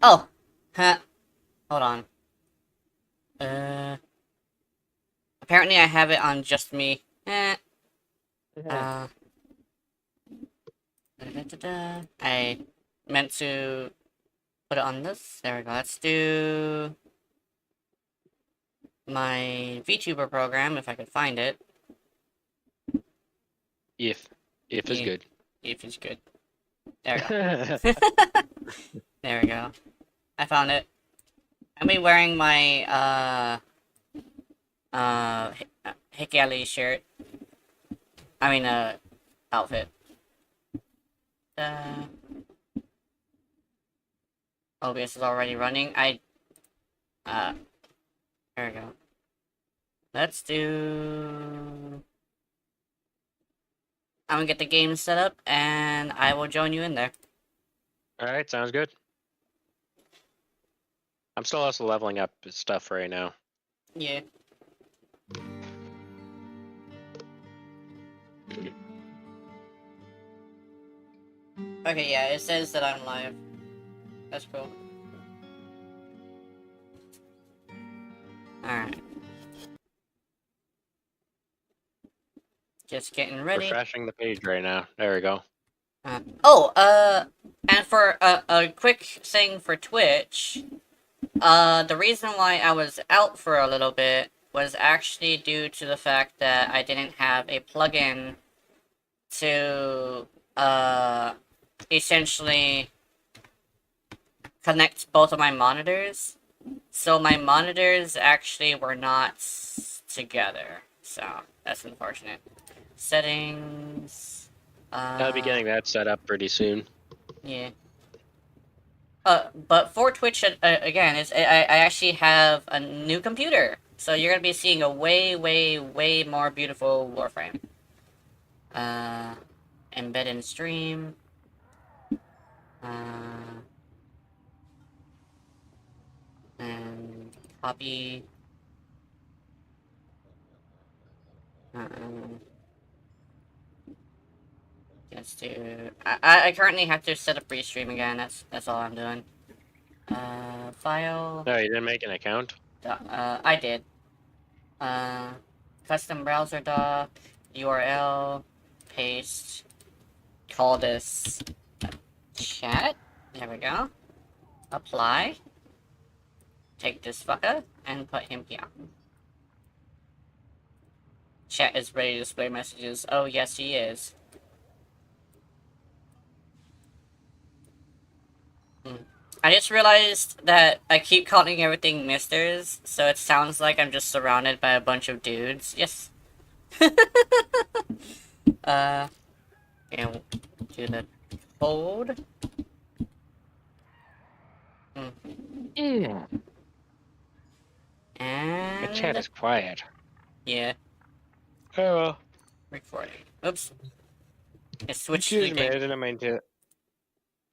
Oh! Huh. Hold on. Uh... Apparently I have it on just me. Uh... I meant to put it on this. There we go. Let's do my VTuber program if I could find it. If is Yeah, good. if it's good. There we go. There we go. I found it. I'll be wearing my Hikali shirt. I mean outfit. OBS is already running. There we go. Let's do... I'm gonna get the game set up, and I will join you in there. Alright, sounds good. I'm still also leveling up stuff right now. Yeah. Okay, yeah, it says that I'm live. That's cool. Alright. Just getting ready. Refreshing the page right now. There we go. And for a quick thing for Twitch, the reason why I was out for a little bit was actually due to the fact that I didn't have a plugin to, essentially connect both of my monitors. So my monitors actually were not together. So, that's unfortunate. Settings... I'll be getting that set up pretty soon. Yeah. But for Twitch, again, I actually have a new computer. So you're gonna be seeing a way more beautiful Warframe. Embed in stream. And copy. Let's do... I currently have to set up restream again, that's all I'm doing. File... No, you didn't make an account? I did. Custom browser doc, URL, paste, call this chat, there we go. Apply. Take this fucker, and put him here. Chat is ready to display messages. Oh, yes, he is. I just realized that I keep calling everything misters, so it sounds like I'm just surrounded by a bunch of dudes. Yes. And do the code. Yeah. And... The chat is quiet. Yeah. Oh well. Recording. Oops. It switched to Excuse me, I didn't mean to...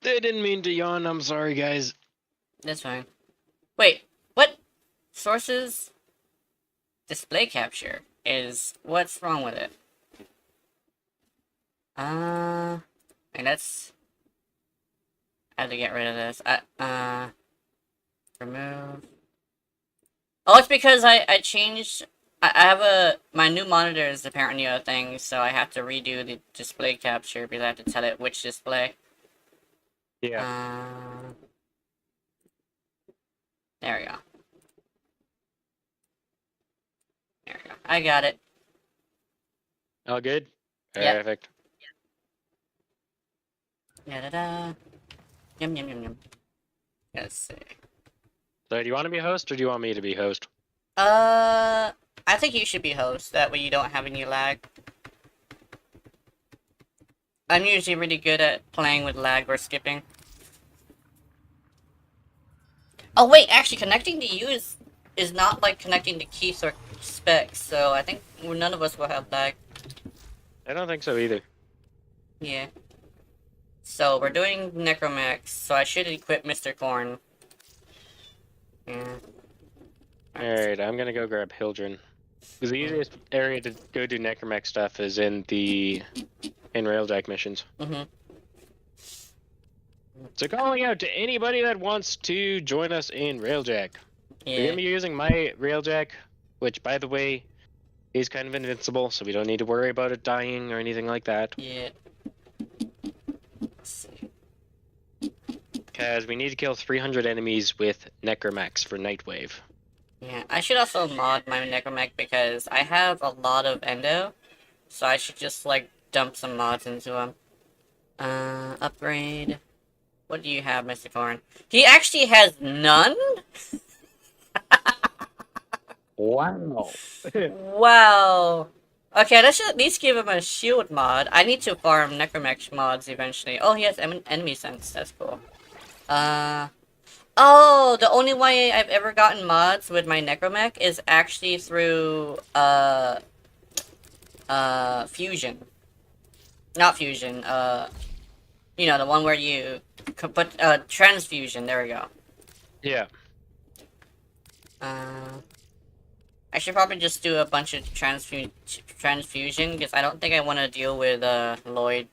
I didn't mean to yawn, I'm sorry guys. That's fine. Wait, what? Sources? Display capture is... What's wrong with it? And that's... I have to get rid of this. Remove... Oh, it's because I changed... I have my new monitor is apparently a thing, so I have to redo the display capture because I have to tell it which display. Yeah. There we go. There we go. I got it. All good? Yep. Perfect. Da-da-da. Yum, yum, yum, yum. Let's see. So do you want to be host or do you want me to be host? I think you should be host. That way you don't have any lag. I'm usually really good at playing with lag or skipping. Oh wait, actually connecting to you is not like connecting to keys or specs, so I think none of us will have lag. I don't think so either. Yeah. So we're doing Necromax, so I should equip Mr. Corn. Yeah. Alright, I'm gonna go grab Hildren. Because the easiest area to go do Necromech stuff is in the... in Railjack missions. Mm-hmm. So calling out to anybody that wants to join us in Railjack. We're Yeah. gonna be using my Railjack, which, by the way, is kind of invincible, so we don't need to worry about it dying or anything like that. Yeah. Let's see. Because we need to kill 300 enemies with Necromax for Nightwave. Yeah, I should also mod my Necromech because I have a lot of endo, so I should just, like, dump some mods into them. Upgrade. What do you have, Mr. Corn? He actually has none? Wow. Wow. Okay, let's at least give him a shield mod. I need to farm Necromech mods eventually. Oh, he has enemy sense. That's cool. Oh, the only way I've ever gotten mods with my Necromech is actually through, Fusion. Not Fusion, you know, the one where you could put, Transfusion, there we go. Yeah. I should probably just do a bunch of transfusion, because I don't think I want to deal with, Lloyd.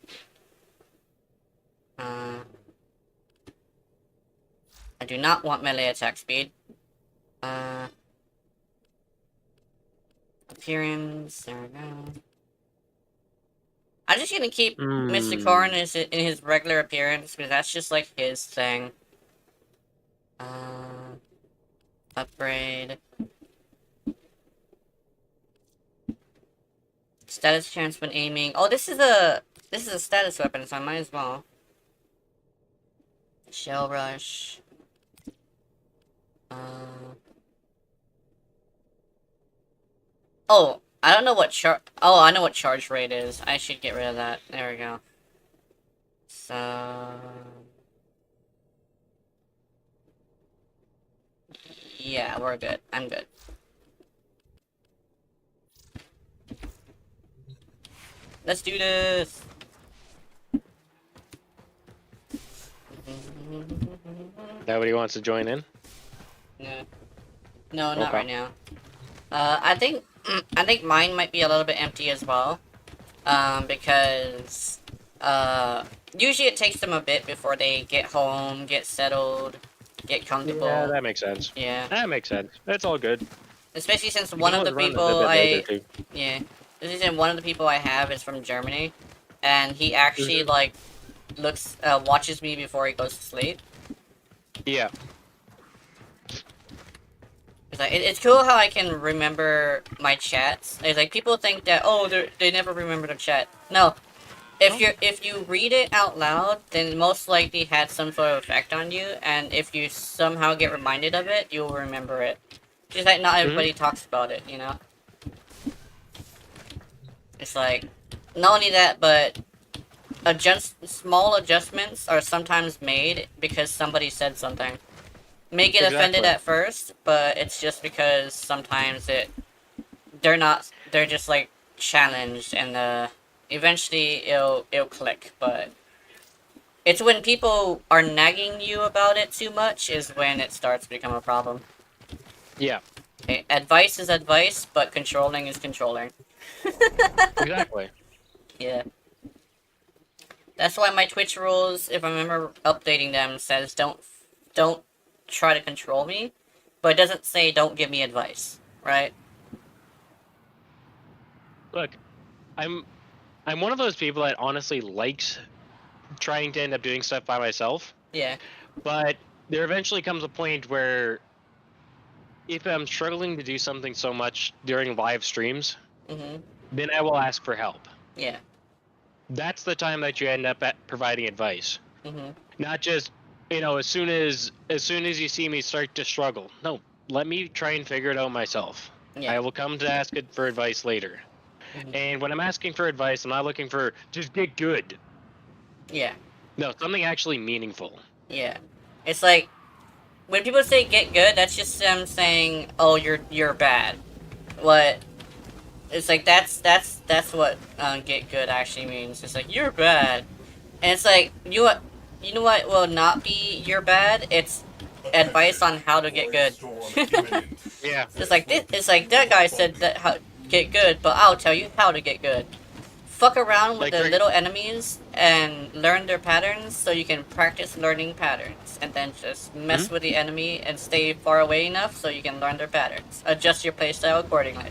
I do not want melee attack speed. Appearance, there we go. I'm just gonna keep Mr. Corn in his regular appearance, because that's just, like, his thing. Upgrade. Status chance when aiming. Oh, this is a status weapon, so I might as well. Shell rush. Oh, I don't know what oh, I know what charge rate is. I should get rid of that. There we go. So... yeah, we're good. I'm good. Let's do this! Nobody wants to join in? No. No, not Okay. right now. I think mine might be a little bit empty as well. Because, usually it takes them a bit before they get home, get settled, get comfortable. Yeah, that makes sense. Yeah. That makes sense. That's all good. Especially since You one can of the always run a people bit later, too. yeah. Especially since one of the people I have is from Germany. And he actually, like, watches me before he goes to sleep. Yeah. It's like, it's cool how I can remember my chats. It's like, people think that, oh, they never remember their chat. No. If you read it out loud, then most likely had some sort of effect on you, and if you somehow get reminded of it, you'll remember it. Just like not everybody talks about it, you know? It's like, not only that, but small adjustments are sometimes made because somebody said something. May get offended Exactly. at first, but it's just because sometimes they're just like challenged, and eventually it'll click. But it's when people are nagging you about it too much is when it starts to become a problem. Yeah. Okay, advice is advice, but controlling is controlling. Exactly. Yeah. That's why my Twitch rules, if I remember updating them, says don't try to control me, but it doesn't say don't give me advice, right? Look, I'm one of those people that honestly likes trying to end up doing stuff by myself, Yeah. but there eventually comes a point where if I'm struggling to do something so much during live streams, Mm-hmm. then I will ask for help. Yeah. That's the time that you end up providing advice. Mm-hmm. Not just, as soon as you see me start to struggle. No, let me try and figure it out myself. Yeah. I will come to ask it for advice later. Mhm. And when I'm asking for advice, I'm not looking for just get good. Yeah. No, something actually meaningful. Yeah. It's like when people say get good, that's just them saying, "Oh, you're bad." What? It's like that's what get good actually means. It's like you're bad, and it's like you know what will not be you're bad. It's advice on how to get good. Yeah. It's like this. It's like that guy said that how get good, but I'll tell you how to get good. Fuck around with Like, the little enemies and learn their patterns so you can practice learning patterns, and then just mess with the enemy and stay far away enough so you can learn their patterns. Adjust your playstyle accordingly.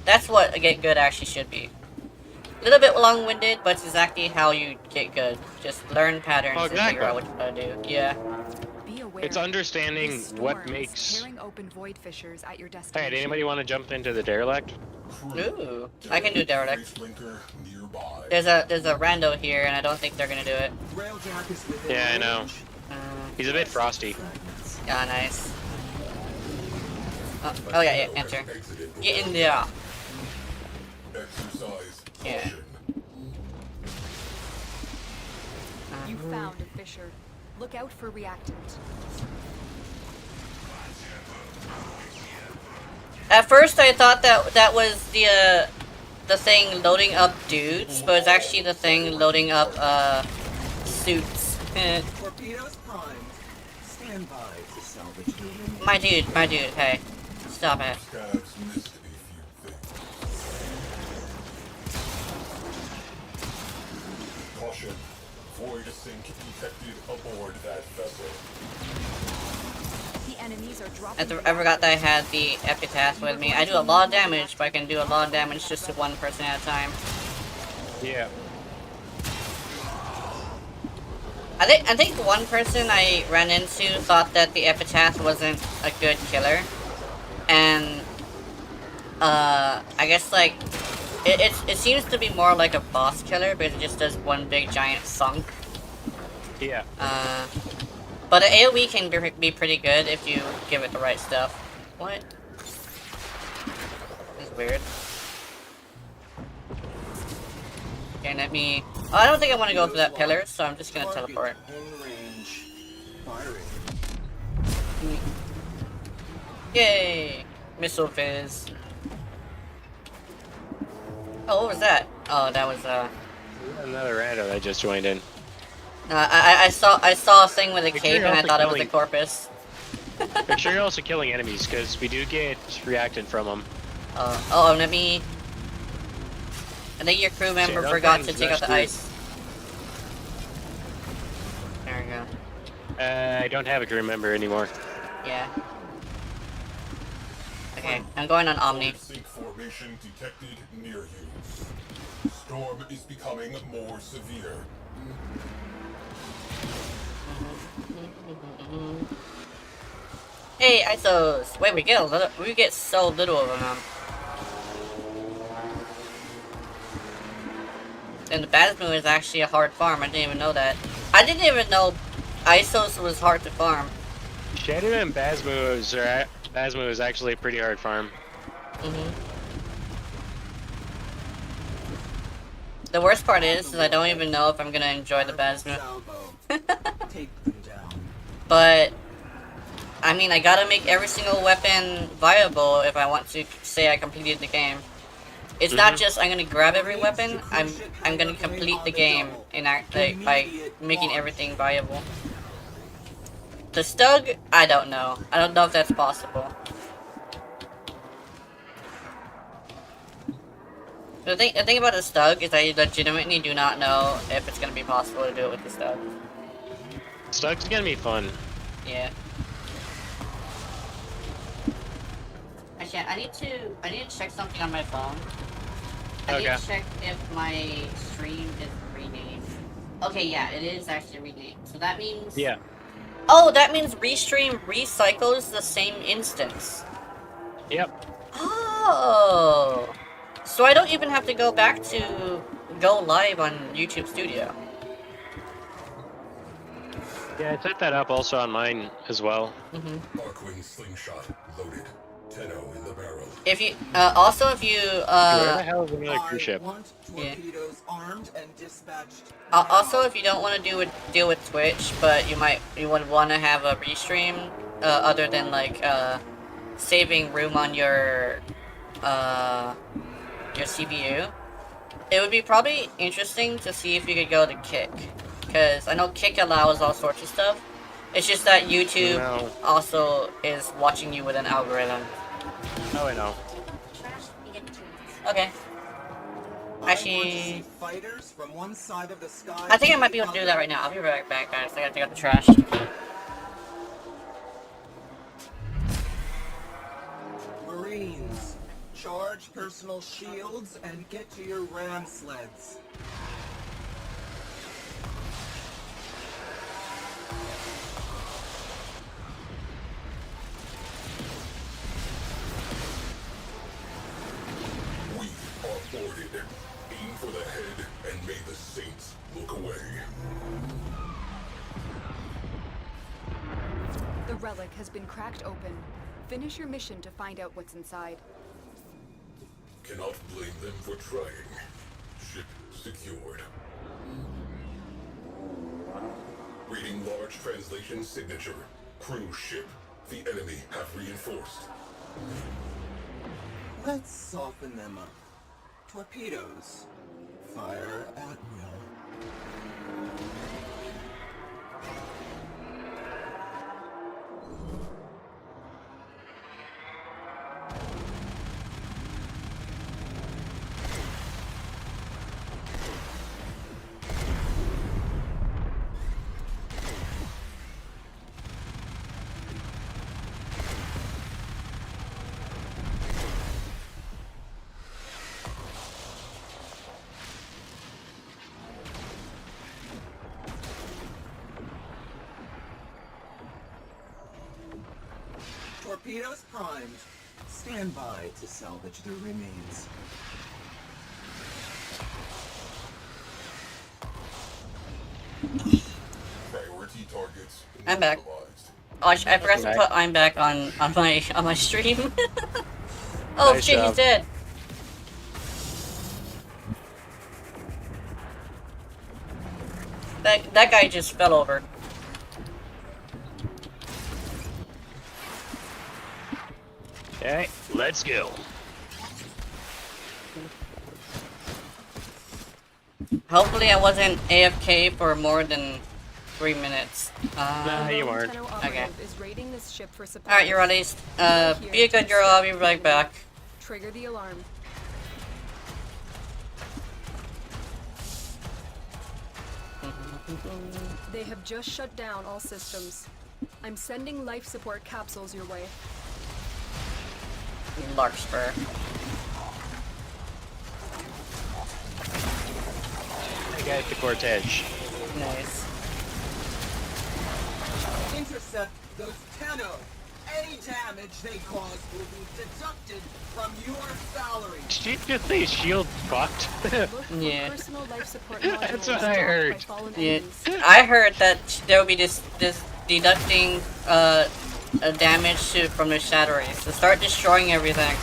That's what a get good actually should be. A little bit long-winded, but it's exactly how you get good. Just learn patterns Oh, and figure exactly. out what you gotta do. Yeah. Be aware. It's understanding This what storm is makes. tearing open void fissures at your Hey, destination. did anybody want to jump into the derelict? Ooh, I can do derelict. There's a rando here, and I don't think they're gonna do it. Yeah, I know. He's a bit frosty. Yeah, nice. Oh yeah, enter. Get in there. Yeah. You found a fissure. Look out for reactant. At first, I thought that was the thing loading up dudes, but it's actually the thing loading up suits. Torpedoes primed. Stand by to salvage human. My dude, hey, stop it. Caution. Void sink detected aboard that vessel. The enemies are dropping. I forgot that I had the epitaph with me. I do a lot of damage, but I can do a lot of damage just to one person at a time. Yeah. I think one person I ran into thought that the epitaph wasn't a good killer, and I guess like it seems to be more like a boss killer because it just does one big giant thunk. Yeah. But an AoE can be pretty good if you give it the right stuff. What? That's weird. Okay, let me... Oh, I don't think I want to go through that pillar, so I'm just gonna teleport. In range. Firing. Yay! Missile fizz. Oh, what was that? Oh, that was, Another rando that just joined in. I saw a thing with a Make sure cape you're and I also thought it was a killing- corpus. Make sure you're also killing enemies, because we do get reacted from them. Oh, let me... I think your crew member don't forgot find to take out the Zesty. ice. There we go. I don't have a crew member anymore. Yeah. Okay, I'm going on Omni. Void sink formation detected near you. Storm is becoming more severe. Hey, ISOs! Wait, we get so little of them. And the Basmu is actually a hard farm. I didn't even know that. I didn't even know ISOs was hard to farm. Shadow and Basmu is actually a pretty hard farm. The worst part is I don't even know if I'm gonna enjoy the Basmu. Take them down. But I mean, I gotta make every single weapon viable if I want to say I completed the game. It's not just I'm gonna grab every weapon. I'm gonna complete the game in by making everything viable. The Stug, I don't know. I don't know if that's possible. The thing about the Stug is I legitimately do not know if it's gonna be possible to do it with the Stug. Stug's gonna be fun. Yeah. Actually, I need to check something on my phone. I need Okay. to check if my stream is renamed. Okay, yeah, it is actually renamed. So that means... Yeah. Oh, that means Restream recycles the same instance. Yep. Oh! So I don't even have to go back to go live on YouTube Studio. Yeah, I set that up also on mine as well. Arcwing slingshot loaded. 10-0 in the barrel. If you, also if you, Where the hell is another cruise I ship? want torpedoes armed and dispatched. also if you don't want to deal with Twitch, but you would want to have a restream, other than like, saving room on your CPU, it would be probably interesting to see if you could go to Kick. Because I know Kick allows all sorts of stuff. It's just that YouTube No. also is watching you with an algorithm. Oh, I know. Okay. Actually, Fighters from one side of the sky I think I to might be the able to do other. that right now. I'll be right back, guys. I gotta take out the trash. Marines, charge personal shields and get to your ram sleds. We are boarded. Aim for the head and may the saints look away. The relic has been cracked open. Finish your mission to find out what's inside. Cannot blame them for trying. Ship secured. Reading large translation signature. Cruise ship. The enemy have reinforced. Let's soften them up. Torpedoes. Fire at will. Torpedoes primed. Stand by to salvage the remains. Priority targets I'm back. neutralized. Oh, I forgot to Back. put I'm back on my stream. Oh Nice shit, job. he's dead. That guy just fell over. Okay, let's go. Hopefully I wasn't AFK for more than 3 minutes. Nah, you weren't. Tenno Okay. operative is raiding this ship for supplies. Alright, you're released. Be a good girl, I'll be right back. Trigger the alarm. They have just shut down all systems. I'm sending life support capsules your way. Larkspur. I got the Cortege. Nice. Intercept those Tenno. Any damage they cause will be deducted from your salary. Did you just say shield fucked? Look for Yeah. personal life support That's modules what I dropped by heard. fallen Yeah, enemies. I heard that there will be this deducting damage from the shadow rays. So start destroying everything.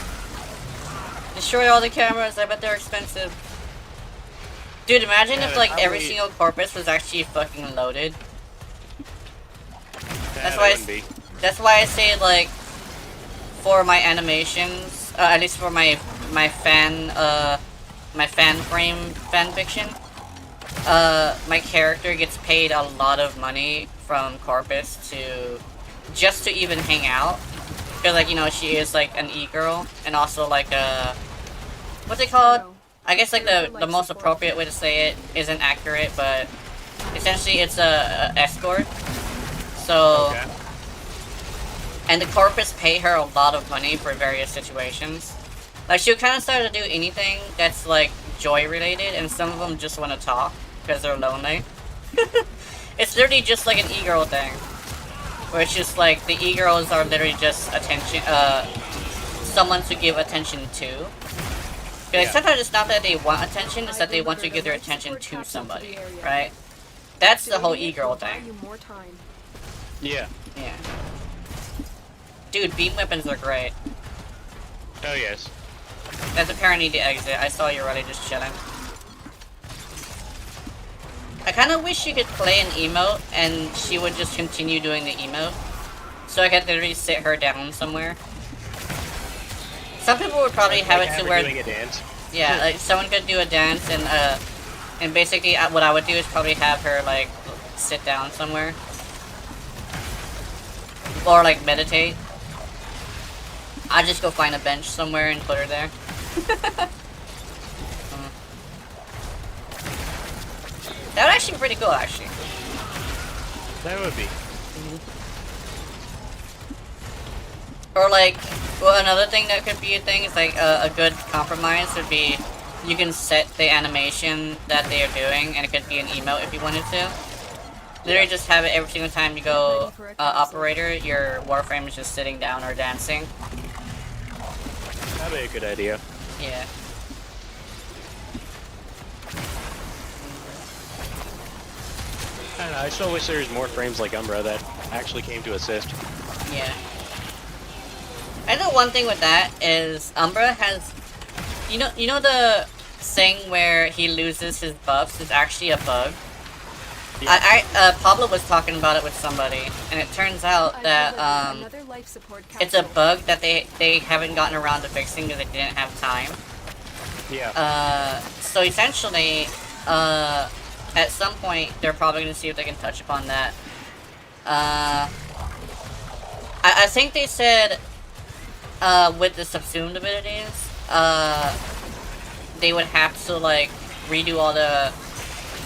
Destroy all the cameras. I bet they're expensive. Dude, imagine if Yeah, like I every believe- single corpus was actually fucking loaded. That why wouldn't be. That's why I say like for my animations, at least for my fan frame fan fiction, my character gets paid a lot of money from Corpus to just to even hang out, because like, you know, she is like an e-girl and also like a, what's it called? I guess like the most appropriate way to say it isn't accurate, but essentially it's a escort. So. Okay. And the corpus pay her a lot of money for various situations. Like, she'll kind of start to do anything that's, like, joy-related, and some of them just want to talk, because they're lonely. It's literally just like an e-girl thing. Where it's just, like, the e-girls are literally just attention, someone to give attention to. Because Yeah. sometimes it's not that they want attention, it's that they want to give their attention to somebody, right? That's the whole e-girl thing. More time. Yeah. Yeah. Dude, beam weapons are great. Oh yes. That's apparently the exit. I saw you already just chilling. I kind of wish you could play an emote and she would just continue doing the emote. So I could literally sit her down somewhere. Some people would probably have Like it to her where... doing a dance. Yeah, like someone could do a dance and basically what I would do is probably have her like sit down somewhere. Or like meditate. I'd just go find a bench somewhere and put her there. That would actually be pretty cool, actually. That would be. Or like, well, another thing that could be a thing is like a good compromise would be you can set the animation that they are doing, and it could be an emote if you wanted to. Literally just have it every single time you go operator, your Warframe is just sitting down or dancing. That'd be a good idea. Yeah. I don't know, I still wish there was more frames like Umbra that actually came to assist. Yeah. I know one thing with that is Umbra has, you know the thing where he loses his buffs is actually a bug. Yeah. Pablo was talking about it with somebody, and it turns out that Another life support it's a capsule. bug that they haven't gotten around to fixing because they didn't have time. Yeah. So essentially, at some point they're probably gonna see if they can touch upon that. I think they said with the subsumed abilities, they would have to like redo all the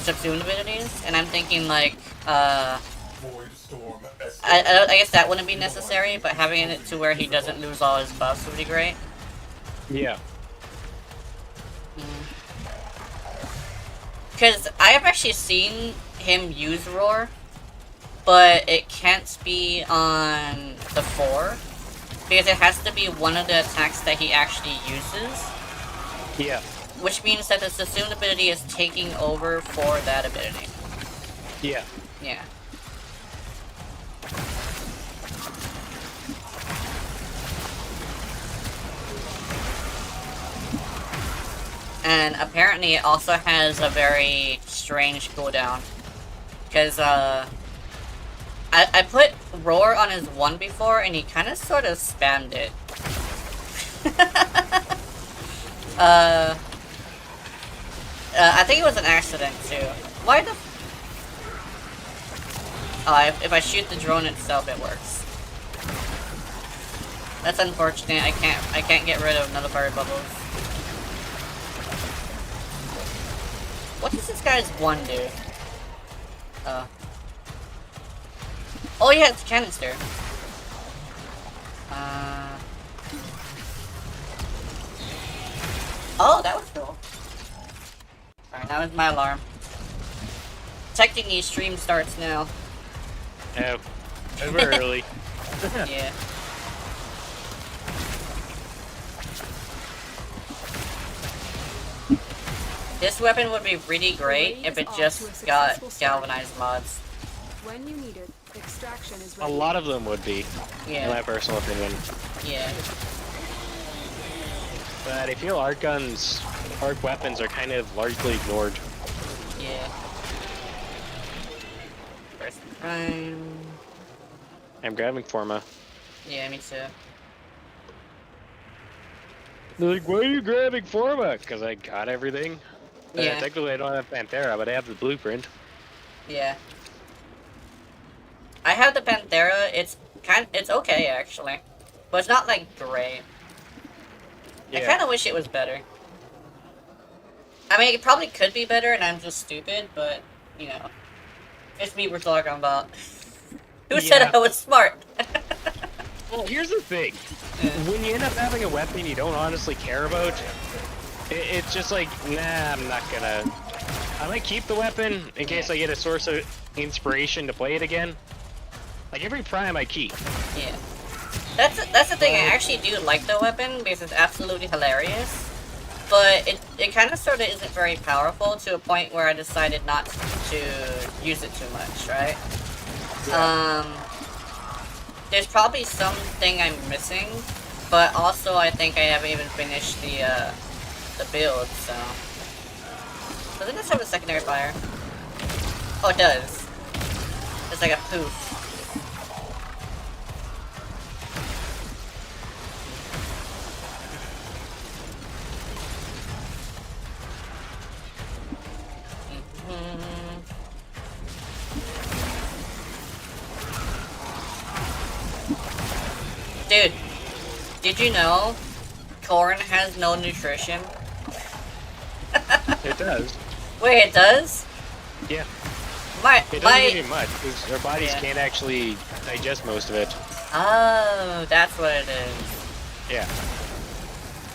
subsumed abilities, and I'm thinking like Void Storm escort. I guess that wouldn't be necessary, but having it to where he doesn't lose all his buffs would be great. Yeah. Because I have actually seen him use Roar, but it can't be on the 4, because it has to be one of the attacks that he actually uses, Yeah. which means that the subsumed ability is taking over for that ability. Yeah. Yeah. And apparently it also has a very strange cooldown. Because, I put Roar on his 1 before, and he kind of sort of spammed it. I think it was an accident, too. Why the... Oh, if I shoot the drone itself, it works. That's unfortunate. I can't get rid of Nullifier Bubbles. What does this guy's 1 do? Oh yeah, it's a canister. Oh, that was cool. Alright, that was my alarm. Technically, stream starts now. Yeah. Very early. Yeah. This weapon would be really great if it just got galvanized mods. When you need it, extraction is A ready. lot of them would be, in my Yeah. personal opinion. Yeah. But I feel arc weapons are kind of largely ignored. Yeah. First prime. I'm grabbing Forma. Yeah, me too. They're like, why are you grabbing Forma? Because I got everything. Yeah. Technically, I don't have Panthera, but I have the blueprint. Yeah. I have the Panthera. It's okay actually, but it's not like great. I kind of wish it was better. I mean, it probably could be better, and I'm just stupid. But you know, it's me we're talking about. Who said Yeah. I was smart? Well, here's the thing. When you end up having a weapon you don't honestly care about, it's just like, nah, I'm not gonna... I might keep the weapon in case I get a source of inspiration to play it again. Like, every prime I keep. Yeah. That's the thing. I actually do like the weapon because it's absolutely hilarious. But it kind of sort of isn't very powerful to a point where I decided not to use it too much, right? There's probably something I'm missing, but also I think I haven't even finished the build, so... Doesn't this have a secondary fire? Oh, it does. It's like a poof. Dude, did you know corn has no nutrition? It does. Wait, it does? Yeah. My It doesn't give you much, because our bodies Yeah. can't actually digest most of it. Oh, that's what it is. Yeah.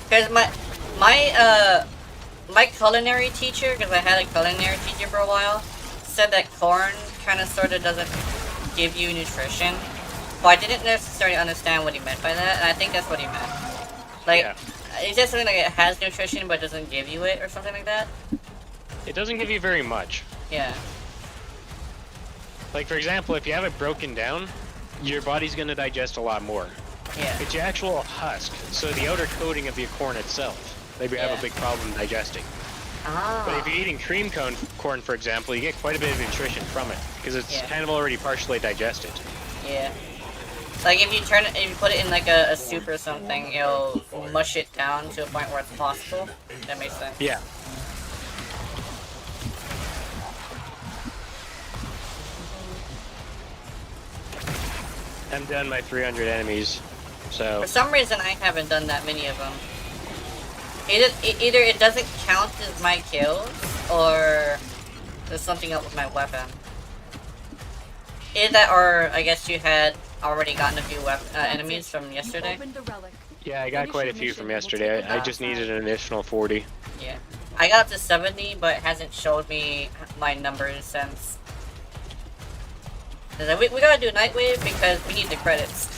Cause my culinary teacher, because I had a culinary teacher for a while, said that corn kind of sort of doesn't give you nutrition. But I didn't necessarily understand what he meant by that, and I think that's what he meant. Like, Yeah. it's just something like it has nutrition but doesn't give you it or something like that. It doesn't give you very much. Yeah. Like, for example, if you have it broken down, your body's going to digest a lot more. Yeah. It's your actual husk, so the outer coating of your corn itself, maybe have Yeah. a big problem digesting. Ah. But if you're eating corn, for example, you get quite a bit of nutrition from it, because it's Yeah. kind of already partially digested. Yeah. Like if you put it in like a soup or something, it'll mush it down to a point where it's possible. That makes sense. Yeah. I'm done my 300 enemies, so... For some reason, I haven't done that many of them. Either it doesn't count as my kills, or there's something up with my weapon. Either that, or I guess you had already gotten a few enemies from yesterday. Opened the relic. Yeah, I got quite a few from yesterday. I just needed an additional 40. Yeah. I got up to 70, but it hasn't showed me my numbers since. We gotta do Nightwave because we need the credits.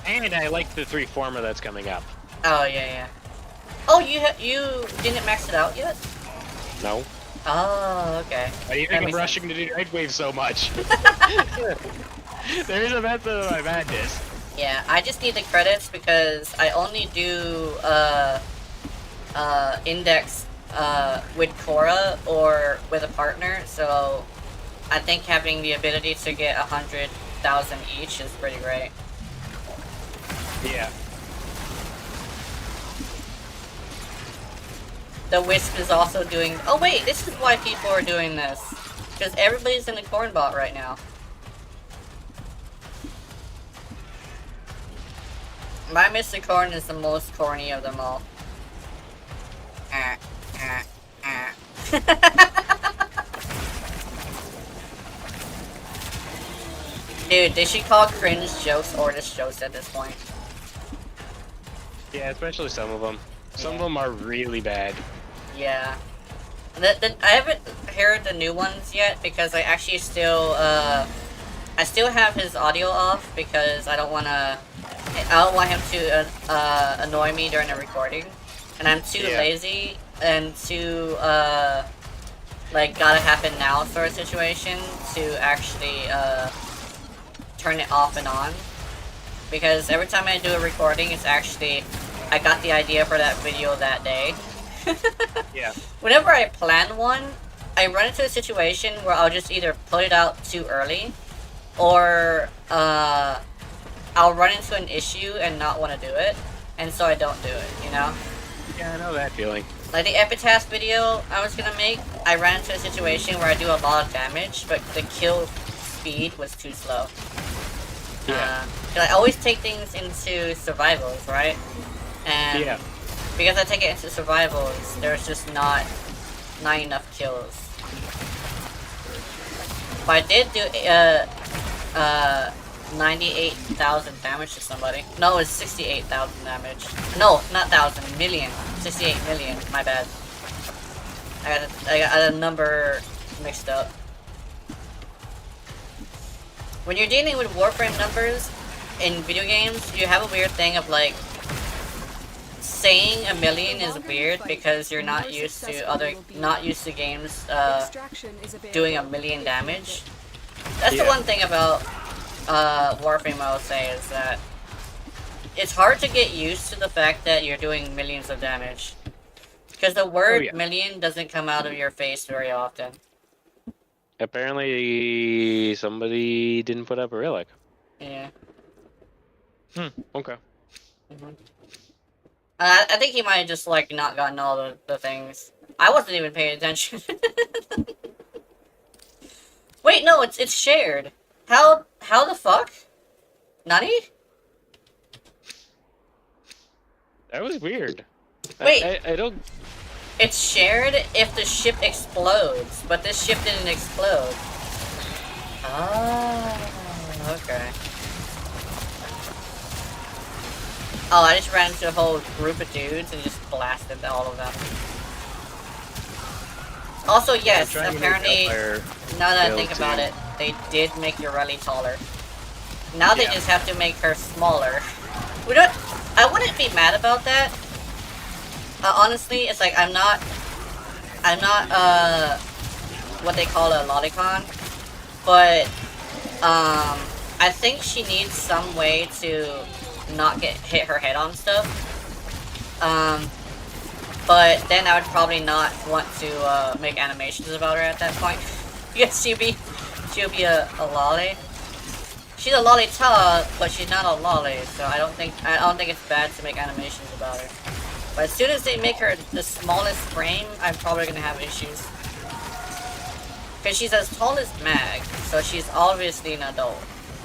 And I like the 3 former that's coming up. Oh, yeah. Oh, you didn't max it out yet? No? Oh, okay. Why do you That think I'm makes rushing to do Nightwave so much? There is a method of my madness. Yeah, I just need the credits because I only do index with Cora or with a partner, so I think having the ability to get 100,000 each is pretty great. Yeah. The Wisp is also doing. Oh wait, this is why people are doing this, because everybody's in the corn bot right now. My Mr. Corn is the most corny of them all. Dude, they should call cringe jokes Ortis jokes at this point. Yeah, especially some of them. Some of them are really bad. Yeah. I haven't heard the new ones yet because I actually still I still have his audio off because I don't want him to annoy me during the recording, and I'm too lazy and too like gotta happen now sort of situation to actually turn it off and on, because every time I do a recording it's actually I got the idea for that video that day. Yeah. Whenever I plan one, I run into a situation where I'll just either put it out too early, or I'll run into an issue and not want to do it, and so I don't do it, you know? Yeah, I know that feeling. Like the Epitaph video I was gonna make, I ran into a situation where I do a lot of damage, but the kill speed was too slow. Yeah. 'Cause I always take things into survivals, right? And Yeah. because I take it into survivals, there's just not enough kills. But I did do 98,000 damage to somebody. No, it's 68,000 damage. No, not thousand, million. 68 million. My bad. I got a number mixed up. When you're dealing with Warframe numbers in video games, you have a weird thing of like saying a million is weird because you're not used to games doing a million damage. That's the one thing about Warframe I would say is that it's hard to get used to the fact that you're doing millions of damage, because the word million doesn't come out of your face very often. Apparently, somebody didn't put up a relic. Yeah. Okay. I think he might have just like not gotten all the things. I wasn't even paying attention. Wait, no, it's shared. How the fuck? Nani? That was weird. Wait. I don't... It's shared if the ship explodes, but this ship didn't explode. Oh, okay. Oh, I just ran into a whole group of dudes and just blasted all of them. Also, yes, apparently, now that I think about it, they did make your rally taller. Now they just have to make her smaller. I wouldn't be mad about that. Honestly, it's like, I'm not, what they call a lolicon, but, I think she needs some way to not hit her head on stuff. But then I would probably not want to make animations about her at that point. Because she'll be a lolly. She's a lolita, but she's not a lolly, so I don't think it's bad to make animations about her. But as soon as they make her the smallest frame, I'm probably gonna have issues. Because she's as tall as Mag, so she's obviously an adult.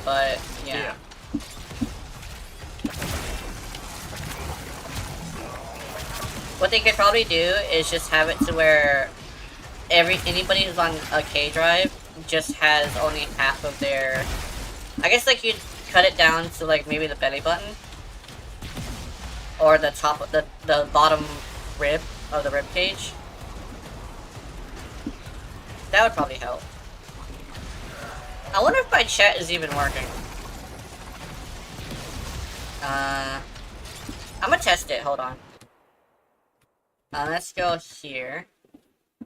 But yeah. What they could probably do is just have it to where anybody who's on a K drive just has only half of their. I guess like you'd cut it down to like maybe the belly button or the top of the bottom rib of the rib cage. That would probably help. I wonder if my chat is even working. I'm gonna test it. Hold on. Let's go here.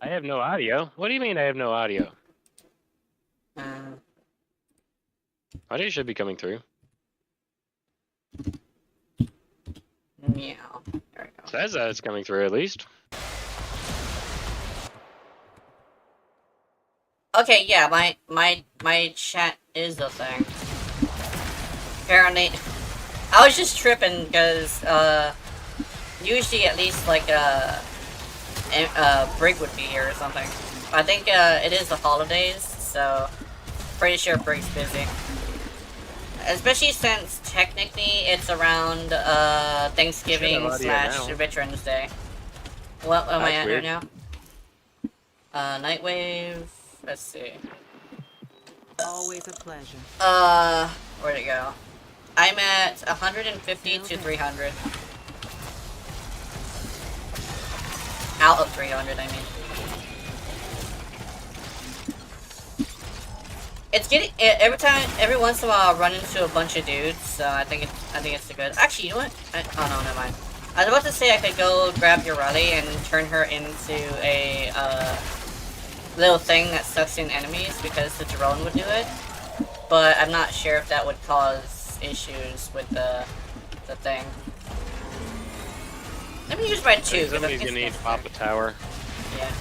I have no audio. What do you mean I have no audio? Audio should be coming through. Meow. There we go. Says that it's coming through at least. Okay, yeah, my chat is the thing. Apparently, I was just tripping because usually at least like Brig would be here or something. I think it is the holidays, so pretty sure Brig's busy. Especially since technically it's around Thanksgiving / Veterans Day. What am I at right now? Nightwave. Let's see. Always a pleasure. Where'd it go? I'm at 150 to 300. Out of 300, I mean. It's getting every once in a while I run into a bunch of dudes, so I think it's a good. Actually, you know what? Oh no, never mind. I was about to say I could go grab your rally and turn her into a little thing that sucks in enemies because the drone would do it, but I'm not sure if that would cause issues with the thing. Let me use my two. Somebody's gonna need to pop a tower. Yeah.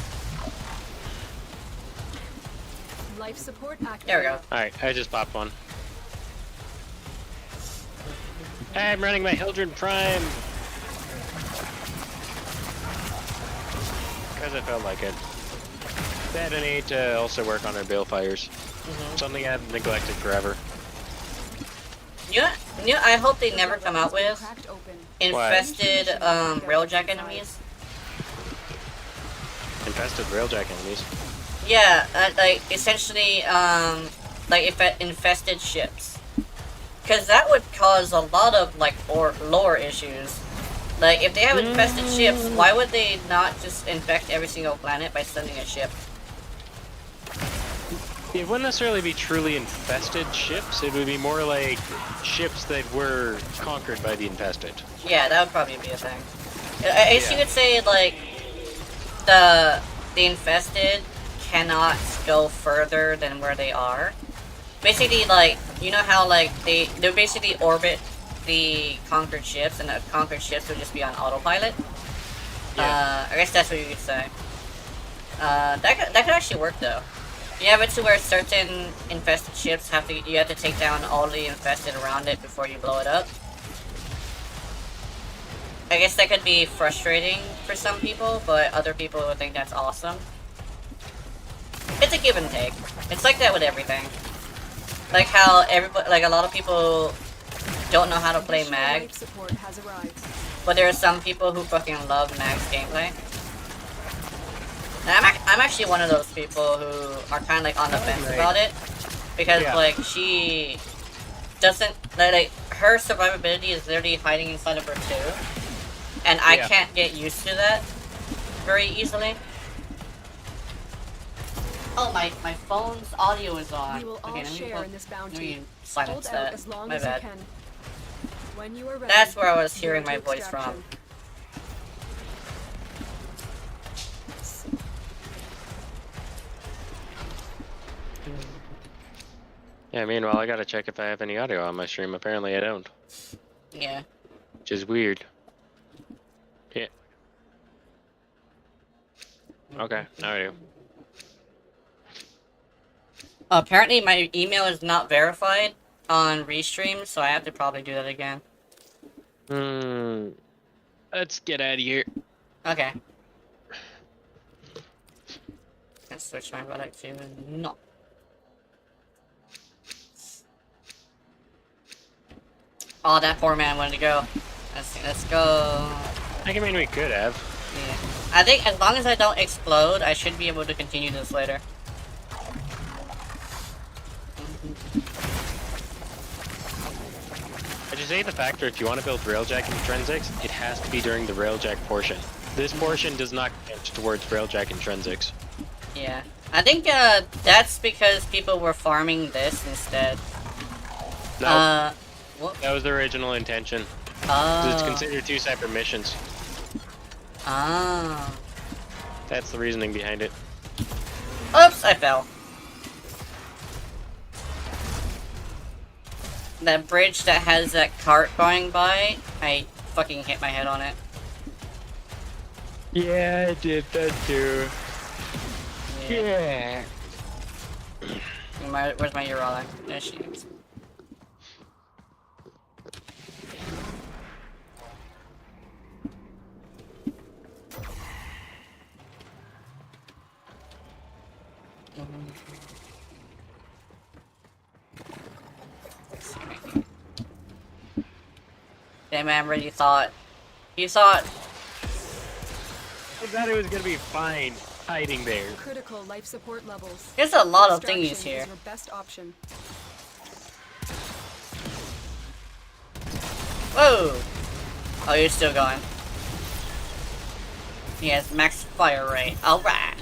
Life support activated. There we go. Alright, I just popped one. I'm running my Hildred Prime! Because I felt like it. Dad, I need to also work on our balefires. Something I've neglected forever. You know, I hope they never come out with infested railjack enemies. Infested railjack enemies? Yeah, like essentially, like infested ships. Because that would cause a lot of like lore issues. Like if they have infested ships, why would they not just infect every single planet by sending a ship? It wouldn't necessarily be truly infested ships, it would be more like ships that were conquered by the infested. Yeah, that would probably be a thing. I guess you could say, like, the infested cannot go further than where they are. Basically, like, you know how, like, they basically orbit the conquered ships, and the conquered ships would just be on autopilot? Yeah. I guess that's what you could say. That could actually work, though. You have it to where certain infested ships you have to take down all the infested around it before you blow it up. I guess that could be frustrating for some people, but other people would think that's awesome. It's a give and take. It's like that with everything. Like how a lot of people don't know how to play Mag, but there are some people who fucking love Mag's gameplay. I'm actually one of those people who are kind of like on the fence about it, because Yeah. like she doesn't like her survivability is literally hiding inside of her too, and I Yeah. can't get used to that very easily. Oh, my phone's audio is on. We will all Okay, share in this let bounty. me silence Hold out that. as long My as bad. you can. When you are ready, That's where I was go hearing to my voice from. extraction. Yeah, meanwhile, I gotta check if I have any audio on my stream. Apparently I don't. Yeah. Which is weird. Yeah. Okay, now I do. Apparently my email is not verified on Restream, so I have to probably do that again. Let's get out of here. Okay. Let's switch my product to no. Oh, that poor man wanted to go. Let's go. I mean, we could have. Yeah. I think as long as I don't explode, I should be able to continue this later. I just hate the fact that if you want to build Railjack intrinsics, it has to be during the Railjack portion. This portion does not count towards Railjack intrinsics. Yeah. I think that's because people were farming this instead. No, What? that was the original intention. Oh. It's considered two separate missions. Ah. That's the reasoning behind it. Oops, I fell. That bridge that has that cart going by, I fucking hit my head on it. Yeah, I did that too. Yeah. Yeah. Where's my Urala? There she is. Damn, man, really thought. You thought. I thought it was gonna be fine hiding there. Critical life support levels. There's a lot of Extraction thingies here. is your best option. Whoa! Oh, you're still going. He has max fire rate. Alright.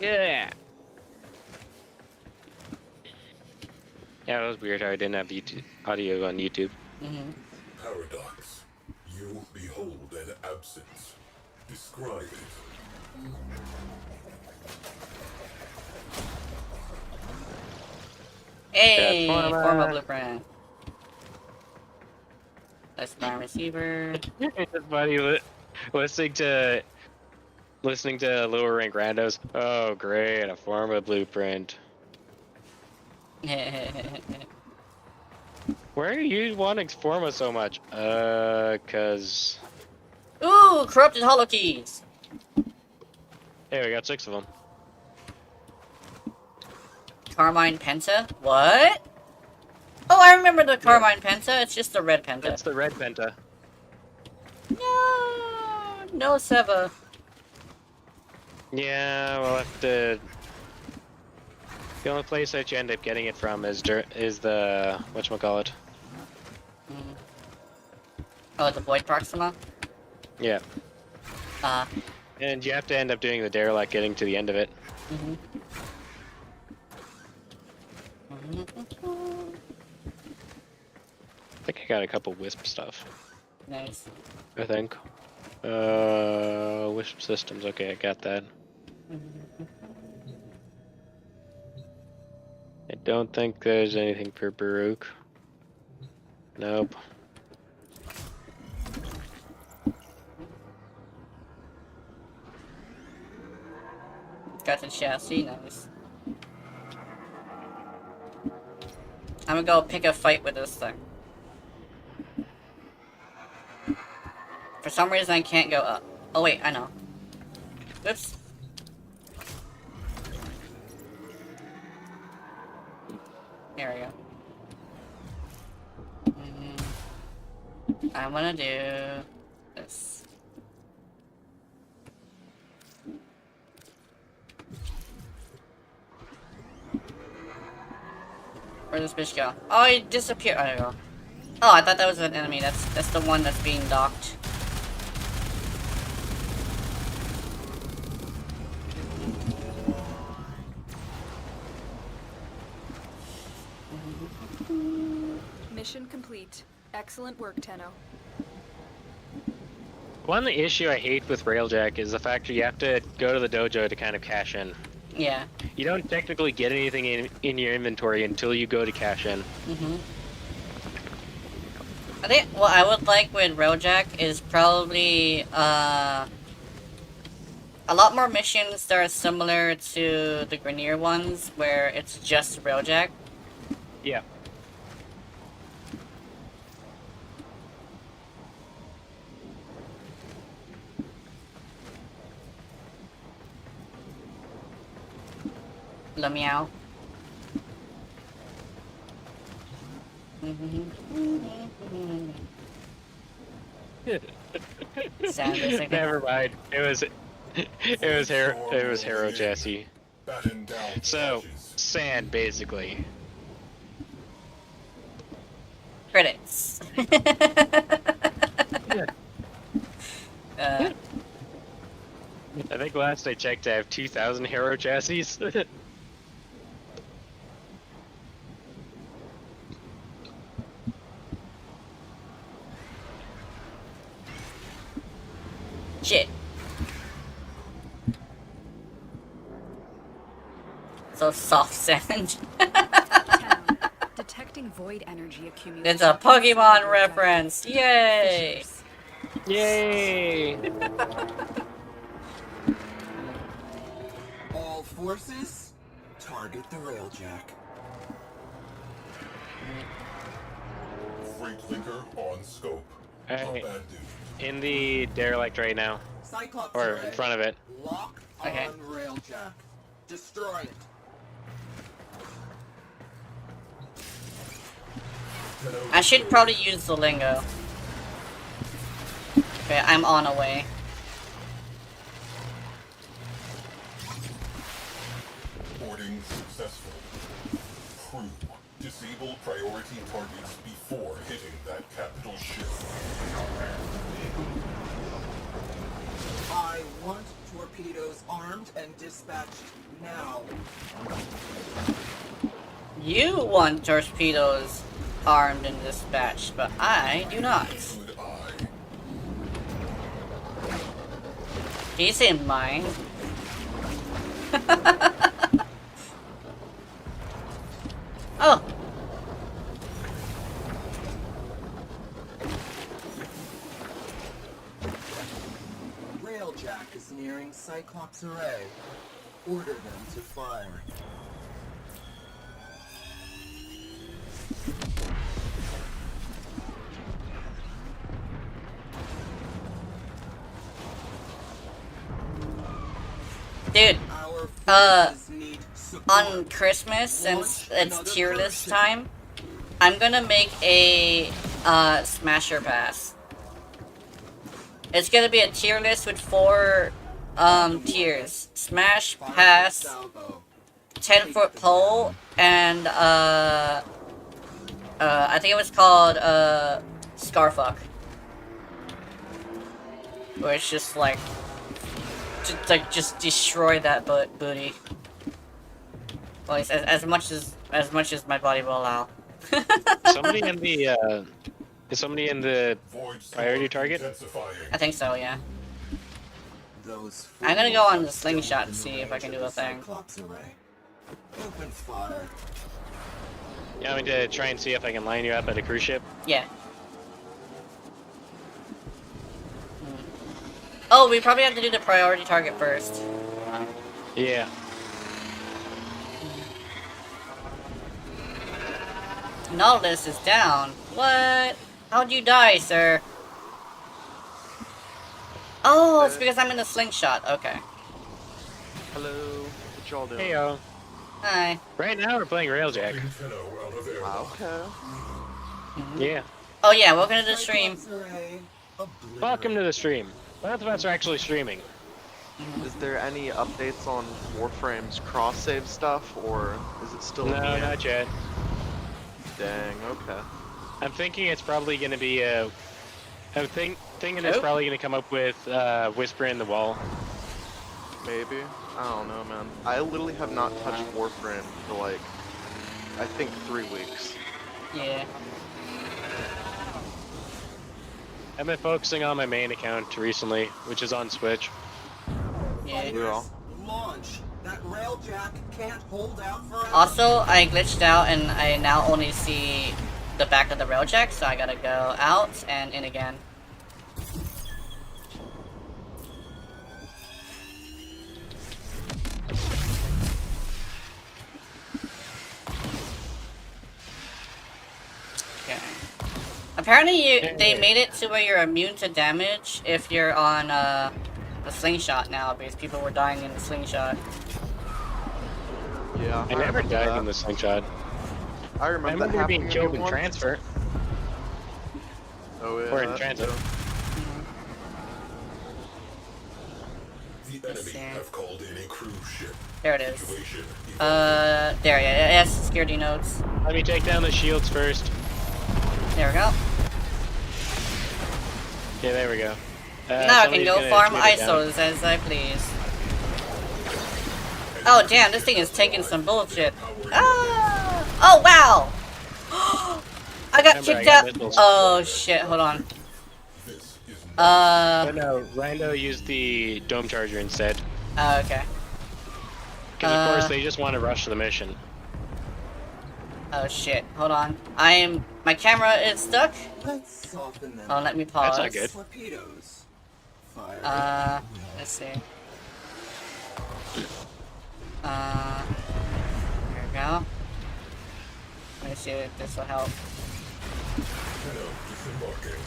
Yeah. Yeah, it was weird how I didn't have YouTube, audio on YouTube. Paradox. You behold an absence. Describe it. Hey! Yeah, Form a blueprint. Let's find receiver. It's funny listening to lower rank randos. Oh, great, a Forma blueprint. Where are you wanting Forma so much? Cause Ooh! Corrupted holokeys! hey, we got 6 of them. Carmine Penta? What? Oh, I remember the Carmine Penta. It's just the red Penta. That's the red Penta. No! No, Seva. Yeah, we'll have to. The only place that you end up getting it from is the whatchamacallit. Oh, the Void Proxima? Yeah, Uh, and you have to end up doing the derelict getting to the end of it. I think I got a couple wisp stuff. Nice. I think. Wisp systems. Okay, I got that. I don't think there's anything for Baruch. Nope. Got the chassis, nice. I'm gonna go pick a fight with this thing. For some reason I can't go up. Oh wait, I know. Oops. I'm gonna do this. Where'd this bitch go? Oh, he disappeared. Oh, there you go. Oh, I thought that was an enemy. That's the one that's being docked. Mission complete. Excellent work, Tenno. One issue I hate with Railjack is the fact that you have to go to the dojo to kind of cash in. Yeah. You don't technically get anything in your inventory until you go to cash in. I think what I would like with Railjack is probably a lot more missions that are similar to the Grenier ones, where it's just Railjack. Yeah. Le meow. Sound music. Never mind. It was Hero Jesse. Batten down the So edges. sand basically. Credits. I think last I checked, I have 2,000 Hero chassis. Shit. So soft sand. Tenno. Detecting void energy accumulation. It's a Pokemon reference. Yay! Yay! All forces, target the railjack. Freight linker on scope. Alright. Abandoned. In the derelict right now, Cyclops or array. in front of it. Lock Okay. on railjack. Destroy it. I should probably use the lingo. Okay, I'm on a way. Boarding successful. Crew, disable priority targets before hitting that capital ship. I want torpedoes armed and dispatched now. You want torpedoes armed and dispatched, but I do not. Good eye. He's in mine. Oh, Railjack is nearing Cyclops array. Order them to fire. dude. Our forces need support. On Christmas, since it's tier list time, I'm gonna make a Smasher Pass. It's gonna be a tier list with 4 tiers: Smash, Fire Pass, salvo. 10-foot pole, and I think it was called Scarfuck, where it's just like just destroy that booty. Well, as much as my body will allow. Somebody in the is somebody in the Void priority storm target? intensifying. I think so, yeah. Those I'm gonna go on the slingshot and fools see if I can do a the thing. Cyclops array. Open fire. You want me to try and see if I can line you up at a cruise ship? Yeah. Oh, we probably have to do the priority target first. Yeah. Nautilus is down. What? How'd you die, sir? Oh, it's because I'm in the slingshot. Okay. Hello, what y'all doing? Hey yo. Hi. Right now we're playing Railjack. Bring Tenno out of airlock. Okay. Yeah. Oh yeah, welcome to the stream. Welcome to the stream. Both of us are actually streaming. Is there any updates on Warframe's cross-save stuff, or is it still No, in the air? not yet. Dang, okay. I'm thinking it's probably going to be thinking it's Oh. probably going to come up with Whisper in the Wall. Maybe? I don't know, man. I literally have not touched Warframe for like, I think 3 weeks. Yeah. I've been focusing on my main account recently, which is on Switch. Yeah. Yeah. Launch. That railjack can't hold out forever. Also, I glitched out and I now only see the back of the railjack, so I gotta go out and in again. Okay. Apparently, they made it to where you're immune to damage if you're on the slingshot now, because people were dying in the slingshot. Yeah. I never remember died that. in the slingshot. I I remember that remember being happening killed in once. transfer. Oh yeah. Or in that transit. too. The Let's enemy see. have called in a cruise ship. There it is. Situation There, yeah, yes, security nodes. Let me take down the shields first. There we go. Yeah, there we go. Now I can somebody's go gonna farm shoot it down. ISOs as I please. Oh damn, this thing is taking some bullshit. Ah! Oh wow! I got Remember, I kicked got out. missiles. Oh shit, hold on. this is But no, Rando used the dome charger instead. Okay. Because of course they just want to rush the mission. Oh shit, hold on. My camera is stuck. Let's soften them. Oh, let me pause. That's not good. Torpedoes. Fire. Let's see. There we go. Let me see if this will help. Tenno disembarking.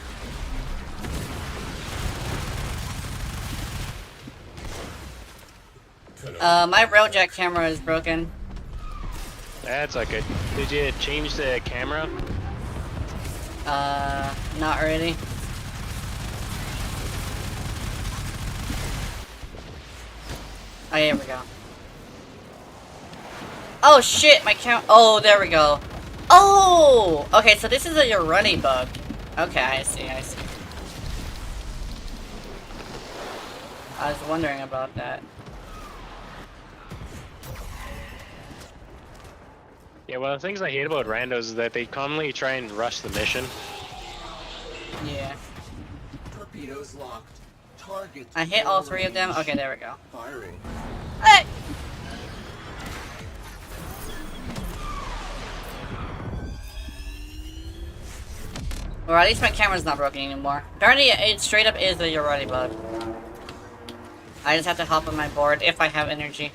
Tenno My railjack camera is broken. That's not good. Did you change the camera? Not really. Oh, here we go. Oh shit, my count. Oh, there we go. Oh! Okay, so this is a your running bug. Okay, I see, I see. I was wondering about that. Yeah, well, the things I hate about randos is that they commonly try and rush the mission. Yeah. Torpedoes locked. Target. I hit all three of them. Okay, there we go. Firing. Hey! Or at least my camera's not broken anymore. Apparently, it straight up is the Yorati bug. I just have to hop on my board if I have energy.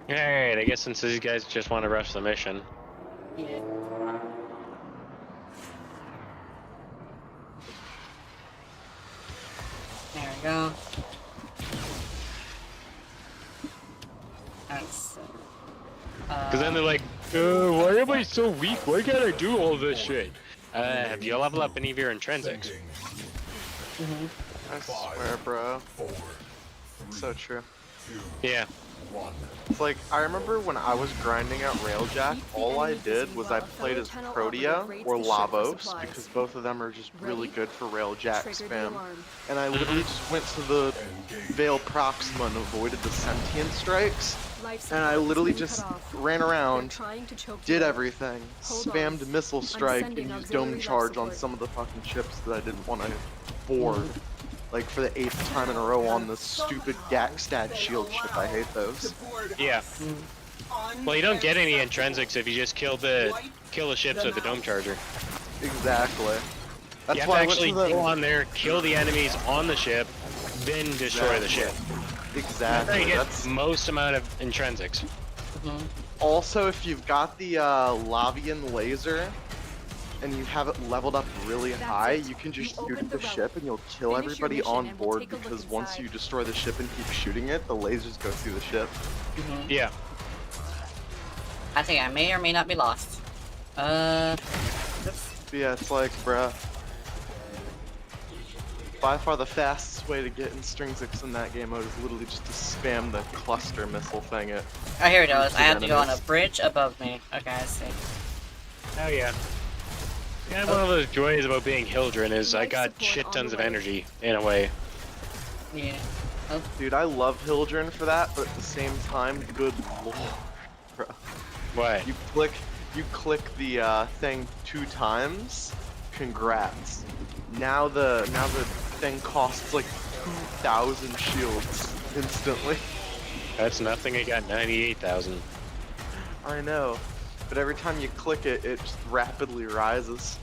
Alright, I guess since these guys just want to rush the mission. Yeah. There we go. That's. Because then they're like, why am I so weak? Why can't I do all this shit? Have you leveled up any of your intrinsics? sending I swear, bro. 4, 3, So true. 2, Yeah. 1. It's like, I remember when I was grinding out Railjack, all I did was I played as Protea or Lavos, because both of them are just really good for Railjack Trigger the spam. alarm. And I literally just went to the Veil Proxima and avoided the Sentient Strikes, Life and I support literally has been just cut off. ran They're around, trying to choke you did out. everything, Hold on. spammed Missile Strike, sending and used auxiliary Dome life Charge on support. some of the fucking ships that I didn't want to board. Like for the 8th time in a row on the stupid Gaxstad shield ship. I hate those. Yeah. Well, you don't get any intrinsics if you just kill the ships with the dome charger. Exactly. That's You have why to I went actually to the... go on there, kill the enemies on the ship, then destroy the ship. That's how Exactly. you get That's most amount of intrinsics. also if you've got the Lavian laser and you have it leveled up really That's high, it. you can just We shoot opened at the the relic. ship and you'll kill Finish your everybody mission on and we'll board take a look because once you inside. destroy the ship and keep shooting it, the lasers go through the ship. Yeah. I think I may or may not be lost. Oops. Yeah, it's like, bruh. By far the fastest way to get Intrinsix in that game mode is literally just to spam the cluster missile thing at. Oh, here it goes. I have to go on a enemies. bridge above me. Okay, I see. Oh yeah. Yeah, one of those joys about being Hildren is I Life got support shit on tons the of way. energy, in a way. Yeah. Dude, I love Hildren for that, but at the same time, good lord. Bruh. What? You click the thing 2 times. Congrats. Now the thing costs like 2,000 shields instantly. That's nothing, I got 98,000. I know, but every time you click it, it just rapidly rises.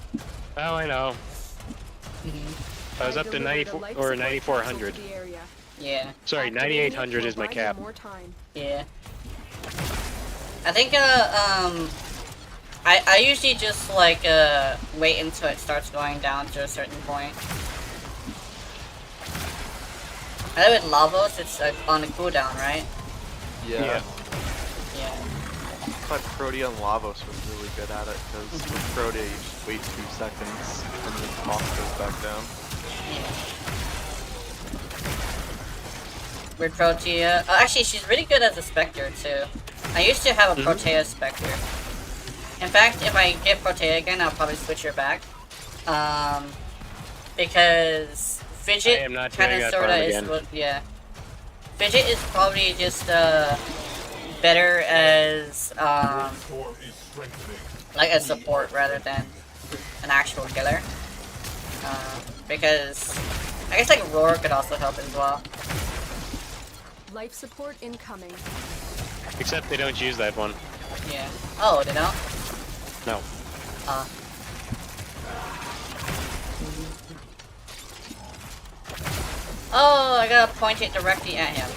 Oh, I know. I was up to 94 or 9,400. Yeah. Sorry, 9,800 is my cap. Yeah. I think, I usually just, like, wait until it starts going down to a certain point. I know with Lavos, it's on a cooldown, right? Yeah. Yeah. Yeah. I thought Protea and Lavos was really good at it, because with Protea you just wait 2 seconds and the cost goes back down. Yeah. With Protea, actually, she's really good as a Spectre, too. I used to have a Protea Spectre. In fact, if I get Protea again, I'll probably switch her back. Because Fidget I am not kind doing of that sorta farm is again. what, yeah. Fidget is probably just better as Form is strengthening. like a support rather than an actual killer. Because I guess like Roar could also help as well. Life support incoming. Except they don't use that one. Yeah. Oh, they don't? No. Oh, I gotta point it directly at him.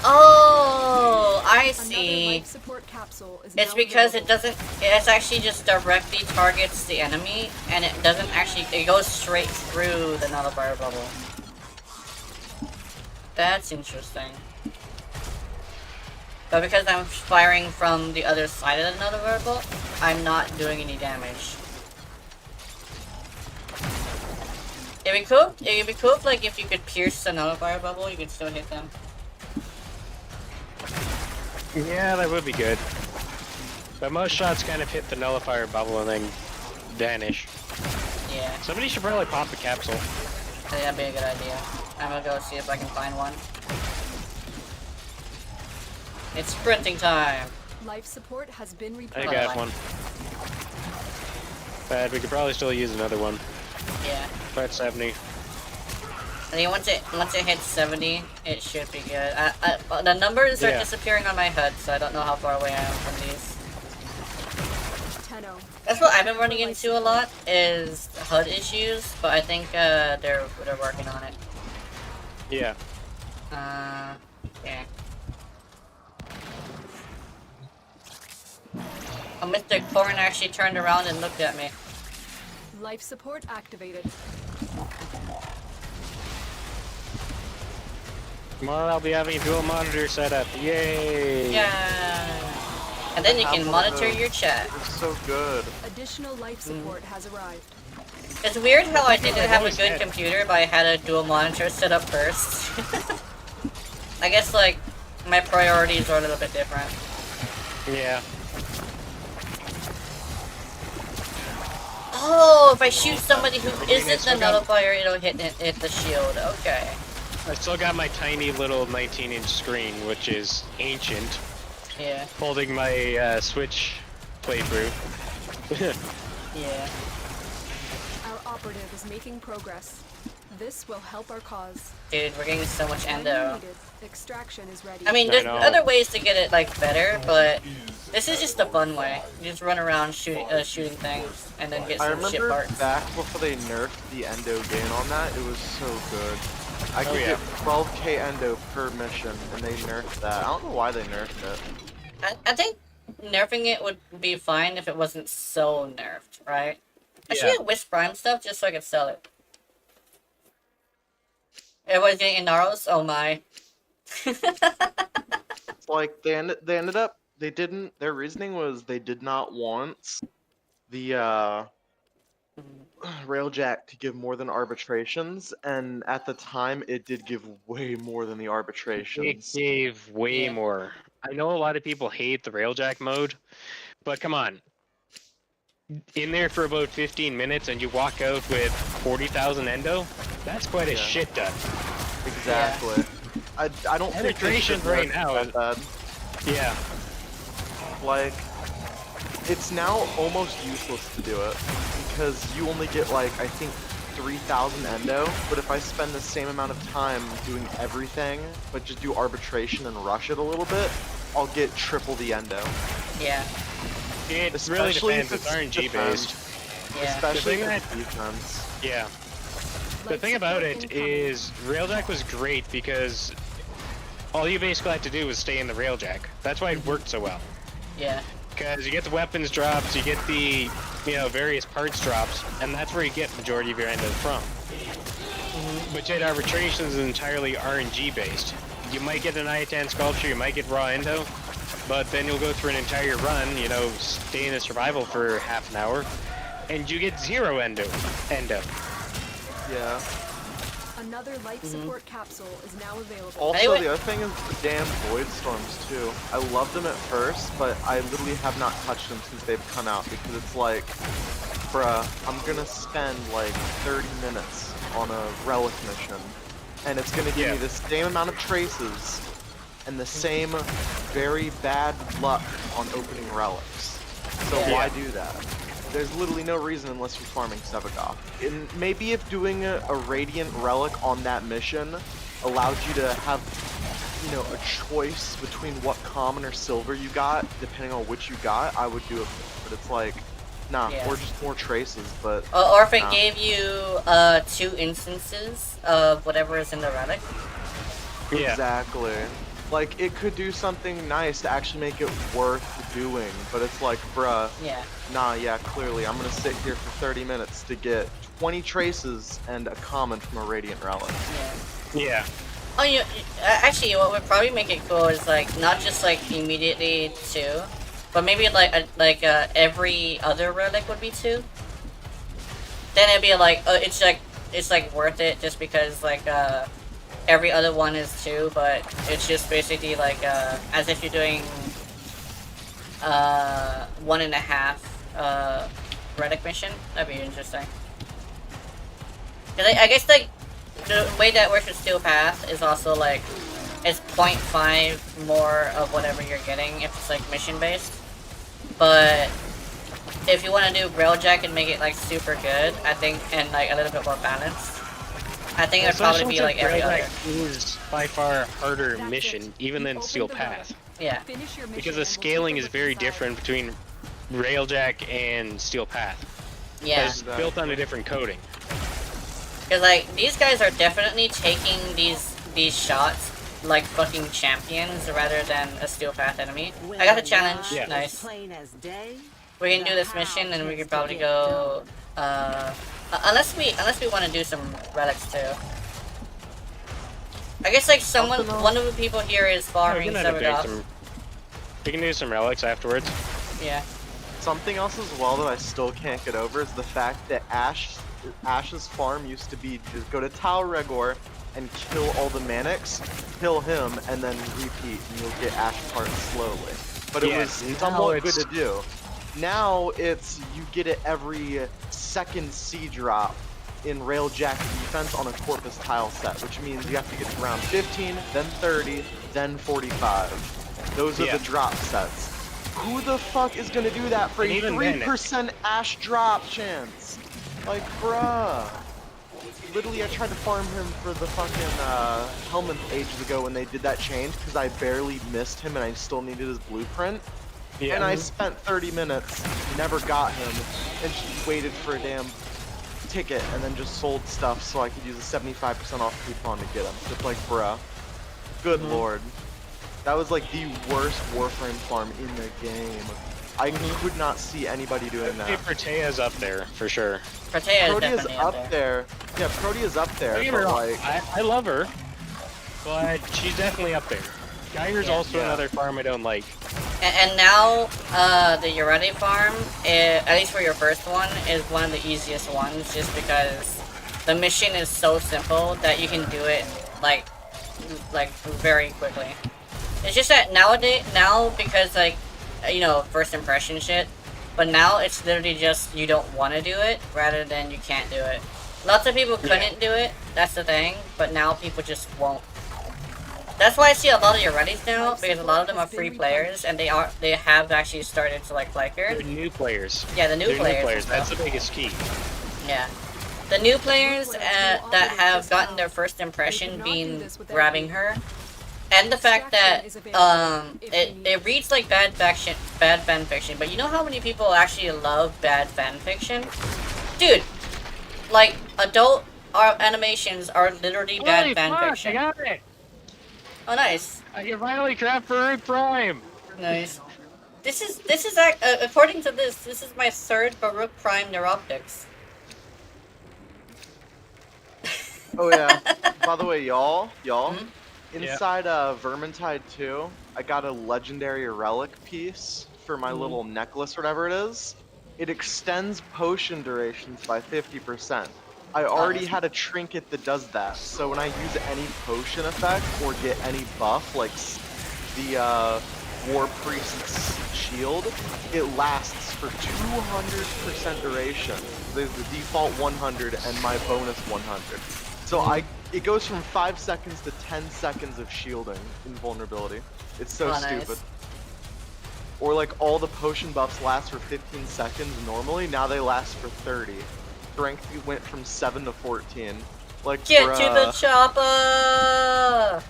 Oh, I Another see. life support capsule is It's now because it available. doesn't, it actually just directly targets the enemy, and it doesn't actually, it goes straight through the nullifier bubble. That's interesting. But because I'm firing from the other side of the nullifier bubble, I'm not doing any damage. It'd be cool if, like, if you could pierce the nullifier bubble, you could still hit them. Yeah, that would be good. But most shots kind of hit the nullifier bubble and then vanish. Yeah, Somebody should probably pop the capsule. I think that'd be a good idea. I'm gonna go see if I can find one. It's sprinting time! Life support has been I replenished. got one. But we could probably still use another one. Yeah. About 70. I think once it hits 70, it should be good. The numbers are Yeah. disappearing on my HUD, so I don't know how far away I am from these. Tenno. That's what I've been running into a lot, is HUD issues, but I think they're working on it. Yeah. Yeah. Oh, Mr. Corn actually turned around and looked at me. Life support activated. Tomorrow I'll be having a dual monitor set up. Yay! Yeah. And then you Have can one of monitor those. your chat. It's so good. Additional life support has arrived. It's weird how I didn't have a always good had. computer, but I had a dual monitor set up first. I guess, like, my priorities are a little bit different. Yeah. Oh, if I shoot somebody who isn't the still got- nullifier, it'll hit the shield. Okay. I still got my tiny little 19-inch screen, which is ancient, Yeah. holding my Switch playthrough. Yeah. Our operative is making progress. This will help our cause. Dude, we're getting so much When endo. needed, extraction is ready. I mean, I there's know. other ways to get it, like, better, but this is just a fun way. You just run around shooting things, and then get I some shit remember parts. back before they nerfed the endo gain on that, it was so good. I could yeah. get 12k endo per mission, and they nerfed that. I don't know why they nerfed it. I think nerfing it would be fine if it wasn't so nerfed, right? I should Yeah. get Wisp Prime stuff just so I could sell it. Everybody's getting Inaros? Oh my. It's like they ended up they didn't their reasoning was they did not want the Railjack to give more than arbitrations, and at the time it did give way more than the It arbitrations. gave way Yeah. more. I know a lot of people hate the Railjack mode, but come on. In there for about 15 minutes and you walk out with 40,000 endo, that's quite a Yeah. shit ton. Exactly. I don't think they Penetration should right nerf now that is- bad. Yeah. Like, it's now almost useless to do it because you only get like I think 3,000 endo. But if I spend the same amount of time doing everything, but just do arbitration and rush it a little bit, I'll get triple the endo. Yeah. It really Especially depends. if It's it's RNG defense. based. Yeah. Especially The thing if it's defense. Yeah. The Life thing about support it incoming. is Railjack was great because all you basically had to do was stay in the Railjack. That's why it worked so well. Yeah. Because you get the weapons drops, you get the various parts drops, and that's where you get majority of your endo from. But yet arbitrations is entirely RNG based. You might get an Iatan sculpture, you might get raw endo, but then you'll go through an entire run, stay in a survival for half an hour, and you get 0 endo. Yeah. Another life support capsule is now available. Also, Anyway. the other thing is the damn Void Storms too. I loved them at first, but I literally have not touched them since they've come out because it's like, bruh, I'm gonna spend like 30 minutes on a relic mission, and it's gonna give me the same amount of traces and the same very bad luck on opening relics. So Yeah. why do that? There's literally no reason unless you're farming Sevagoth. And maybe if doing a Radiant Relic on that mission allowed you to have, a choice between what common or silver you got, depending on which you got, I would do it. But it's like, nah, Yeah. or just more traces, but... Or if it nah. gave you 2 instances of whatever is in the relic. Yeah. Exactly. Like, it could do something nice to actually make it worth doing, but it's like, bruh, Yeah. nah, yeah, clearly, I'm gonna sit here for 30 minutes to get 20 traces and a common from a Radiant Relic. Yeah. Yeah. Oh, actually, what would probably make it cool is like not just like immediately 2, but maybe like every other relic would be 2. Then it'd be like it's like worth it just because like every other one is 2, but it's just basically like as if you're doing 1.5 relic mission. That'd be interesting. 'Cause I guess like the way that works with Steel Path is also like it's 0.5 more of whatever you're getting if it's like mission based. But if you want to do Railjack and make it like super good, I think, and like a little bit more balanced, I think it'd probably be like every other. Is by far a harder mission, even than Steel Path. Yeah. Finish your mission Because the and we'll take scaling a is look very inside. different between Railjack and Steel Path. Yeah. It's built on a different coding. Because like these guys are definitely taking these shots like fucking champions rather than a Steel Path enemy. I got the challenge. Yeah. Nice. Plain as day. We can do this mission and we could probably go unless we want to do some relics too. I guess like one of the people here is farming Sevagoth. We can do some relics afterwards. Yeah. Something else as well that I still can't get over is the fact that Ash's farm used to be just go to Tal Regor and kill all the Manics, kill him, and then repeat, and you'll get Ash parts slowly. But it was now somewhat good it's- to do. Now it's you get it every second C drop in Railjack defense on a Corpus tile set, which means you have to get to round 15, then 30, then 45. Those are Yeah. the drop sets. Who the fuck is gonna do that for And a even then- 3% Ash drop chance? Like, bruh. Literally, I tried to farm him for the fucking Helminth ages ago when they did that change because I barely missed him and I still needed his blueprint. Yeah. And I spent 30 minutes, never got him, and just waited for a damn ticket and then just sold stuff so I could use a 75% off coupon to get him. So it's like, bruh. Good lord. That was like the worst Warframe farm in the game. I could not see anybody doing Hey, that. Protea's up there for sure. Protea is Protea's definitely up there. Yeah, Protea's up there, Don't get me but wrong, like, I love her, but she's definitely up there. Geiger's also Yeah. another farm I don't like. And now, the Ureti farm, at least for your first one, is one of the easiest ones, just because the mission is so simple that you can do it like very quickly. It's just that now because like, you know, first impression shit, but now it's literally just you don't want to do it rather than you can't do it. Lots of people couldn't do it, that's the thing, but now people just won't. That's why I see a lot of Uretis now, because a lot of them are free players, and they have actually started to like her. They're new players. Yeah, the new They're players. New players. as That's well. the biggest key. Yeah. The new players that have gotten their first impression being grabbing her, and the fact that it reads like bad fan fiction, but you know how many people actually love bad fan fiction? Dude, like adult animations are literally bad Holy fan fuck, fiction. I got it! Oh, nice. I can finally craft Farouk Prime! Nice. This is according to this is my third Baruch Prime Neuroptics. oh yeah. By the way, y'all, Hmm? inside Vermintide 2, I got a legendary relic piece for my little necklace, whatever it is. It extends potion durations by 50%. I already had a trinket that does that, so when I use any potion effect or get any buff, like the War Priest's shield, it lasts for 200% duration. There's the default 100 and my bonus 100. So it goes from 5 seconds to 10 seconds of shielding invulnerability. It's so stupid. Nice. Or like all the potion buffs last for 15 seconds normally, now they last for 30. Strength went from 7 to 14. Like, Get bruh, to the chopper!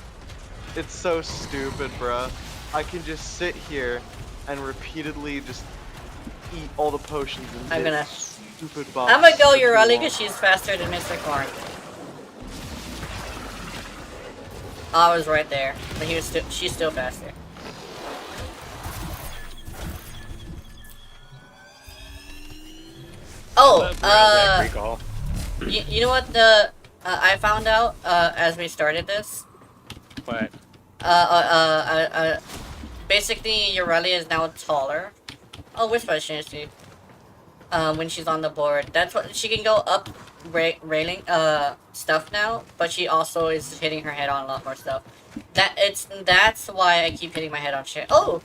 it's so stupid, bruh. I can just sit here and repeatedly just eat all the potions and I'm get gonna- stupid buffs. I'm gonna go for too Ureli long. because she's faster than Mr. Corn. Oh, I was right there, but she's still faster. Oh, Recall. you know what I found out as we started this? But Basically Ureli is now taller. Oh, which button is she? When she's on the board. That's what she can go up railing stuff now, but she also is hitting her head on a lot more stuff. That's why I keep hitting my head on shit. Oh,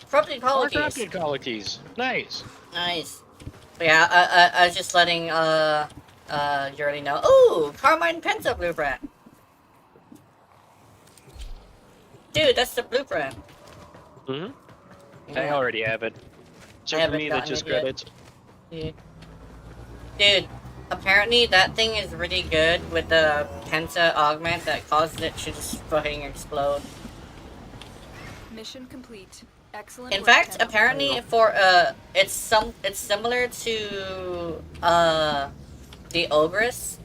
corrupted More colonies. corrupted colonies. Nice. Nice. But yeah, I was just letting you already know. Ooh, Carmine Pensa blueprint. Dude, that's the blueprint. I Yeah. already have it. So for haven't me, that gotten just it yet. credits. Yeah. Dude, apparently that thing is really good with the Pensa augment that causes it to just fucking explode. Mission complete. Excellent. In work, fact, Tenno. apparently for it's similar to the Ogress,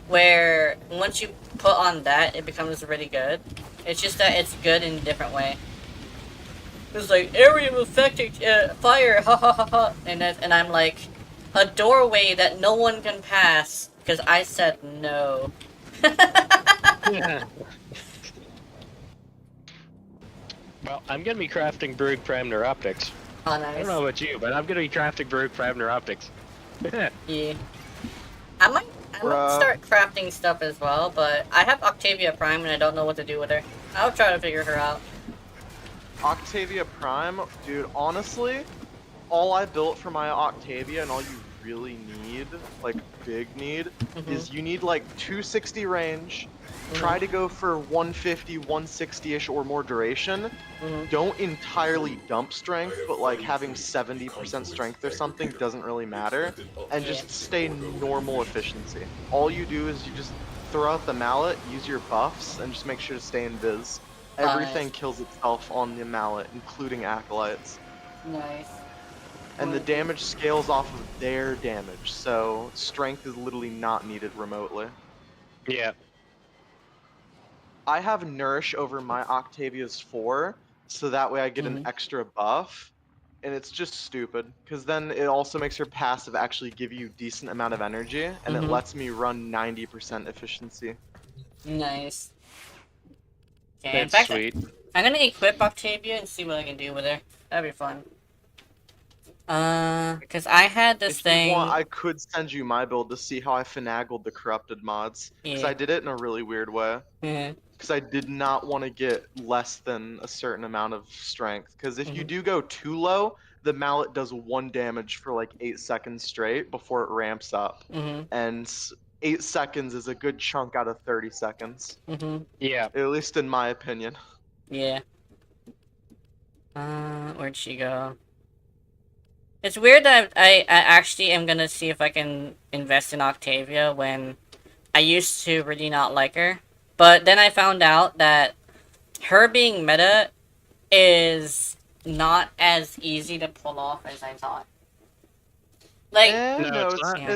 where once you put on that, it becomes really good. It's just that it's good in a different way. It's like area of affecting fire, ha ha ha ha, and I'm like a doorway that no one can pass because I said no. Well, I'm gonna be crafting Brug Prime Neuroptics. Oh, I nice. don't know about you, but I'm gonna be crafting Brug Prime Neuroptics. Yeah. I might Bruh. start crafting stuff as well, but I have Octavia Prime and I don't know what to do with her. I'll try to figure her out. Octavia Prime, dude, honestly, all I built for my Octavia and all you really need, like big need, is you need like 260 range, try to go for 150, 160-ish or more duration. Don't entirely dump strength, but like having 70% strength or something doesn't really matter. And just stay normal efficiency. All you do is you just throw out the mallet, use your buffs, and just make sure to stay in Viz. Everything kills itself on the mallet, including acolytes. Nice. And the damage scales off of their damage, so strength is literally not needed remotely. Yeah. I have Nourish over my Octavia's 4, so that way I get an extra buff. And it's just stupid, because then it also makes her passive actually give you decent amount of energy, and it lets me run 90% efficiency. Nice. Okay, in That's fact, sweet. I'm gonna equip Octavia and see what I can do with her. That'd be fun. Because I had this If thing. you want, I could send you my build to see how I finagled the corrupted mods. Because Yeah. I did it in a really weird way. Yeah. Because I did not want to get less than a certain amount of strength. Because if you do go too low, the mallet does 1 damage for like 8 seconds straight before it ramps up. And 8 seconds is a good chunk out of 30 seconds. Yeah. At least in my opinion. Yeah. Where'd she go? It's weird that I actually am gonna see if I can invest in Octavia when I used to really not like her. But then I found out that her being meta is not as easy to pull off as I thought. Like, No, it's not. Yeah.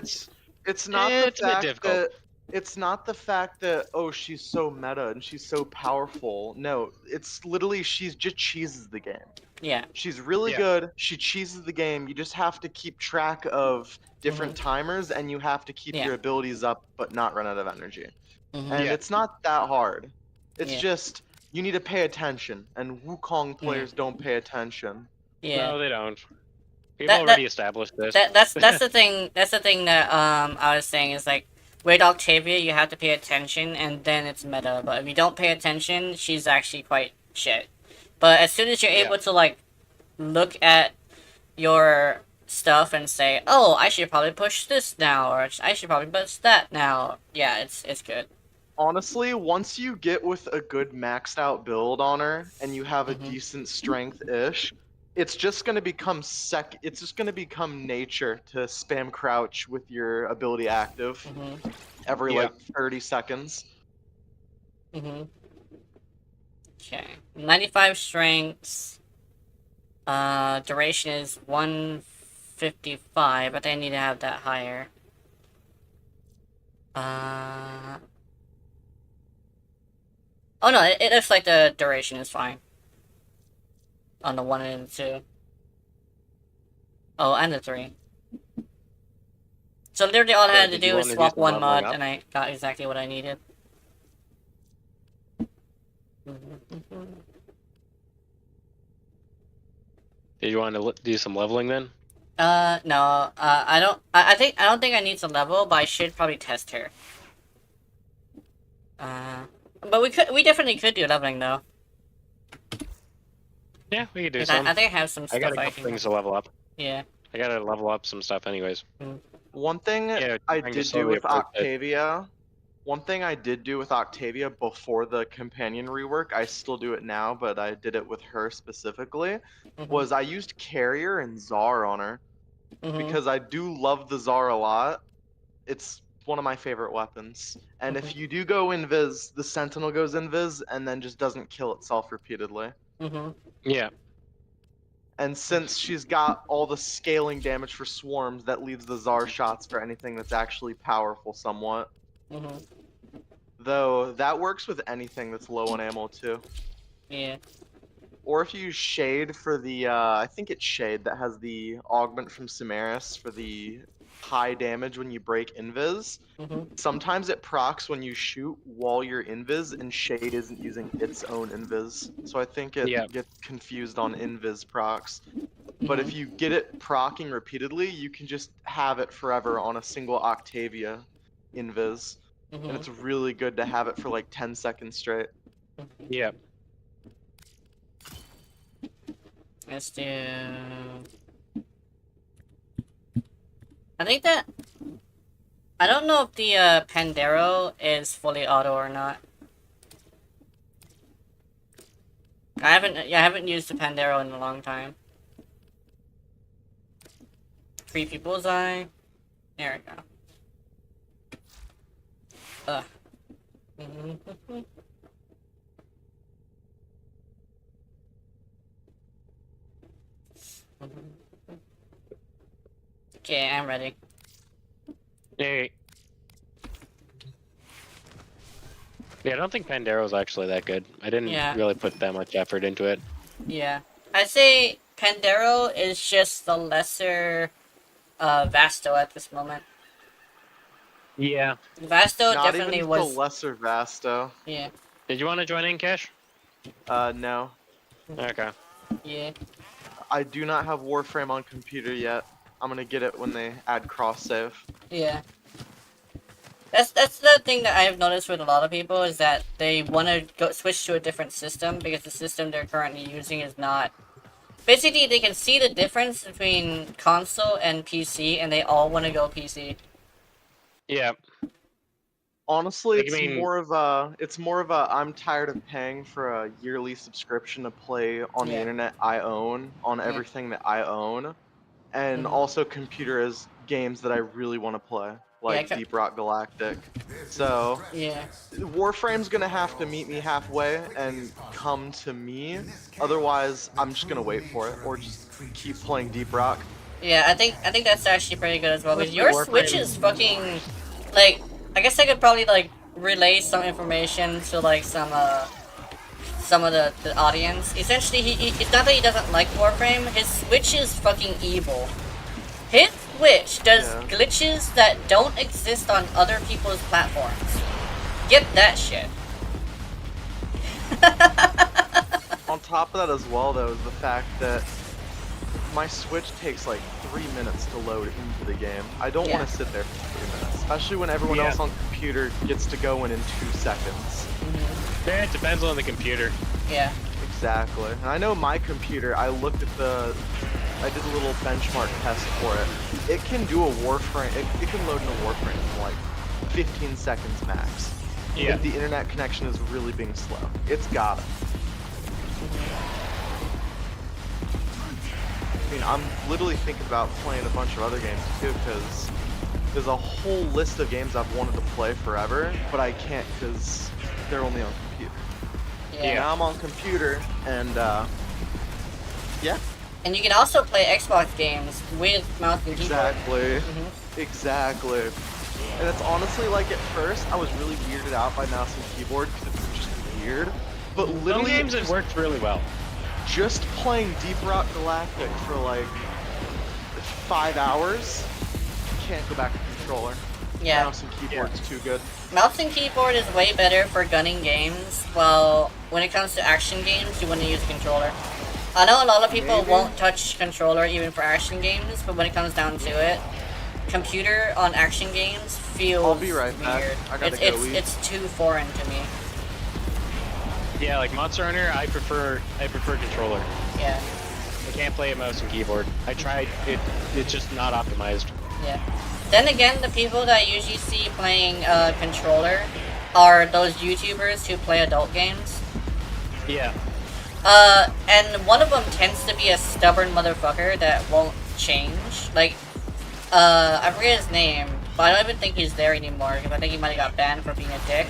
It's not the It's a bit fact difficult. that it's not the fact that oh she's so meta and she's so powerful. No, it's literally she's just cheeses the game. yeah. She's really Yeah. good. She cheeses the game. You just have to keep track of different timers, and you have to keep Yeah. your abilities up, but not run out of energy. And Yeah. it's not that hard. It's Yeah. just you need to pay attention, and Wukong players don't pay attention. Yeah. No, they don't. We've That- already established this. That's the thing. That's the thing that I was saying is like with Octavia, you have to pay attention, and then it's meta. But if you don't pay attention, she's actually quite shit. But as soon as you're able to like look at your stuff and say, "Oh, I should probably push this now," or "I should probably push that now," yeah, it's good. Honestly, once you get with a good maxed out build on her, and you have a decent strength-ish, it's just gonna become it's just gonna become nature to spam crouch with your ability active every Yeah. like 30 seconds. Okay, 95 strengths. Duration is 155, but I need to have that higher. Oh no, it looks like the duration is fine. On the 1 and the 2. Oh, and the 3. So literally all I had to did you do is wanna do swap some one leveling mod, up? and I got exactly what I needed. Did you want to do some leveling then? No. I don't. I don't think I need to level, but I should probably test her. But we definitely could do leveling though. Yeah, we could do 'Cause some. I think I have some I stuff got a I couple can. things to level up. Yeah. I gotta level up some stuff anyways. One thing Yeah, I trying to did do slowly with approach it. Octavia, one thing I did do with Octavia before the companion rework, I still do it now, but I did it with her specifically, was I used Carrier and Czar on her. Because I do love the Czar a lot. It's one of my favorite weapons. And if you do go invis, the Sentinel goes invis and then just doesn't kill itself repeatedly. Yeah. And since she's got all the scaling damage for swarms, that leaves the Czar shots for anything that's actually powerful somewhat. Though, that works with anything that's low on ammo too. Yeah. Or if you use Shade for the, I think it's Shade that has the augment from Cimeris for the high damage when you break invis. Sometimes it procs when you shoot while you're invis, and Shade isn't using its own invis. So I think it gets confused on invis procs. But if you get it procking repeatedly, you can just have it forever on a single Octavia invis. And it's really good to have it for like 10 seconds straight. Yeah. Let's do. I think that. I don't know if the Pandero is fully auto or not. I haven't used the Pandero in a long time. Creepy bullseye. There we go. Ugh. Okay, I'm ready. Yeah, I don't think Pandaro's actually that good. I didn't Yeah. really put that much effort into it. Yeah. I'd say Pandero is just the lesser Vasto at this moment. Yeah. Vasto Not definitely even the was. lesser Vasto. Yeah. Did you want to join in, Cash? No. Okay. Yeah. I do not have Warframe on computer yet. I'm gonna get it when they add cross save. Yeah. That's the thing that I've noticed with a lot of people is that they want to go switch to a different system because the system they're currently using is not. Basically, they can see the difference between console and PC, and they all want to go PC. Yeah. Honestly, Like, I it's mean- more of a I'm tired of paying for a yearly subscription to play on the Yeah. internet I own, on everything that I own, and Mhm. also computer as games that I really want to play, like Yeah, Deep Rock Galactic. So Yeah. Warframe's gonna have to meet me halfway and come to me. Otherwise, I'm just gonna wait for it or just keep playing Deep Rock. Yeah, I think that's actually pretty good as well. Because Honestly, your Warframe- Switch is fucking like. I guess I could probably like relay some information to like some of the audience. Essentially, it's not that he doesn't like Warframe. His Switch is fucking evil. His Switch does Yeah. glitches that don't exist on other people's platforms. Get that shit. On top of that as well, though, is the fact that my Switch takes like 3 minutes to load into the game. I don't Yeah. want to sit there for 3 minutes, especially when everyone Yeah. else on computer gets to go in 2 seconds. Yeah, it depends on the computer. Yeah. Exactly. And I know my computer, I did a little benchmark test for it. It can do a Warframe, it can load into Warframe in like 15 seconds max. Yeah. If the internet connection is really being slow. It's got it. I mean, I'm literally thinking about playing a bunch of other games too, because there's a whole list of games I've wanted to play forever, but I can't because they're only on computer. Yeah. Now I'm on computer, and yeah, And you can also play Xbox games with mouse and keyboard. exactly, exactly. And it's honestly like at first I was really weirded out by mouse and keyboard because it's just weird, but Some literally games it worked really well. just playing Deep Rock Galactic for like 5 hours, can't go back to controller. Yeah. Mouse and keyboard's too good. Mouse and keyboard is way better for gunning games, while when it comes to action games, you want to use controller. I know a lot of people Maybe. won't touch controller even for action games, but when it comes down to it, computer on action games feels I'll be right back. weird. I gotta it's go eat. it's too foreign to me. Yeah, like Monster Hunter, I prefer controller. Yeah, I can't play a mouse and keyboard. I tried, it's just not optimized. yeah. Then again, the people that I usually see playing controller are those YouTubers who play adult games. Yeah. And one of them tends to be a stubborn motherfucker that won't change. Like, I forget his name, but I don't even think he's there anymore, because I think he might have got banned for being a dick.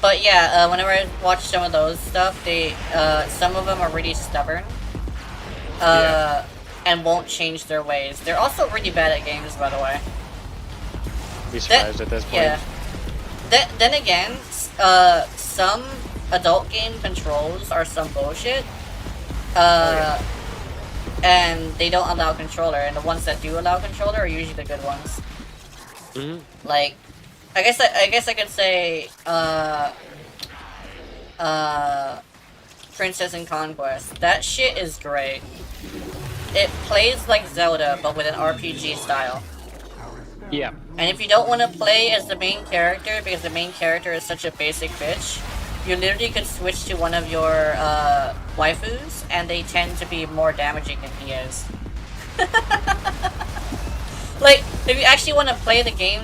But yeah, whenever I watch some of those stuff, some of them are really stubborn. Yeah. And won't change their ways. They're also really bad at games, by the way. Be surprised at this point. Yeah. Then again, some adult game controls are some bullshit. And they don't allow controller, and the ones that do allow controller are usually the good ones. Like, I guess I could say, Princess and Conquest. That shit is great. It plays like Zelda, but with an RPG style. Yeah. And if you don't want to play as the main character, because the main character is such a basic bitch, you literally could switch to one of your waifus, and they tend to be more damaging than he is. Like, if you actually want to play the game,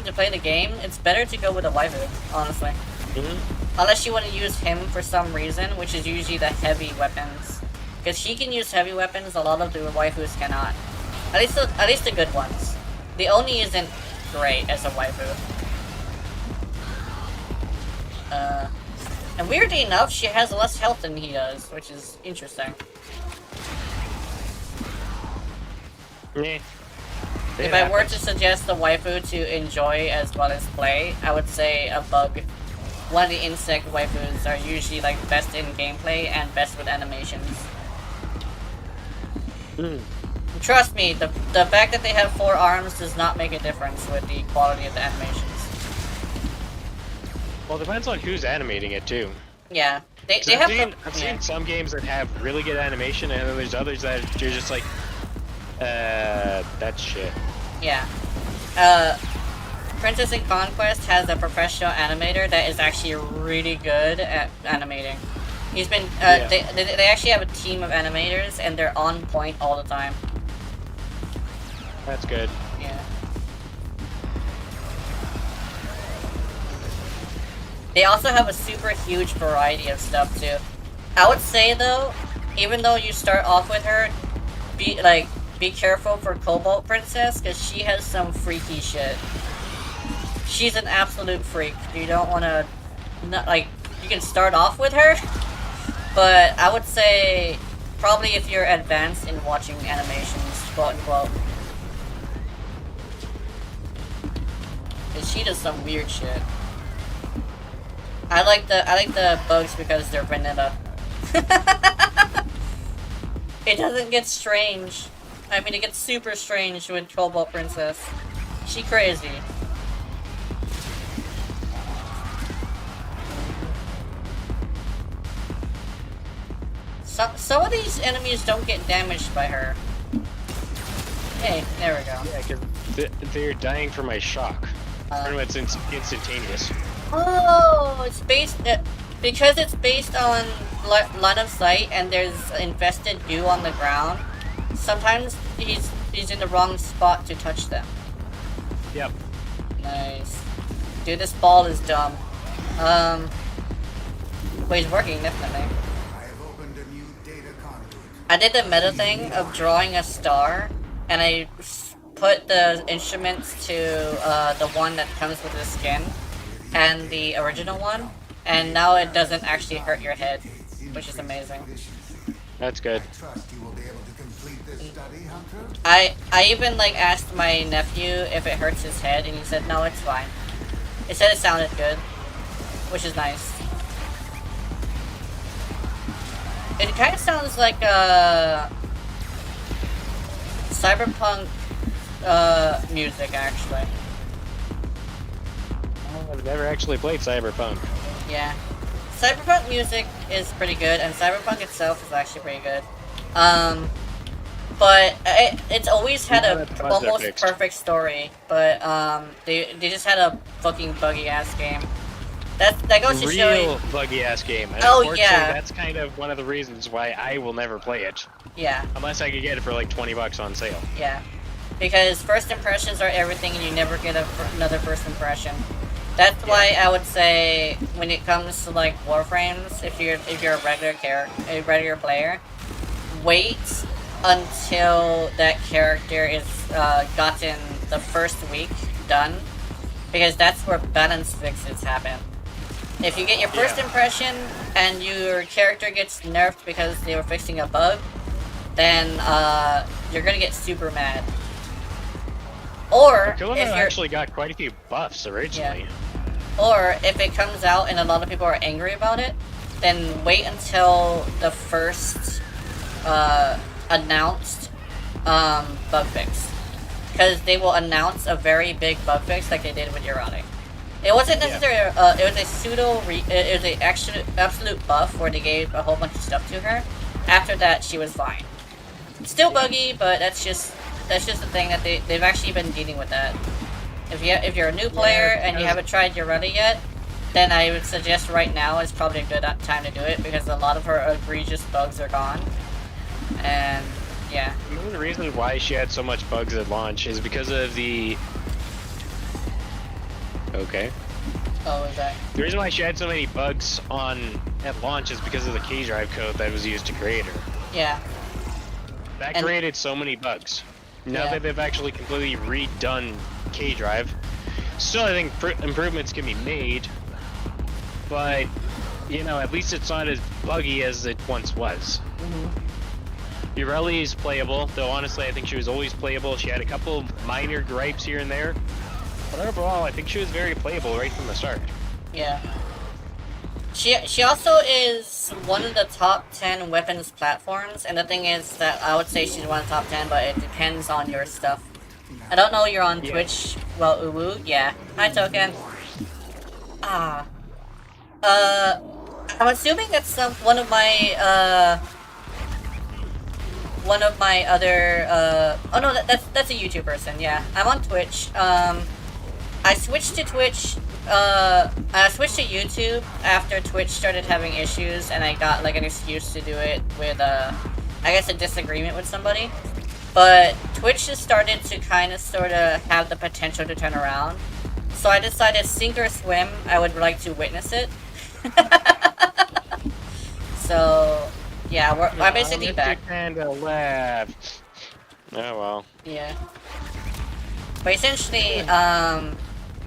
it's better to go with a waifu, honestly. Unless you want to use him for some reason, which is usually the heavy weapons. Because he can use heavy weapons, a lot of the waifus cannot. At least the good ones. The Oni isn't great as a waifu. And weirdly enough, she has less health than he does, which is interesting. Yeah. If I were to suggest the waifu to enjoy as well as play, I would say a bug. One of the insect waifus are usually like best in gameplay and best with animations. Trust me, the fact that they have 4 arms does not make a difference with the quality of the animations. Well, it depends on who's animating it too. Yeah, they I've have. seen some games that have really good animation, and then there's others that you're just like, that's shit. Yeah. Princess and Conquest has a professional animator that is actually really good at animating. He's been, they actually have a team of animators, and they're on point all the time. That's good. Yeah. They also have a super huge variety of stuff too. I would say though, even though you start off with her, be careful for Cobalt Princess, because she has some freaky shit. She's an absolute freak. You don't want to, you can start off with her, but I would say probably if you're advanced in watching animations, quote unquote. Because she does some weird shit. I like the bugs because they're vanilla. It doesn't get strange. I mean, it gets super strange with Cobalt Princess. She crazy. Some of these enemies don't get damaged by her. Hey, there we go. Yeah, because they're dying from my shock. Pretty much instantaneous. Oh, it's based because it's based on line of sight, and there's infested goo on the ground. Sometimes he's in the wrong spot to touch them. Yep. Nice. Dude, this ball is dumb. But he's working definitely. I did the meta thing of drawing a star, and I put the instruments to the one that comes with the skin and the original one, and now it doesn't actually hurt your head, which is amazing. That's good. I even asked my nephew if it hurts his head, and he said no, it's fine. It said it sounded good, which is nice. It kind of sounds like cyberpunk music, actually. I've never actually played Cyberpunk. Yeah. Cyberpunk music is pretty good, and Cyberpunk itself is actually pretty good. But it's always had a almost perfect story, but they just had a fucking buggy ass game. That goes to show you. Real buggy ass game. And oh yeah. That's kind of one of the reasons why I will never play it. Yeah. Unless I could get it for like $20 on sale. Yeah. Because first impressions are everything, and you never get another first impression. That's why I would say when it comes to Warframes, if you're a regular player, wait until that character is gotten the first week done, because that's where balance fixes happen. If you get your first impression and your character gets nerfed because they were fixing a bug, then you're gonna get super mad. Or Colab if you actually got quite a few buffs originally. Yeah. Or if it comes out and a lot of people are angry about it, then wait until the first announced bug fix. Because they will announce a very big bug fix like they did with Erotic. It wasn't necessarily it was a pseudo it was a absolute buff where they gave a whole bunch of stuff to her. After that, she was fine. Still buggy, but that's just the thing that they've actually been dealing with that. If you're a new player and you haven't tried Erotic yet, then I would suggest right now is probably a good time to do it, because a lot of her egregious bugs are gone. And yeah. The reason why she had so much bugs at launch is because of the... Okay. Oh, was that? The reason why she had so many bugs at launch is because of the key drive code that was used to create her. Yeah. That created so many bugs. Now that they've actually completely redone K drive, still I think improvements can be made, but at least it's not as buggy as it once was. Ureli's playable, though honestly I think she was always playable. She had a couple minor gripes here and there. But overall, I think she was very playable right from the start. Yeah. She also is one of the top 10 weapons platforms, and the thing is that I would say she's one of the top 10, but it depends on your stuff. I don't know you're on Twitch. Well, Uwu, yeah. Hi, Token. Ah. I'm assuming that's one of my other, oh no, that's a YouTube person, yeah. I'm on Twitch. I switched to Twitch, I switched to YouTube after Twitch started having issues, and I got, like, an excuse to do it with, I guess a disagreement with somebody. But Twitch has started to kind of, sort of, have the potential to turn around. So I decided, sink or swim, I would like to witness it. So, yeah, I'm basically back. Panda left. Oh well. Yeah. But essentially,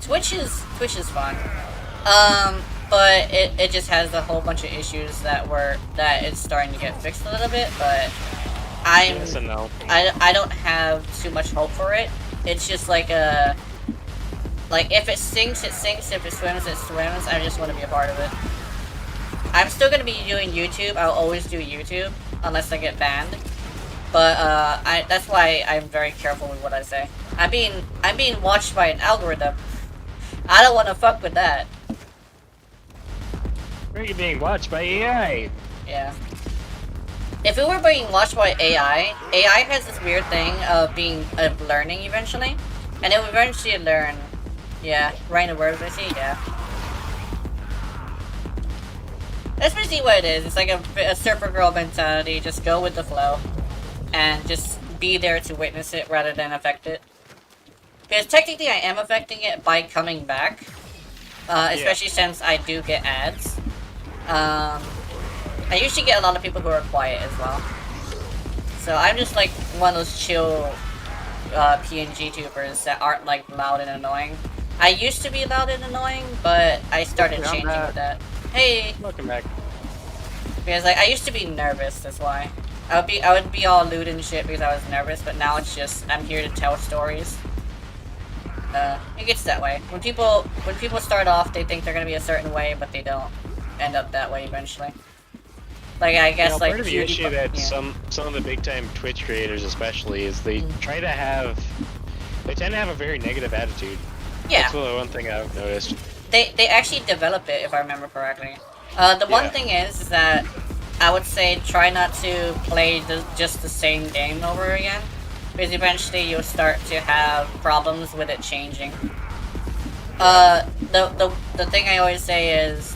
Twitch is fun. But it just has a whole bunch of issues that it's starting to get fixed a little bit, but Yes and no. I don't have too much hope for it. It's just like if it sinks, it sinks, if it swims, it swims. I just want to be a part of it. I'm still gonna be doing YouTube. I'll always do YouTube unless I get banned. But that's why I'm very careful with what I say. I'm being watched by an algorithm. I don't want to fuck with that. Are you being watched by AI? Yeah. If it were being watched by AI has this weird thing of learning eventually, and it will eventually learn. Yeah, right in the words I see. Yeah. That's basically what it is. It's like a surfer girl mentality. Just go with the flow, and just be there to witness it rather than affect it. Because technically I am affecting it by coming back, especially since I do get ads. I usually get a lot of people who are quiet as well. So I'm just like one of those chill PNG tubers that aren't like loud and annoying. I used to be loud and annoying, but I started changing with that. Hey! Welcome back. Because like I used to be nervous, that's why. I would be all lewd and shit because I was nervous, but now it's just I'm here to tell stories. It gets that way. When people start off, they think they're gonna be a certain way, but they don't end up that way eventually. Like I guess like part of the issue that some of the big time Twitch creators especially is they tend to have a very negative attitude. Yeah. That's one thing I've noticed. They actually develop it if I remember correctly. The one thing is that I would say try not to play just the same game over again, because eventually you'll start to have problems with it changing. The thing I always say is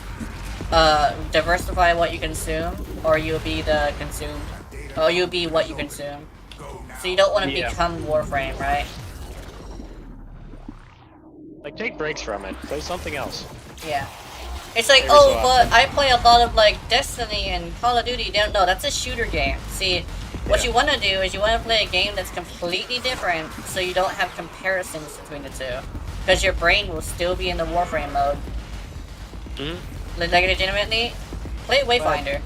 diversify what you consume, or you'll be you'll be what you consume. So you don't want to become Warframe, right? Like, take breaks from it. Play something else. Yeah. It's like, Every so but I play a lot of, like, Destiny and Call of Duty. No, that's a shooter game. See, what you want to do is you want to play a game that's completely different, so you don't have comparisons between the two. Because your brain will still be in the Warframe mode. Like, legitimately, play Wayfinder.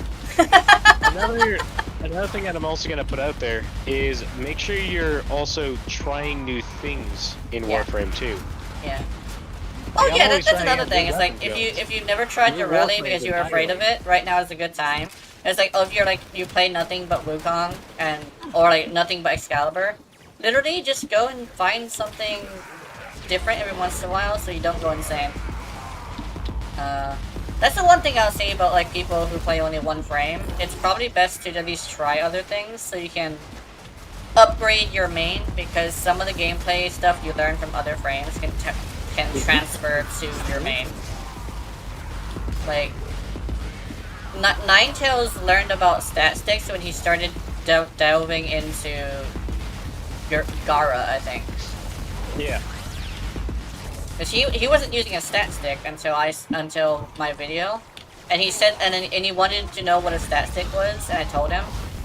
Another thing that I'm also going to put out there is make sure you're also trying new things in Warframe 2. Yeah. Oh yeah, that's another thing. It's like if you've never tried your rally because you were afraid of it, right now is a good time. It's like if you play nothing but Wukong or like nothing but Excalibur, literally just go and find something different every once in a while so you don't go insane. That's the one thing I'll say about like people who play only one frame. It's probably best to at least try other things so you can upgrade your main, because some of the gameplay stuff you learn from other frames can transfer to your main. Like, Ninetales learned about stat sticks when he started delving into your Gara, I think. Yeah. Cause he wasn't using a stat stick until my video, and he said and he wanted to know what a stat stick was, and I told him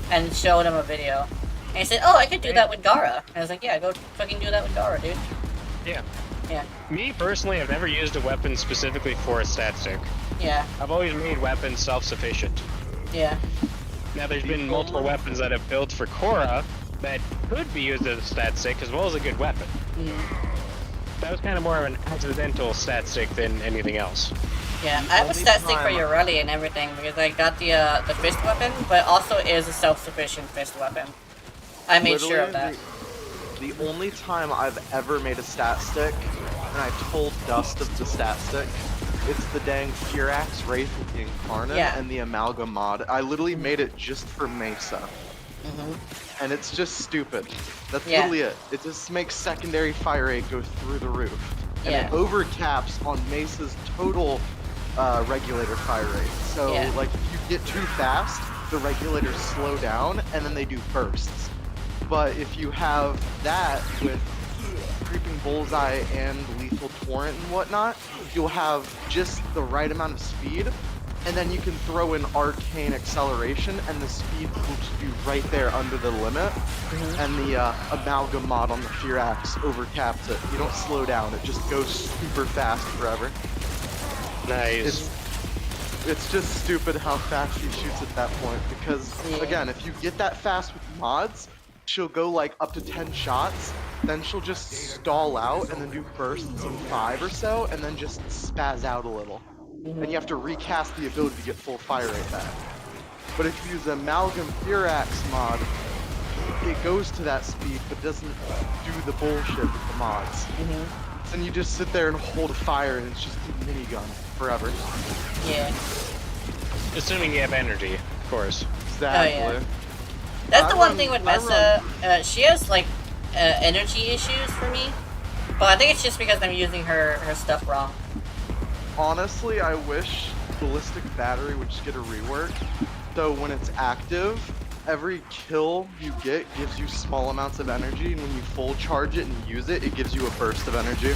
and showed him a video. And he said, "Oh, I could do that with Gara." And I was like, "Yeah, go fucking do that with Gara, dude." Yeah. Yeah. Me personally, I've never used a weapon specifically for a stat stick. Yeah. I've always made weapons self-sufficient. Yeah. Now there's been multiple weapons that have built for Korra that could be used as a stat stick as well as a good weapon. That was kind of more of an accidental stat stick than anything else. Yeah, I have a only stat stick for time- Urelli and everything because I got the fist weapon, but also is a self-sufficient fist weapon. I made sure of that. The only time I've ever made a stat stick, and I told Dust of the stat stick, it's the dang Furax Wraith with the Incarnate Yeah. and the Amalgam mod. I literally made it just for Mesa. And it's just stupid. That's Yeah. literally it. It just makes secondary fire rate go through the roof. And Yeah. it overcaps on Mesa's total regulator fire rate. So, Yeah. like, if you get too fast, the regulators slow down, and then they do bursts. But if you have that with Creeping Bullseye and Lethal Torrent and whatnot, you'll have just the right amount of speed, and then you can throw in Arcane Acceleration, and the speed will just be right there under the limit. And the Amalgam mod on the Furax overcaps it. You don't slow down, it just goes super fast forever. Nice. It's just stupid how fast she shoots at that point, because, again, if you get that fast with mods, she'll go like up to 10 shots, then she'll just stall out and then do bursts of 5 or so, and then just spaz out a little. And you have to recast the ability to get full fire rate back. But if you use the Amalgam Furax mod, it goes to that speed, but doesn't do the bullshit with the mods. Then you just sit there and hold a fire, and it's just a minigun forever. Yeah. Assuming you have energy, of course. Exactly. That's I the one run- thing with I Mesa. She has like energy issues for me, but I think it's just because I'm using her stuff wrong. Honestly, I wish Ballistic Battery would just get a rework. So when it's active, every kill you get gives you small amounts of energy, and when you full charge it and use it, it gives you a burst of energy.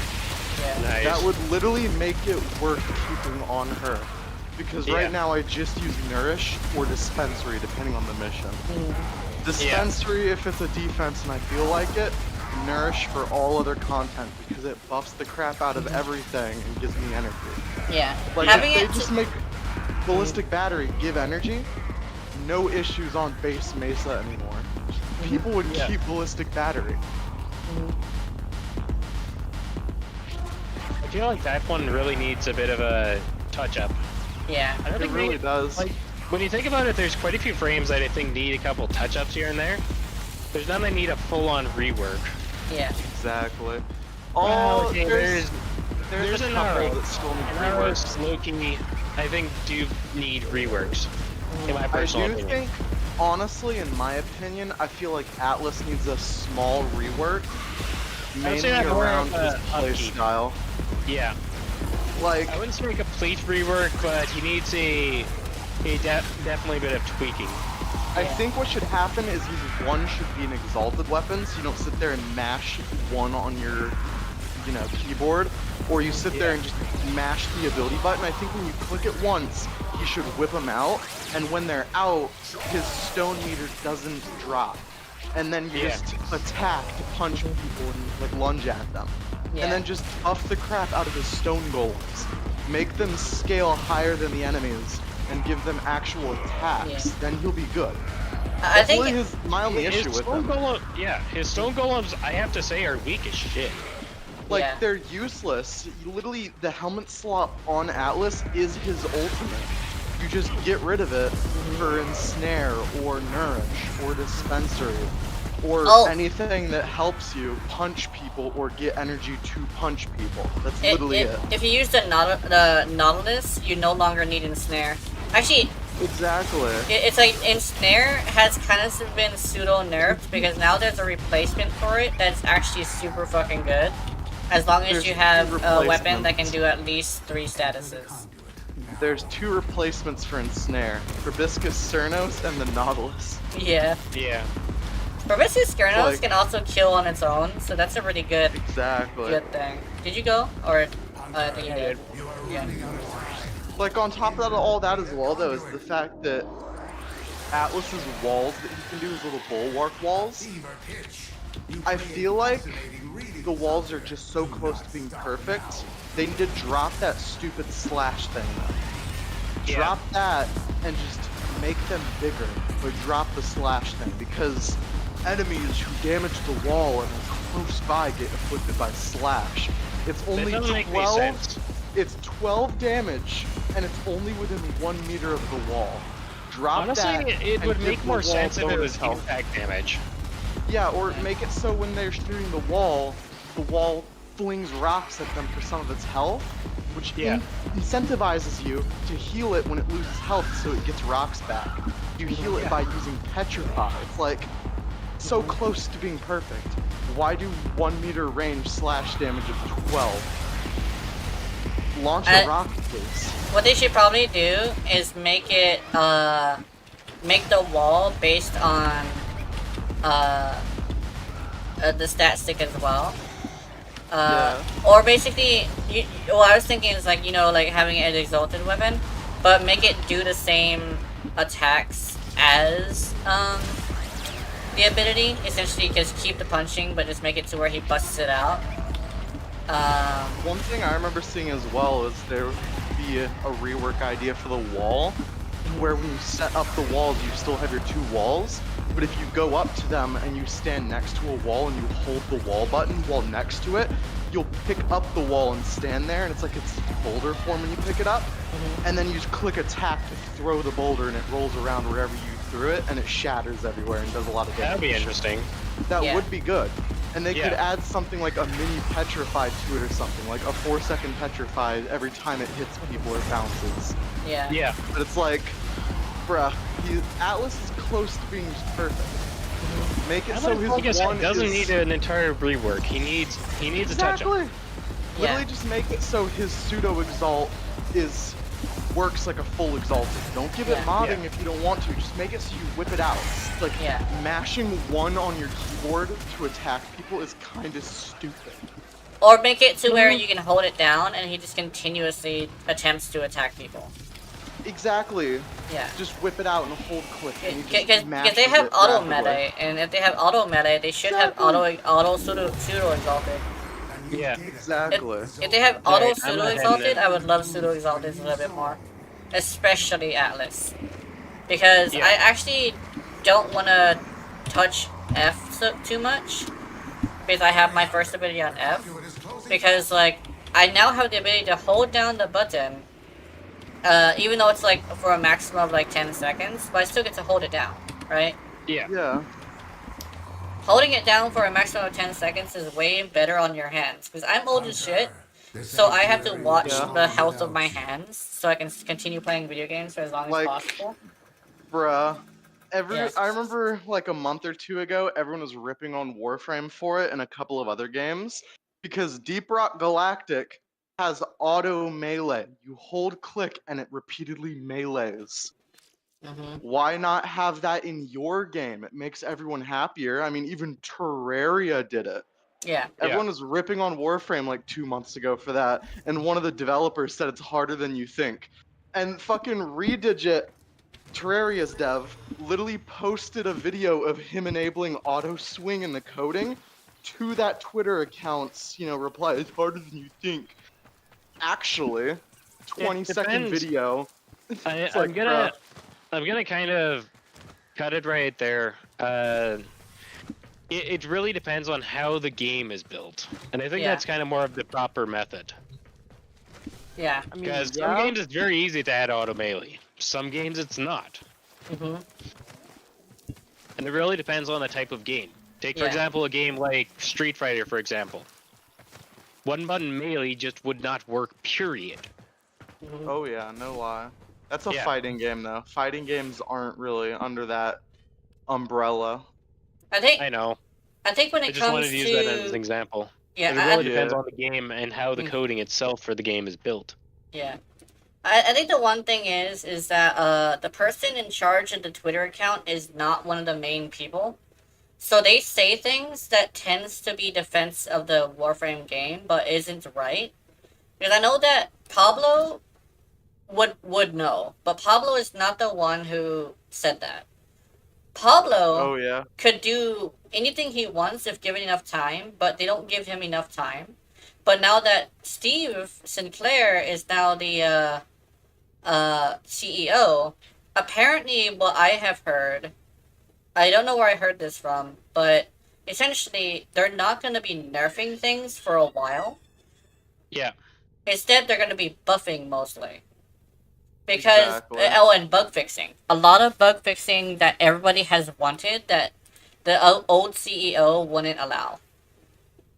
Yeah. Nice. That would literally make it worth keeping on her. Because Yeah. right now I just use Nourish or Dispensary, depending on the mission. Dispensary if it's a defense and I feel like it, Nourish for all other content, because it buffs the crap out of everything and gives me energy. Yeah. Like, Having if it they just make Ballistic Battery give energy, no issues on base Mesa anymore. People would Yeah. keep Ballistic Battery. I feel like that one really needs a bit of a touch-up. yeah. I don't It think really we- does. Like, when you think about it, there's quite a few frames that I think need a couple touch-ups here and there. There's none that need a full-on rework. Yeah. Exactly. Well, okay, there's there's a an couple arrow. that still need Arrows, reworks. Loki, I think do need reworks. In my I personal do opinion. think, honestly, in my opinion, I feel like Atlas needs a small rework, would mainly say that more around of his a play upkeep. style. Yeah. Like, I wouldn't say a complete rework, but he needs a definitely a bit of tweaking. I think what should happen is his 1 should be an exalted weapon, so you don't sit there and mash 1 on your, keyboard, or you sit there and just mash the ability button. I think when you click it once, he should whip them out, and when they're out, his stone meter doesn't drop. And then you just attack to punch people and like lunge at them. Yeah. And then just buff the crap out of his stone golems. Make them scale higher than the enemies and give them actual attacks. Yeah. Then he'll be good. I That's think really my only His issue with stone them. golem, his stone golems, I have to say, are weak as shit. Like, Yeah. they're useless. Literally, the helmet slot on Atlas is his ultimate. You just get rid of it for Ensnare, or Nourish, or Dispensary, or Oh. anything that helps you punch people or get energy to punch people. That's literally it. If you use the Nautilus, you no longer need Ensnare. Actually, Exactly. it's like Ensnare has kind of been pseudo nerfed because now there's a replacement for it that's actually super fucking good. As long as There's you have two a weapon that can replacements. do at least 3 statuses. There's 2 replacements for Ensnare. Proboscis Cernos and the Nautilus. Yeah. Yeah. Proboscis Skernos Like- can also kill on its own, so that's a really good Exactly. thing. Did you go? Or I think you did. Yeah. Like, on top of that, all that as well, though, is the fact that Atlas's walls that he can do, his little bulwark walls, I feel like the walls are just so close to being perfect, they need to drop that stupid slash thing, though. Yeah. Drop that, and just make them bigger, but drop the slash thing, because enemies who damage the wall and are close by get afflicted by slash. It's That only doesn't make any 12. sense. It's 12 damage, and it's only within 1 meter of the wall. Drop Honestly, that. it and would give make the more wall sense if it bonus was health. impact damage. Yeah, or make it so when they're shooting the wall flings rocks at them for some of its health, which Yeah. incentivizes you to heal it when it loses health so it gets rocks back. You heal it by using Petrify. It's like so close to being perfect. Why do 1 meter range slash damage of 12? Launch a rock, please. What they should probably do is make it, make the wall based on, the stat stick as well. Or basically, what I was thinking is like, you know, like having an exalted weapon, but make it do the same attacks as, the ability. Essentially, just keep the punching, but just make it to where he busts it out. One thing I remember seeing as well is there would be a rework idea for the wall, where when you set up the walls, you still have your 2 walls, but if you go up to them and you stand next to a wall and you hold the wall button while next to it, you'll pick up the wall and stand there, and it's like it's boulder form when you pick it up, and then you just click attack to throw the boulder, and it rolls around wherever you threw it, and it shatters everywhere and does a lot of damage. That'd be interesting. That Yeah. would be good. And they could Yeah. add something like a mini petrify to it or something, like a 4-second petrify every time it hits people or bounces. Yeah. Yeah. But it's like, bruh, Atlas is close to being perfect. Make it so his Like I said, one doesn't is... need an entire rework. He needs a touch up. Exactly. Literally just make it so his pseudo exalt works like a full exalted. Don't give it Yeah. modding if you don't want to. Just make it so you whip it out. Like Yeah. mashing 1 on your keyboard to attack people is kind of stupid. Or make it to where you can hold it down and he just continuously attempts to attack people. Exactly. Yeah. Just whip it out and hold click. And he just Because mashes they have it auto rapidly. meta, and if they have auto meta, they should have auto pseudo exalted. Yeah. Exactly. If they have auto Right, I'm pseudo not exalted, having I would love pseudo exalted a little bit more, especially Atlas, because Yeah. I actually don't want to touch F too much, because I have my first ability on F, because like I now have the ability to hold down the button. Even though it's like for a maximum of like 10 seconds, but I still get to hold it down, right? Yeah. Yeah. Holding it down for a maximum of 10 seconds is way better on your hands, because I'm old as shit, so I have to watch Yeah. the health of my hands so I can continue playing video games for as long Like- as possible. Bruh. Yeah. I remember like a month or 2 ago, everyone was ripping on Warframe for it and a couple of other games, because Deep Rock Galactic has auto melee. You hold click and it repeatedly melees. Hmm. Why not have that in your game? It makes everyone happier. I mean, even Terraria did it. Yeah. Everyone was ripping on Warframe like 2 months ago for that, and one of the developers said it's harder than you think. And fucking Redigit, Terraria's dev, literally posted a video of him enabling auto swing in the coding to that Twitter account's, reply, it's harder than you think. Actually, 20-second depends. video. I'm like, gonna kind of cut it right there. It really depends on how the game is built, and I think Yeah. that's kind of more of the proper method. Yeah. I mean, Because some games it's very easy to add auto melee. Some games it's not, Hmm. and it really depends on the type of game. Take for Yeah. example a game like Street Fighter, for example. 1-button melee just would not work. Period. Oh yeah, no lie. That's a Yeah. fighting game though. Fighting games aren't really under that umbrella. I think I know. when I it just comes wanted to use that as an example. yeah, But it really Yeah. depends on the game and how the coding itself for the game is built. yeah. I think the one thing is that the person in charge of the Twitter account is not one of the main people. So they say things that tends to be defense of the Warframe game, but isn't right. Because I know that Pablo would know, but Pablo is not the one who said that. Pablo Oh yeah. could do anything he wants if given enough time, but they don't give him enough time. But now that Steve Sinclair is now the CEO, apparently what I have heard, I don't know where I heard this from, but essentially they're not going to be nerfing things for a while. Yeah. Instead, they're going to be buffing mostly. Because, Exactly. and bug fixing. A lot of bug fixing that everybody has wanted that the old CEO wouldn't allow.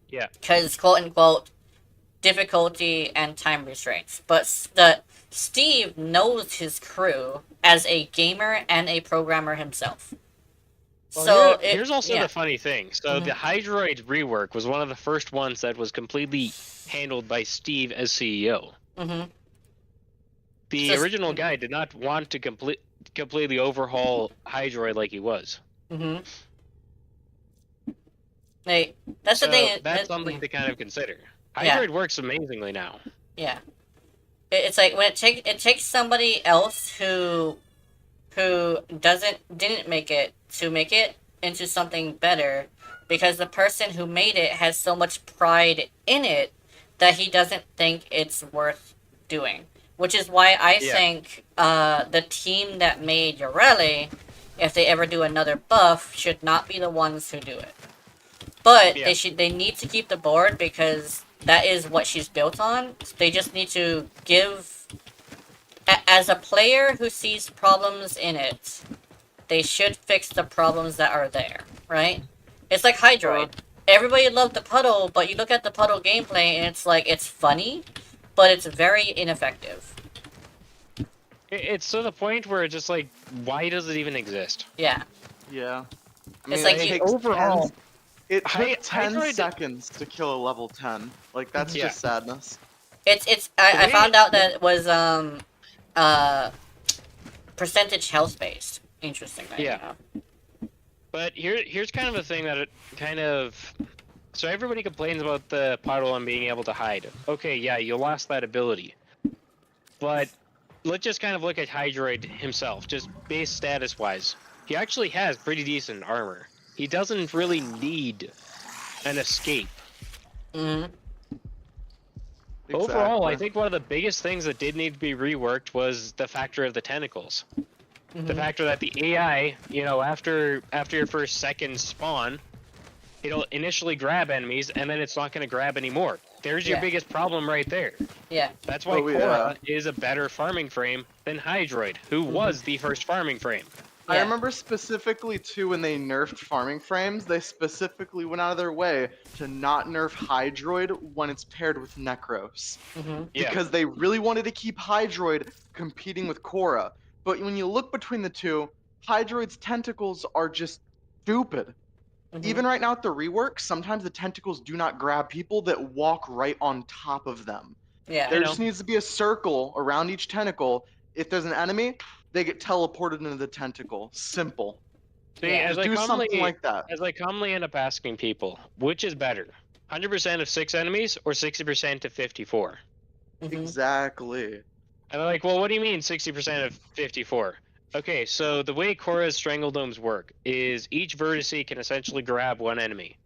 Yeah. Because, quote unquote, difficulty and time restraints. But Steve knows his crew as a gamer and a programmer himself. Well, So here's also yeah. the funny thing. So the Hydroid rework was one of the first ones that was completely handled by Steve as CEO. Mm-hmm. The original guy did not want to completely overhaul Hydroid like he was. Mm-hmm. Like, that's the thing. That's something to kind of consider. Yeah. Hydroid works amazingly now. Yeah. It's like when it takes somebody else who didn't make it to make it into something better, because the person who made it has so much pride in it that he doesn't think it's worth doing. Which is why I think the team that made Yoreli, if they ever do another buff, should not be the ones who do it. But they need to keep the board because that is what she's built on. They just need to give, as a player who sees problems in it, they should fix the problems that are there, right? It's like Hydroid. Everybody loved the puddle, but you look at the puddle gameplay and it's like, it's funny, but it's very ineffective. It's to the point where it's just like, why does it even exist? Yeah. Yeah. I It's mean, like it you- takes overall, 10, it took 10 Hydroid- seconds to kill a level 10. Like, that's just sadness. I found out that it was, percentage health based. Interesting. Yeah. But here's kind of a thing that it kind of... So everybody complains about the puddle and being able to hide. Okay, yeah, you lost that ability. But let's just kind of look at Hydroid himself, just base status-wise. He actually has pretty decent armor. He doesn't really need an escape. Mm-hmm. Overall, I think one of the biggest things that did need to be reworked was the factor of the tentacles. Mm-hmm. The factor that the AI, you know, after your first second spawn, it'll initially grab enemies, and then it's not going to grab anymore. There's your biggest problem right there. Yeah. That's why Korra is a better farming frame than Hydroid, who was the first farming frame. I remember specifically, too, when they nerfed farming frames, they specifically went out of their way to not nerf Hydroid when it's paired with Necros. Mm-hmm. Because they really wanted to keep Hydroid competing with Korra. But when you look between the two, Hydroid's tentacles are just stupid. Mm-hmm. Even right now at the rework, sometimes the tentacles do not grab people that walk right on top of them. Yeah. There just needs to be a circle around each tentacle. If there's an enemy, they get teleported into the tentacle. Simple. See, as I do commonly, something like that. As I commonly end up asking people, which is better? 100% of 6 enemies or 60% of 54? Mm-hmm. Exactly. And they're like, well, what do you mean 60% of 54? Okay, so the way Korra's Strangle Domes work is each vertice can essentially grab one enemy.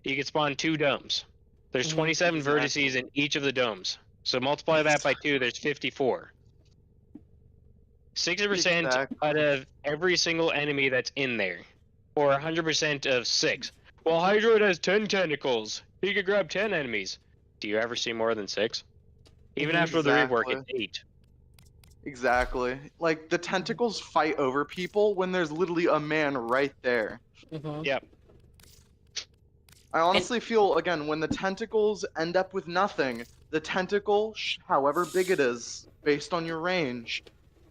You can spawn 2 domes. There's 27 vertices in each of the domes. So multiply that by 2, there's 54. 60% out of every single enemy that's in there. Or 100% of 6. Well, Hydroid has 10 tentacles. He could grab 10 enemies. Do you ever see more than 6? Even after the rework, it's 8. Exactly. Like, the tentacles fight over people when there's literally a man right there. Mm-hmm. Yep. I honestly feel, again, when the tentacles end up with nothing, the tentacle, however big it is, based on your range,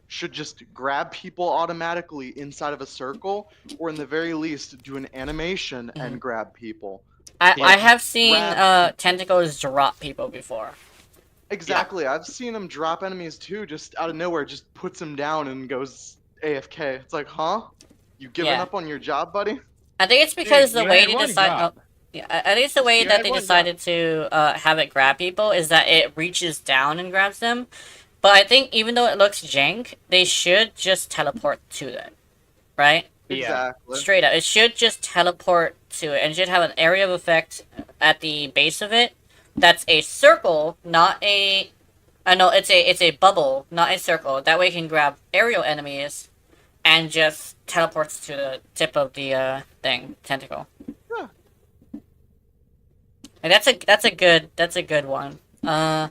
should just grab people automatically inside of a circle, or in the very least, do an animation and grab people. I have seen tentacles drop people before. Exactly. I've seen him drop enemies too, just out of nowhere, just puts him down and goes AFK. It's like, huh? You giving up on your job, buddy? I think it's because the way they I think it's the way that they decided to have it grab people is that it reaches down and grabs them. But I think even though it looks jank, they should just teleport to it, right? Exactly. Straight up, it should just teleport to it, and it should have an area of effect at the base of it. That's a circle, not a I know it's a bubble, not a circle. That way you can grab aerial enemies and just teleports to the tip of the tentacle. Yeah. And that's a good one. I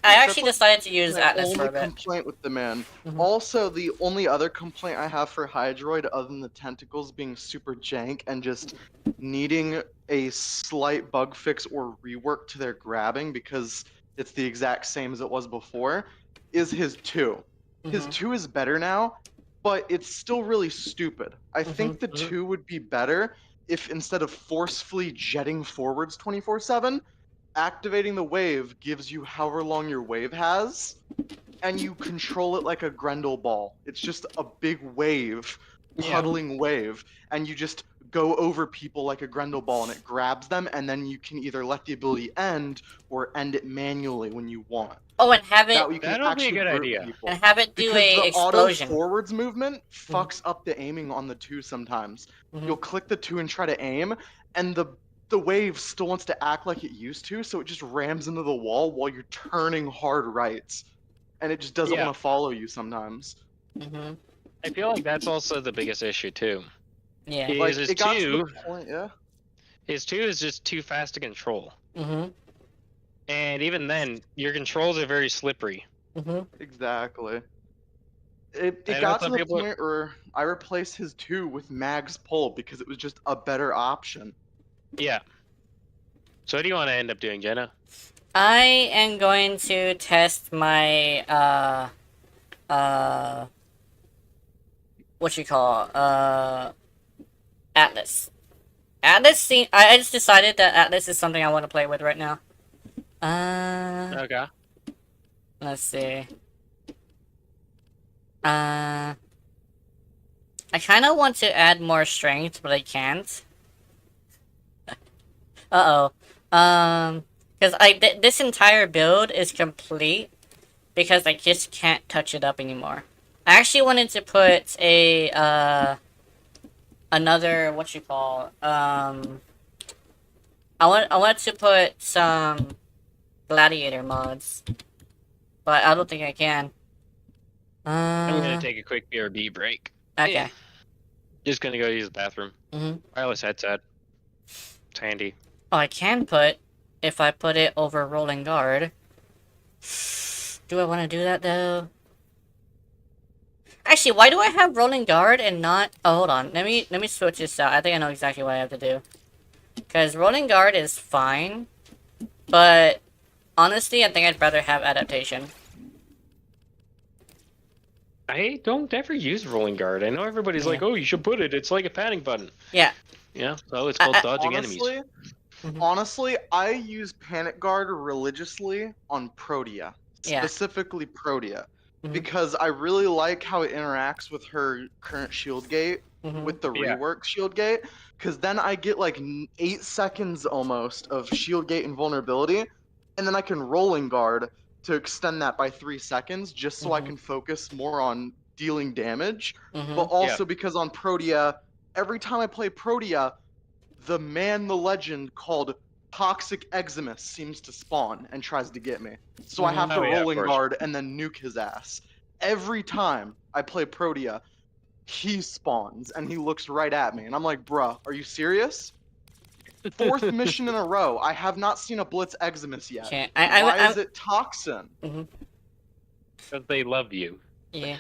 actually decided to use My Atlas for only a bit. complaint with the man. Mhm. Also, the only other complaint I have for Hydroid, other than the tentacles being super jank and just needing a slight bug fix or rework to their grabbing because it's the exact same as it was before, is his 2. His Mhm. 2 is better now, but it's still really stupid. I think the mhm. 2 would be better if instead of forcefully jetting forwards 24/7, activating the wave gives you however long your wave has, and you control it like a Grendel ball. It's just a big wave, Yeah. puddling wave, and you just go over people like a Grendel ball, and it grabs them, and then you can either let the ability end or end it manually when you want. Oh, and have That it way you can That'll be a actually good group idea. people. and have it do Because a the auto explosion. forwards movement fucks up the aiming on the 2 sometimes. Mhm. You'll click the 2 and try to aim, and the wave still wants to act like it used to, so it just rams into the wall while you're turning hard rights. And it just doesn't Yeah. want to follow you sometimes. Mhm. I feel like that's also the biggest issue too. Yeah. Is Like, his it got to two? the point, yeah. His 2 is just too fast to control, Mhm. and even then, your controls are very slippery. Mhm. Exactly. I It know got to some the people- point where I replaced his 2 with Mag's pull because it was just a better option. Yeah. So what do you want to end up doing, Jenna? I am going to test my what you call Atlas. I just decided that Atlas is something I want to play with right now. Okay. Let's see. I kind of want to add more strength, but I can't. Uh-oh. Because this entire build is complete because I just can't touch it up anymore. I actually wanted to put a, another, what you call, I want to put some gladiator mods, but I don't think I can. I'm gonna take a quick BRB break. Okay. Just gonna go use the bathroom. Mhm. Wireless headset. It's handy. Oh, I can put, if I put it over rolling guard. Do I want to do that, though? Actually, why do I have rolling guard and not... Oh, hold on. Let me switch this out. I think I know exactly what I have to do. Because rolling guard is fine. But, honestly, I think I'd rather have adaptation. I don't ever use rolling guard. I know everybody's Yeah. like, "Oh, you should put it. It's like a panic button." Yeah. Yeah. So it's called dodging Honestly, enemies. Mhm. honestly, I use Panic Guard religiously on Protea, Yeah. specifically Protea, Mhm. because I really like how it interacts with her current shield gate, Mhm. with the Yeah. rework shield gate, because then I get like 8 seconds almost of shield gate invulnerability, and then I can rolling guard to extend that by 3 seconds, just so I Mhm. can focus more on dealing damage, Mhm. but also because on Protea, every time I play Protea, the man, the legend called Toxic Eximus seems to spawn and tries to get me. So I have to Oh, yeah, of rolling course. guard and then nuke his ass. Every time I play Protea, he spawns and he looks right at me. And I'm like, bruh, are you serious? 4th mission in a row. I have not seen a Blitz Eximus yet. Can't. Why is it Toxin? Because they love you. Yeah.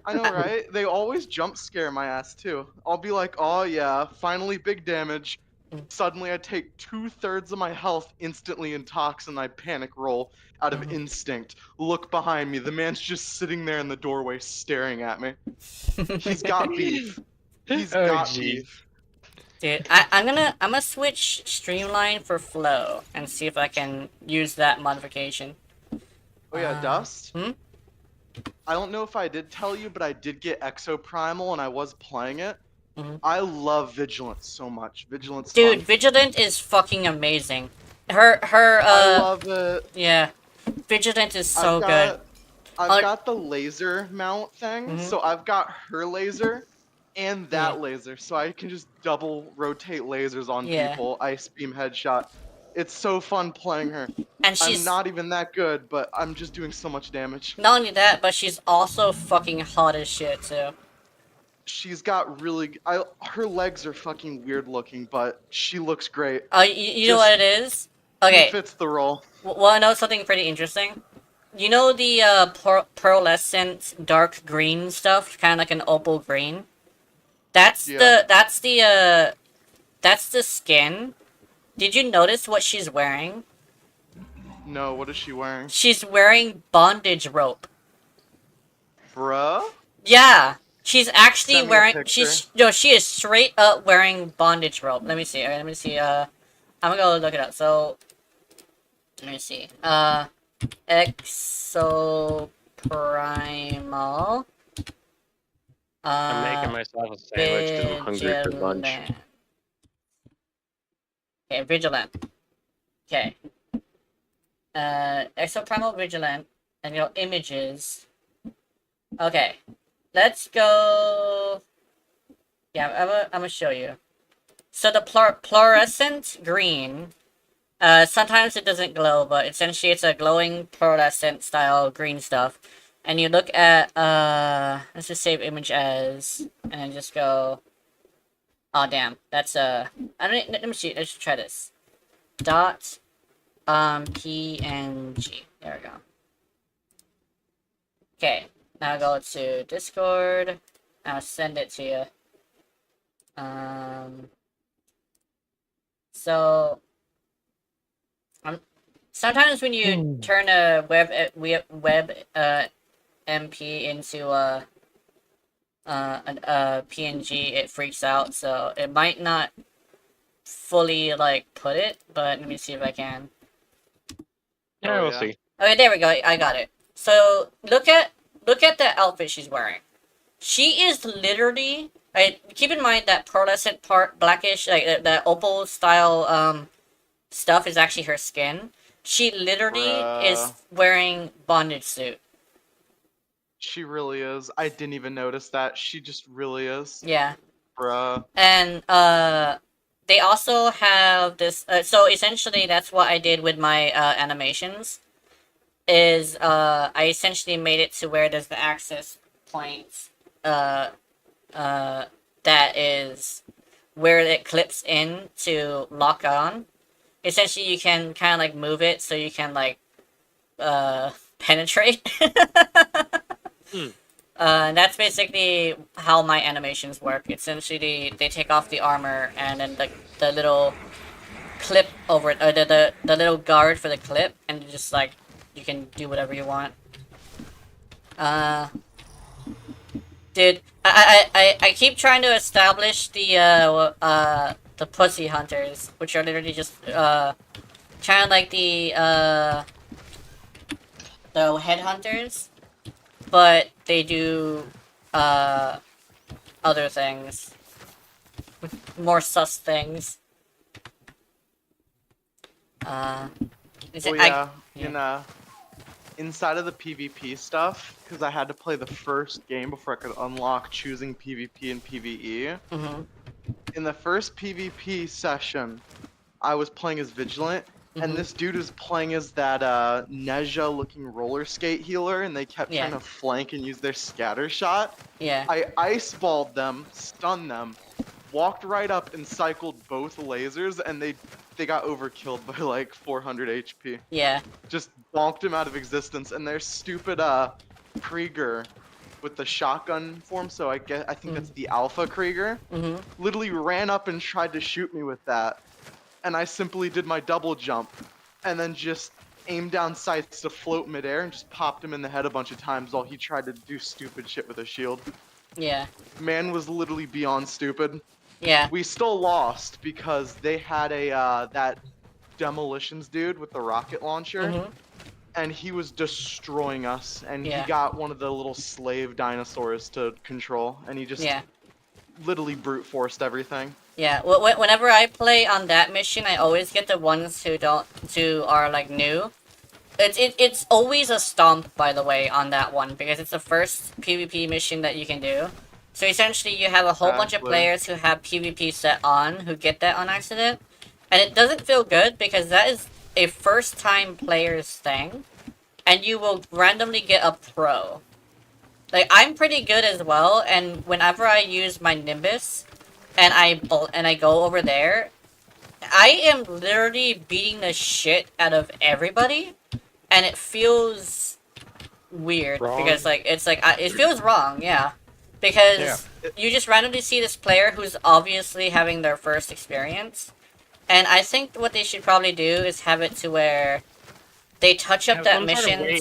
I know, right? They always jump scare my ass too. I'll be like, oh yeah, finally big damage. Suddenly I take 2/3 of my health instantly in Toxin. I panic roll out of instinct. Look behind me. The man's just sitting there in the doorway staring at me. He's got beef. He's Oh, got jeez. beef. Dude, I'm gonna switch Streamline for Flow and see if I can use that modification. Oh yeah, Dust? Hmm? I don't know if I did tell you, but I did get Exoprimal and I was playing it. Mhm. I love Vigilance so much. Vigilance Dude, fun. Vigilant is fucking amazing. Her I love it. yeah. Vigilant is so good. I've got the laser mount thing, Mhm. so I've got her laser and that Yeah. laser, so I can just double rotate lasers on Yeah. people. Ice beam headshot. It's so fun playing her. And she's I'm not even that good, but I'm just doing so much damage. not only that, but she's also fucking hot as shit too. She's got really, her legs are fucking weird looking, but she looks great. You know what it is? She Okay, fits the role. well, I know something pretty interesting. You know the pearlescent dark green stuff, kind of like an opal green. That's Yeah. that's the skin. Did you notice what she's wearing? No, what is she wearing? She's wearing bondage rope. Bruh? Yeah, she's actually Send me a wearing. picture. She is straight up wearing bondage rope. Let me see. Alright, let me see. I'm gonna go look it up. So, let me see. Exoprimal. I'm making myself a sandwich because I'm hungry for lunch. Vigilant. Okay, Vigilant. Okay. Exoprimal Vigilant, and your images. Okay, let's go. Yeah, I'm gonna show you. So the fluorescent green. Sometimes it doesn't glow, but essentially it's a glowing fluorescent style green stuff. And you look at let's just save image as, and then just go. Oh damn, that's I don't. Let me see. Let's try this. Dot PNG. There we go. Okay, now go to Discord. I'll send it to you. So sometimes when you turn a web MP into a PNG, it freaks out. So it might not fully like put it, but let me see if I can. Yeah, we'll yeah. see. Okay, there we go. I got it. So look at the outfit she's wearing. She is literally. Keep in mind that pearlescent part, blackish, like that opal style stuff is actually her skin. She literally is wearing bondage suit. She really is. I didn't even notice that. She just really is. Yeah. Bruh. And they also have this. So essentially, that's what I did with my animations. Is I essentially made it to where there's the access points. That is where it clips in to lock on. Essentially, you can kind of like move it so you can like penetrate. And that's basically how my animations work. Essentially, they take off the armor and then the little clip over it, or the little guard for the clip, and just like you can do whatever you want. Dude, I keep trying to establish the pussy hunters, which are literally just kind of like the headhunters, but they do other things, more sus things. Inside of the PvP stuff, because I had to play the first game before I could unlock choosing PvP and PvE. Mm-hmm. In the first PvP session, I was playing as Vigilant, and this dude was playing as that Neja-looking roller skate healer, and they kept trying to flank and use their scatter shot. Yeah. I ice-balled them, stunned them, walked right up and cycled both lasers, and they got overkilled by like 400 HP. Yeah. Just bonked him out of existence, and their stupid Krieger with the shotgun form, so I think that's the Alpha Krieger, literally ran up and tried to shoot me with that, and I simply did my double jump, and then just aimed down sights to float midair and just popped him in the head a bunch of times while he tried to do stupid shit with a shield. Yeah. Man was literally beyond stupid. Yeah. We still lost because they had a that demolitions dude with the rocket launcher, and he was destroying us, and he got one of the little slave dinosaurs to control, and he just literally brute forced everything. Yeah. Whenever I play on that mission, I always get the ones who are like new. It's always a stomp, by the way, on that one, because it's the first PvP mission that you can do. So essentially, you have a whole bunch of players who have PvP set on, who get that on accident, And it doesn't feel good because that is a first-time player's thing, and you will randomly get a pro. Like, I'm pretty good as well, and whenever I use my Nimbus, and I go over there, I am literally beating the shit out of everybody, and it feels weird Wrong? because it feels wrong, yeah, because Yeah. you just randomly see this player who's obviously having their first experience, and I think what they should probably do is have it to where they touch up Have that some sort of mission way-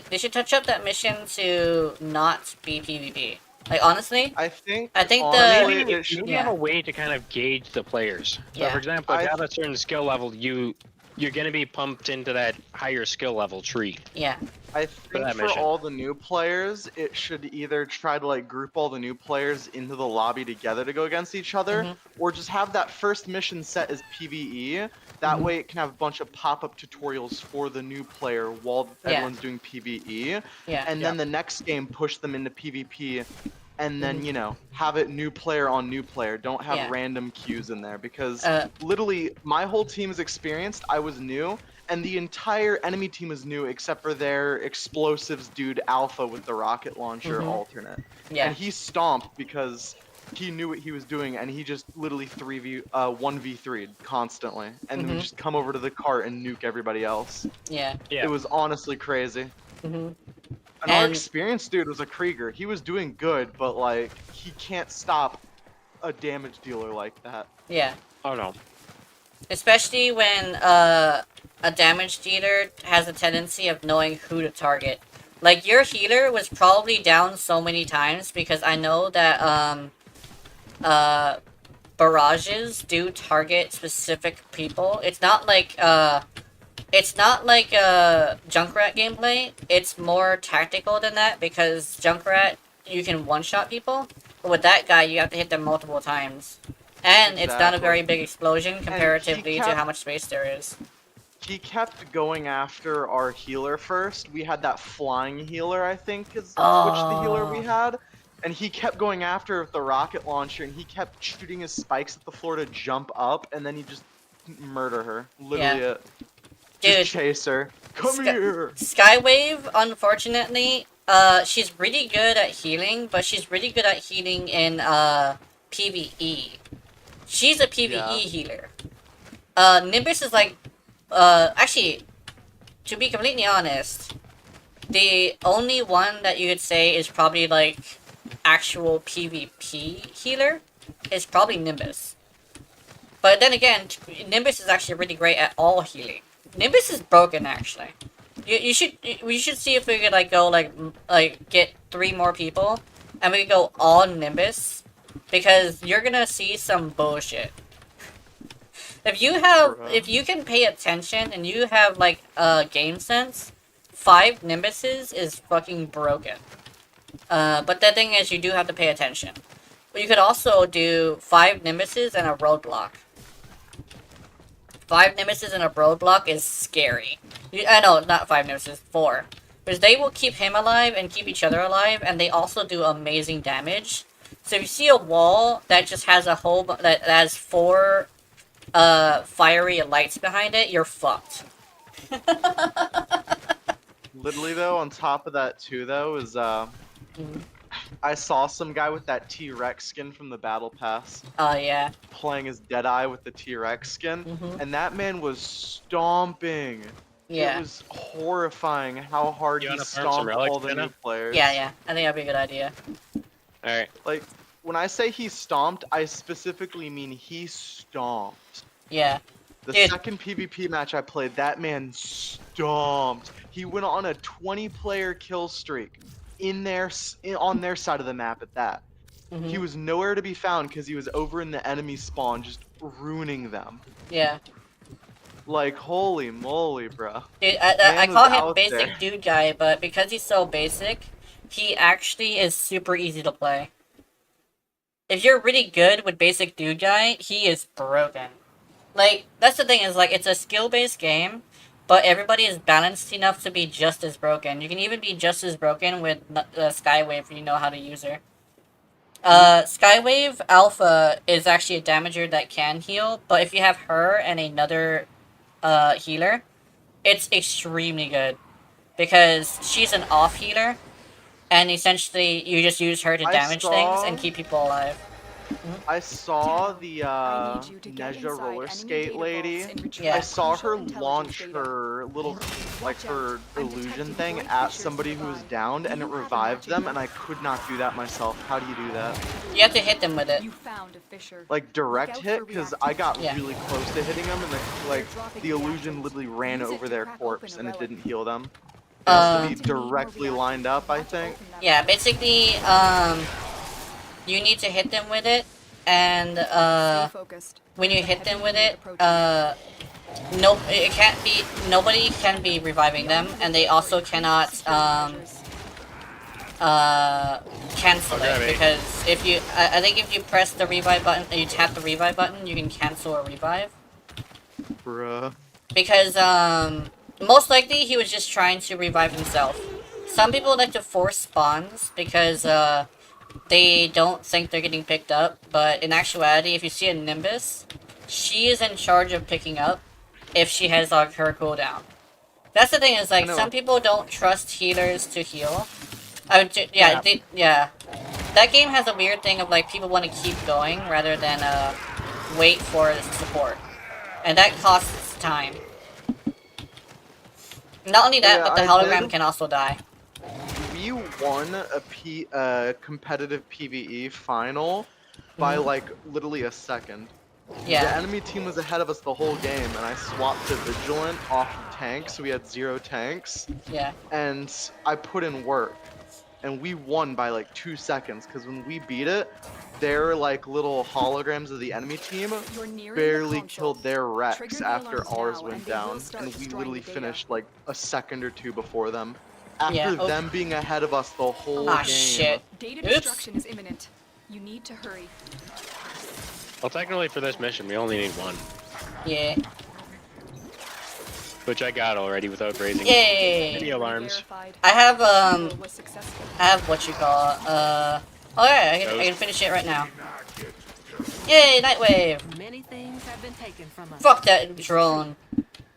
to they should touch up that mission to not be PvP. Like, honestly, I think the- honestly, Maybe, it should maybe yeah. have a way to kind of gauge the players. So, Yeah. for example, if I- you have a certain skill level, you're gonna be pumped into that higher skill level tree. yeah, I that think for mission. all the new players, it should either try to like group all the new players into the lobby together to go against each other, Mhm. or just have that first mission set as PvE. That Mhm. way it can have a bunch of pop-up tutorials for the new player while Yeah. everyone's doing PvE. yeah, And then the next game push them into PvP, and then, you know, have it new player on new player. Don't have Yeah. random queues in there, because Uh, literally my whole team is experienced, I was new, and the entire enemy team is new except for their explosives dude Alpha with the rocket launcher Mhm. alternate. yeah, And he stomped because he knew what he was doing, and he just literally 1v3'd constantly, and Mhm. would just come over to the cart and nuke everybody else. yeah, Yeah. It was honestly crazy. hmm And our And- experienced dude was a Krieger. He was doing good, but like he can't stop a damage dealer like that. yeah. Oh no. Especially when a damage dealer has a tendency of knowing who to target. Like, your healer was probably down so many times because I know that barrages do target specific people. It's not like Junkrat gameplay. It's more tactical than that because Junkrat, you can one-shot people, but with that guy you have to hit them multiple times. And it's not a Exactly. very big explosion he comparatively to kept- how much space there is. He kept going after our healer first. We had that flying healer, I think, is which the healer we Oh. had. And he kept going after with the rocket launcher, and he kept shooting his spikes at the floor to jump up, and then he just murder her. Literally Yeah. it. Dude, Just chase her. Come Sky- here! Skywave, unfortunately, she's really good at healing, but she's really good at healing in PvE. She's a PvE Yeah. healer. Nimbus is like, actually, to be completely honest, the only one that you could say is probably like actual PvP healer is probably Nimbus. But then again, Nimbus is actually really great at all healing. Nimbus is broken actually. We should see if we could like go like get 3 more people and we could go all Nimbus because you're gonna see some bullshit. If you can pay attention and you have like game sense, 5 Nimbuses is fucking broken. But the thing is, you do have to pay attention. But you could also do 5 Nimbuses and a roadblock. 5 Nimbuses and a roadblock is scary. I know, not 5 Nimbuses, 4. Because they will keep him alive and keep each other alive, and they also do amazing damage. So if you see a wall that just has a whole that has 4 fiery lights behind it, you're fucked. Literally though, on top of that too though, is I saw some guy with that T-Rex skin from the Battle Pass Oh yeah. playing as Deadeye with the T-Rex skin, Mhm. and that man was stomping. Yeah. It was horrifying how hard You he wanna farm some stomped relics, all the new Jenna? players. Yeah, yeah. I think that'd be a good idea. Alright. Like, when I say he stomped, I specifically mean he stomped. Yeah. The Dude. second PvP match I played, that man stomped. He went on a 20-player kill streak on their side of the map at that. Mhm. He was nowhere to be found because he was over in the enemy spawn just ruining them. Yeah. Like, holy moly, bro. Dude, Man I was call him out basic there. dude guy, but because he's so basic, he actually is super easy to play. If you're really good with basic dude guy, he is broken. Like, that's the thing is, like, it's a skill-based game, but everybody is balanced enough to be just as broken. You can even be just as broken with Skywave if you know how to use her. Skywave Alpha is actually a damager that can heal, but if you have her and another healer, it's extremely good because she's an off healer, and essentially you just use her to I damage things and saw- keep people alive. I saw the I need you to get Nezha inside roller enemy skate data lady. vaults and retrieve Yeah. I saw her crucial intelligence launch data. her little, like Watch out. her I'm illusion detecting thing bright at fissures somebody who was nearby. downed, Do and it you have a revived magic them, and book? I could not do that myself. How do you do that? You have to hit them with it. You found a fissure. Like direct Look out hit, for because I got Yeah. really close to hitting them, and like dropping the illusion reactants. literally ran Use it over to their crack corpse, open a and it relic. didn't heal them. It has to be To need more directly reactants. lined up, I Want to think. open that Yeah, relic. basically, you need to hit them with it, and Stay focused. when you There's a hit them heavy with unit it, approaching. it can't be, nobody can be reviving them, and they also cannot, cancel Okay, it, mate. because if you, I think if you press the revive button, you tap the revive button, you can cancel a revive. Bruh. Because, most likely he was just trying to revive himself. Some people like to force spawns because, they don't think they're getting picked up, but in actuality, if you see a Nimbus, she is in charge of picking up if she has like her cooldown. That's the thing is like I know. some people don't trust healers to heal. Yeah. Yeah. That game has a weird thing of like people want to keep going rather than wait for support, and that costs time. Not only that, Yeah, but the I hologram did. can also die. We won a competitive PvE final by like literally a second. The Yeah. enemy team was ahead of us the whole game, and I swapped to Vigilant off of tanks, so we had 0 tanks, Yeah. and I put in work, and we won by like 2 seconds, because when we beat it, their like little holograms of the enemy team You're nearing the barely console. killed their Rex Trigger the after alarms ours now, went and they will down, start and we destroying literally the data. finished like a second or two before them. After Yeah, oh. them being ahead of us the whole Ah, game. shit. Data Oops. destruction is imminent. You need to hurry. Well, technically for this mission, we only need one, Yeah. which I got already without raising Yay! any alarms. Verified. I have, Kill was successful. I have what you call, oh yeah, I can finish it right now. Yay, Nightwave! Many things have been taken from us. Fuck that drone.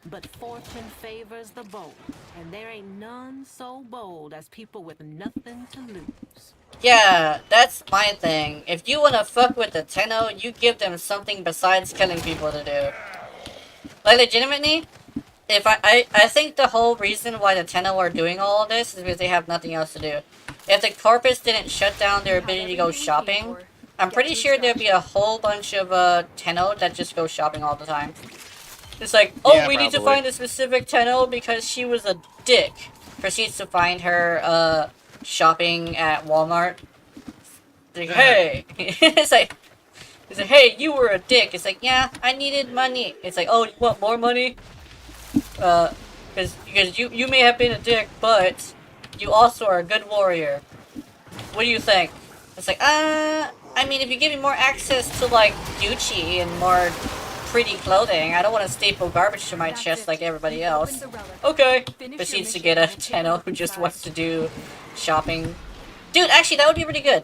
But fortune favors the bold, and there ain't none so bold as people with nothing to lose. Yeah, that's my thing. If you wanna fuck with the Tenno, you give them something besides killing people to do. Like, legitimately, if I think the whole reason why the Tenno are doing all of this is because they have nothing else to do. If the Corpus didn't shut down their You have ability to go everything you came shopping, for. I'm Get pretty to sure there'd be a whole bunch of, Tenno that just go shopping all the time. It's like, oh, Yeah, we need to probably. find a specific Tenno because she was a dick. Proceeds to find her, shopping at Walmart. It's like, hey! it's like, hey, you were a dick. It's like, yeah, I needed money. It's like, oh, you want more money? Because you may have been a dick, but you also are a good warrior. What do you think? It's like, I mean, if you give me more access to, like, Gucci and more pretty clothing, I don't want to staple garbage to my That's chest it. like everybody You've else. opened the relic. Okay. Finish your Proceeds to mission get a and take Tenno it who just fast. wants to do shopping. Dude, actually, that would be pretty good.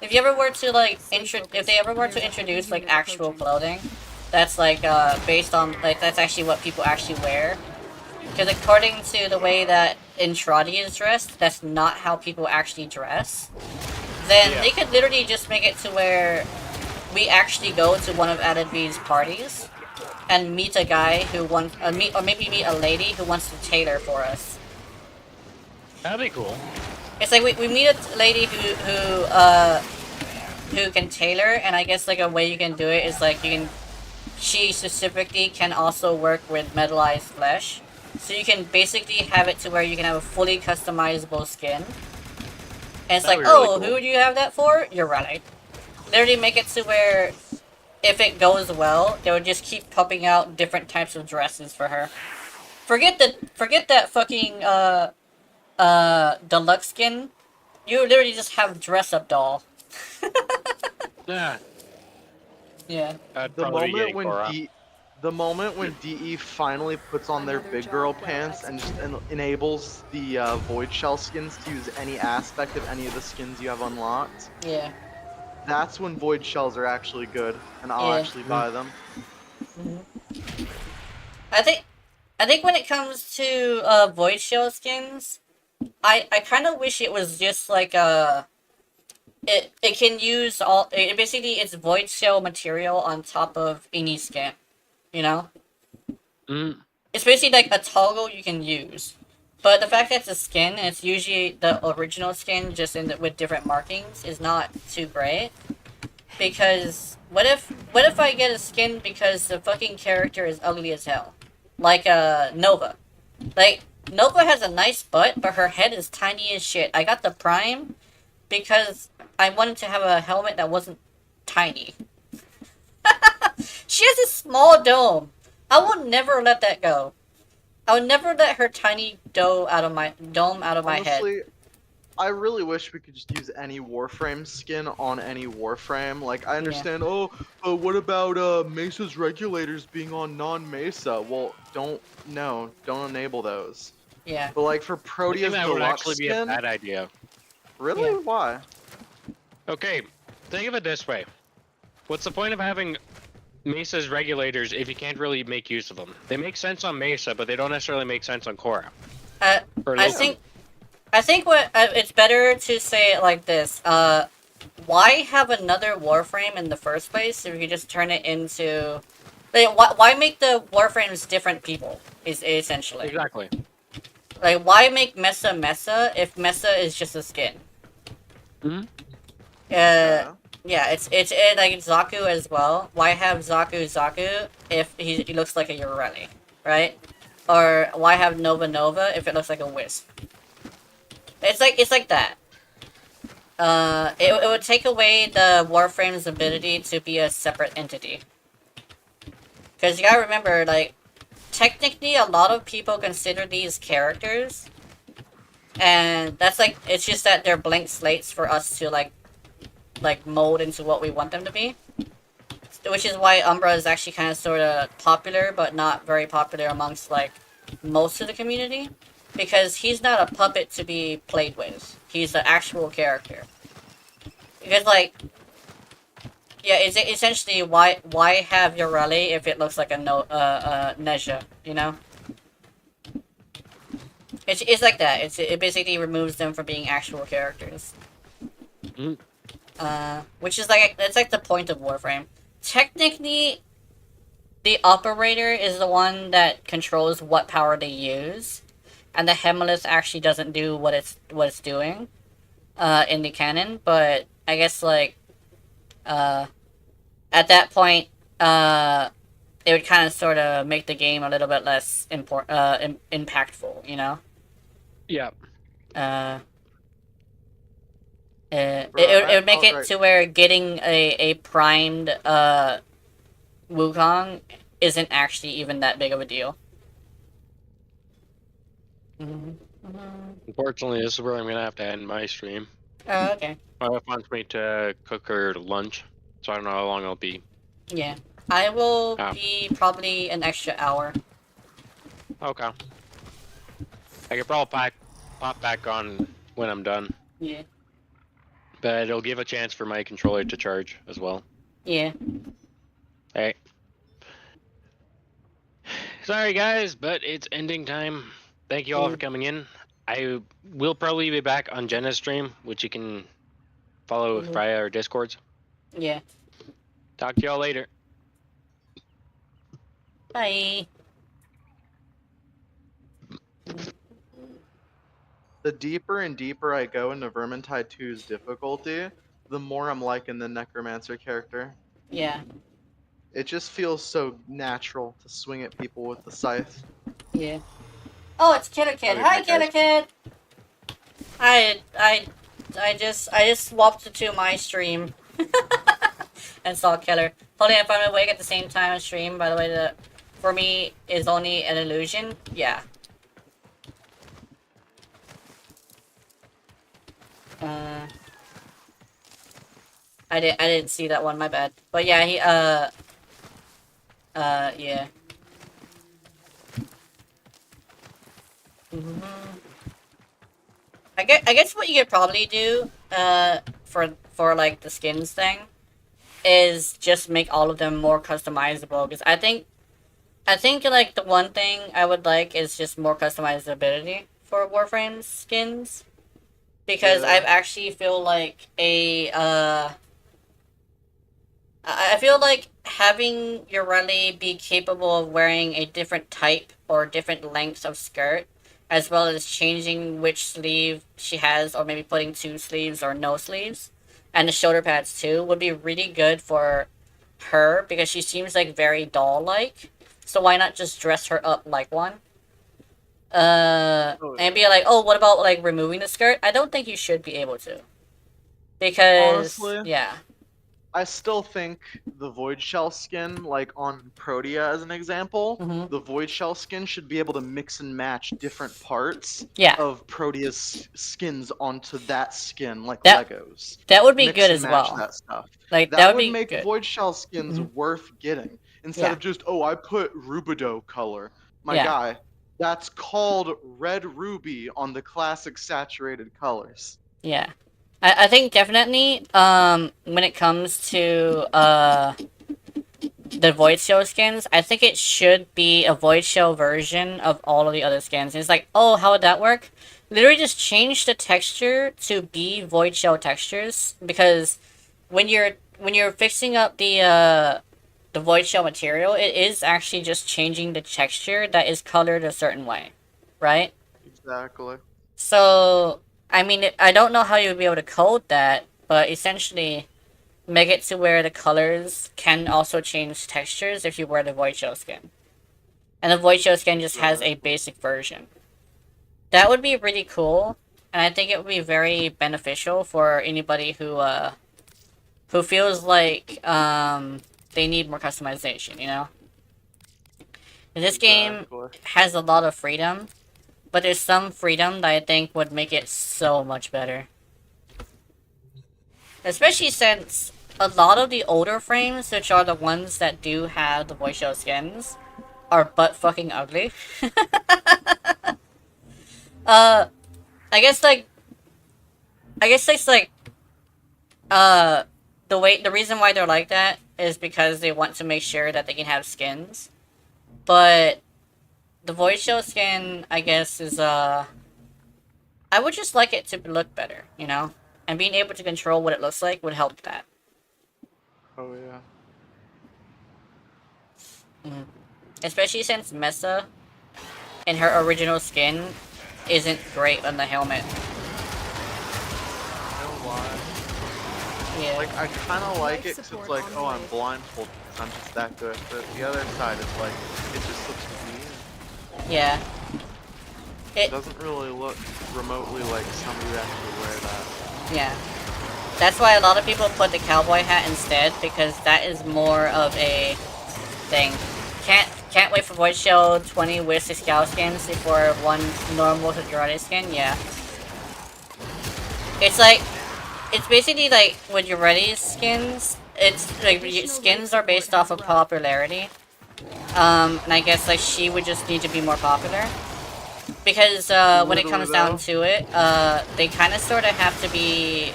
If you ever were to, like, if they ever were to introduce, like, actual clothing, that's, like, based on, like, that's actually what people actually wear. Because according to the way that Intradi is dressed, that's not how people actually dress. Then Yeah. they could literally just make it to where we actually go to one of Added V's parties and meet a guy who wants, or maybe meet a lady who wants to tailor for us. That'd be cool. It's like we meet a lady who can tailor, and I guess like a way you can do it is like she specifically can also work with metallized flesh. So you can basically have it to where you can have a fully customizable skin. And it's That'd like, be really oh, cool. who would you have that for? You're right. Literally make it to where if it goes well, they would just keep popping out different types of dresses for her. Forget that fucking deluxe skin. You literally just have dress up doll. Yeah, Yeah. I'd The probably be moment getting when Korra. the moment when DE finally puts on their Another big job girl well pants and just executed. enables the void shell skins to use any aspect of any of the skins you have unlocked, Yeah. that's when void shells are actually good, and I'll Yeah. actually buy them. I think when it comes to void shell skins, I kind of wish it was just like it can use all basically it's void shell material on top of any skin, you know. Mm. It's basically like a toggle you can use. But the fact that it's a skin, and it's usually the original skin just with different markings, is not too great. Because what if I get a skin because the fucking character is ugly as hell? Like Nova. Like Nova has a nice butt, but her head is tiny as shit. I got the prime because I wanted to have a helmet that wasn't tiny. She has a small dome. I will never let that go. I would never let her tiny dome out of my head. Honestly, I really wish we could just use any Warframe skin on any Warframe. Like, I understand, what about Mesa's regulators being on non-Mesa? Well, don't enable those. Yeah. But like for I think Proteus that would Deluxe actually be a skin, bad idea. really? Yeah. Why? Okay, think of it this way. What's the point of having Mesa's regulators if you can't really make use of them? They make sense on Mesa, but they don't necessarily make sense on Korra. I think what it's better to say it like this. Why have another Warframe in the first place if you could just turn it into like why make the Warframes different people is essentially. Exactly. Like why make Mesa if Mesa is just a skin? Hmm? Yeah, it's like Zaku as well. Why have Zaku if he looks like a Yoreli, right? Or why have Nova if it looks like a Wisp? It's like that. It would take away the Warframe's ability to be a separate entity. Because you gotta remember, like, technically a lot of people consider these characters, and that's like, it's just that they're blank slates for us to like mold into what we want them to be. Which is why Umbra is actually kind of sort of popular, but not very popular amongst like most of the community. Because he's not a puppet to be played with. He's the actual character. Because like, yeah, it's essentially why have Yoreli if it looks like a Neja, you know? It's like that. It basically removes them from being actual characters. Mm. Which is like that's like the point of Warframe. Technically, the operator is the one that controls what power they use, and the Hemelith actually doesn't do what it's doing, in the canon. But I guess like, at that point, it would kind of sort of make the game a little bit less impactful, you know. Yeah. It would make it to where getting a primed Wukong isn't actually even that big of a deal. Unfortunately, this is where I'm gonna have to end my stream. Oh, okay. My wife wants me to cook her lunch, so I don't know how long I'll be. Yeah. I will be probably an extra hour. Okay. I could probably pop back on when I'm done. Yeah. But it'll give a chance for my controller to charge as well. Yeah. Hey. Sorry guys, but it's ending time. Thank you all for coming in. I will probably be back on Jenna's stream, which you can follow via our Discords. Yeah. Talk to y'all later. Bye. The deeper and deeper I go into Vermintide 2's difficulty, the more I'm liking the Necromancer character. Yeah. It just feels so natural to swing at people with the scythe. Yeah. Oh, it's Killer Kid. Hi, Killer Kid. I just swapped to my stream and saw Killer. Holding if I'm awake at the same time as stream. By the way, the for me is only an illusion. Yeah. I didn't see that one. My bad. But yeah, he yeah. I guess what you could probably do, for like the skins thing is just make all of them more customizable. Because I think like the one thing I would like is just more customizability for Warframe's skins. Because Yeah. I actually feel like I feel like having your rally be capable of wearing a different type or different lengths of skirt, as well as changing which sleeve she has, or maybe putting 2 sleeves or no sleeves, and the shoulder pads too, would be really good for her because she seems like very doll-like. So why not just dress her up like one? And be like, oh, what about like removing the skirt? I don't think you should be able to. Because Honestly, yeah. I still think the Void Shell skin, like on Protea as an example, Mhm. the Void Shell skin should be able to mix and match different parts Yeah. of Protea's skins onto that skin, like That Legos. that would be Mix good and as match well. that stuff. Like That that would would be make good. Void Shell skins Mhm. worth getting. Instead Yeah. of just, oh, I put Rubido color. My Yeah. guy, that's called Red Ruby on the classic saturated colors. Yeah. I think definitely when it comes to the Void Show skins, I think it should be a Void Show version of all of the other skins. And it's like, oh, how would that work? Literally just change the texture to be Void Show textures, because when you're fixing up the Void Shell material, it is actually just changing the texture that is colored a certain way, right? Exactly. So, I mean, I don't know how you would be able to code that, but essentially make it to where the colors can also change textures if you wear the Void Shell skin. And the Void Shell skin just has a basic version. That would be really cool, and I think it would be very beneficial for anybody who feels like they need more customization, you know? This game Exactly. has a lot of freedom, but there's some freedom that I think would make it so much better. Especially since a lot of the older frames, which are the ones that do have the voice show skins, are butt fucking ugly. I guess like, I guess it's like, the reason why they're like that is because they want to make sure that they can have skins. But the voice show skin, I guess, is I would just like it to look better, you know? And being able to control what it looks like would help that. Oh yeah. Especially since Mesa, in her original skin, isn't great on the helmet. No lie. Yeah. Like, I kind of like it 'cause it's Support like, on oh, I'm way. blindfolded 'cause I'm just that good. But the other side is like, it just looks weird. Yeah. It doesn't really look remotely like somebody would actually wear that. Yeah. That's why a lot of people put the cowboy hat instead, because that is more of a thing. Can't wait for Void Shell 20 with 6 Gal skins before one normal Hajirade skin? Yeah. It's like, it's basically like with Yuredi's skins, it's like skins are based off of popularity. And I guess like she would just need to be more popular. Because when it comes down to it, they kind of sort of have to be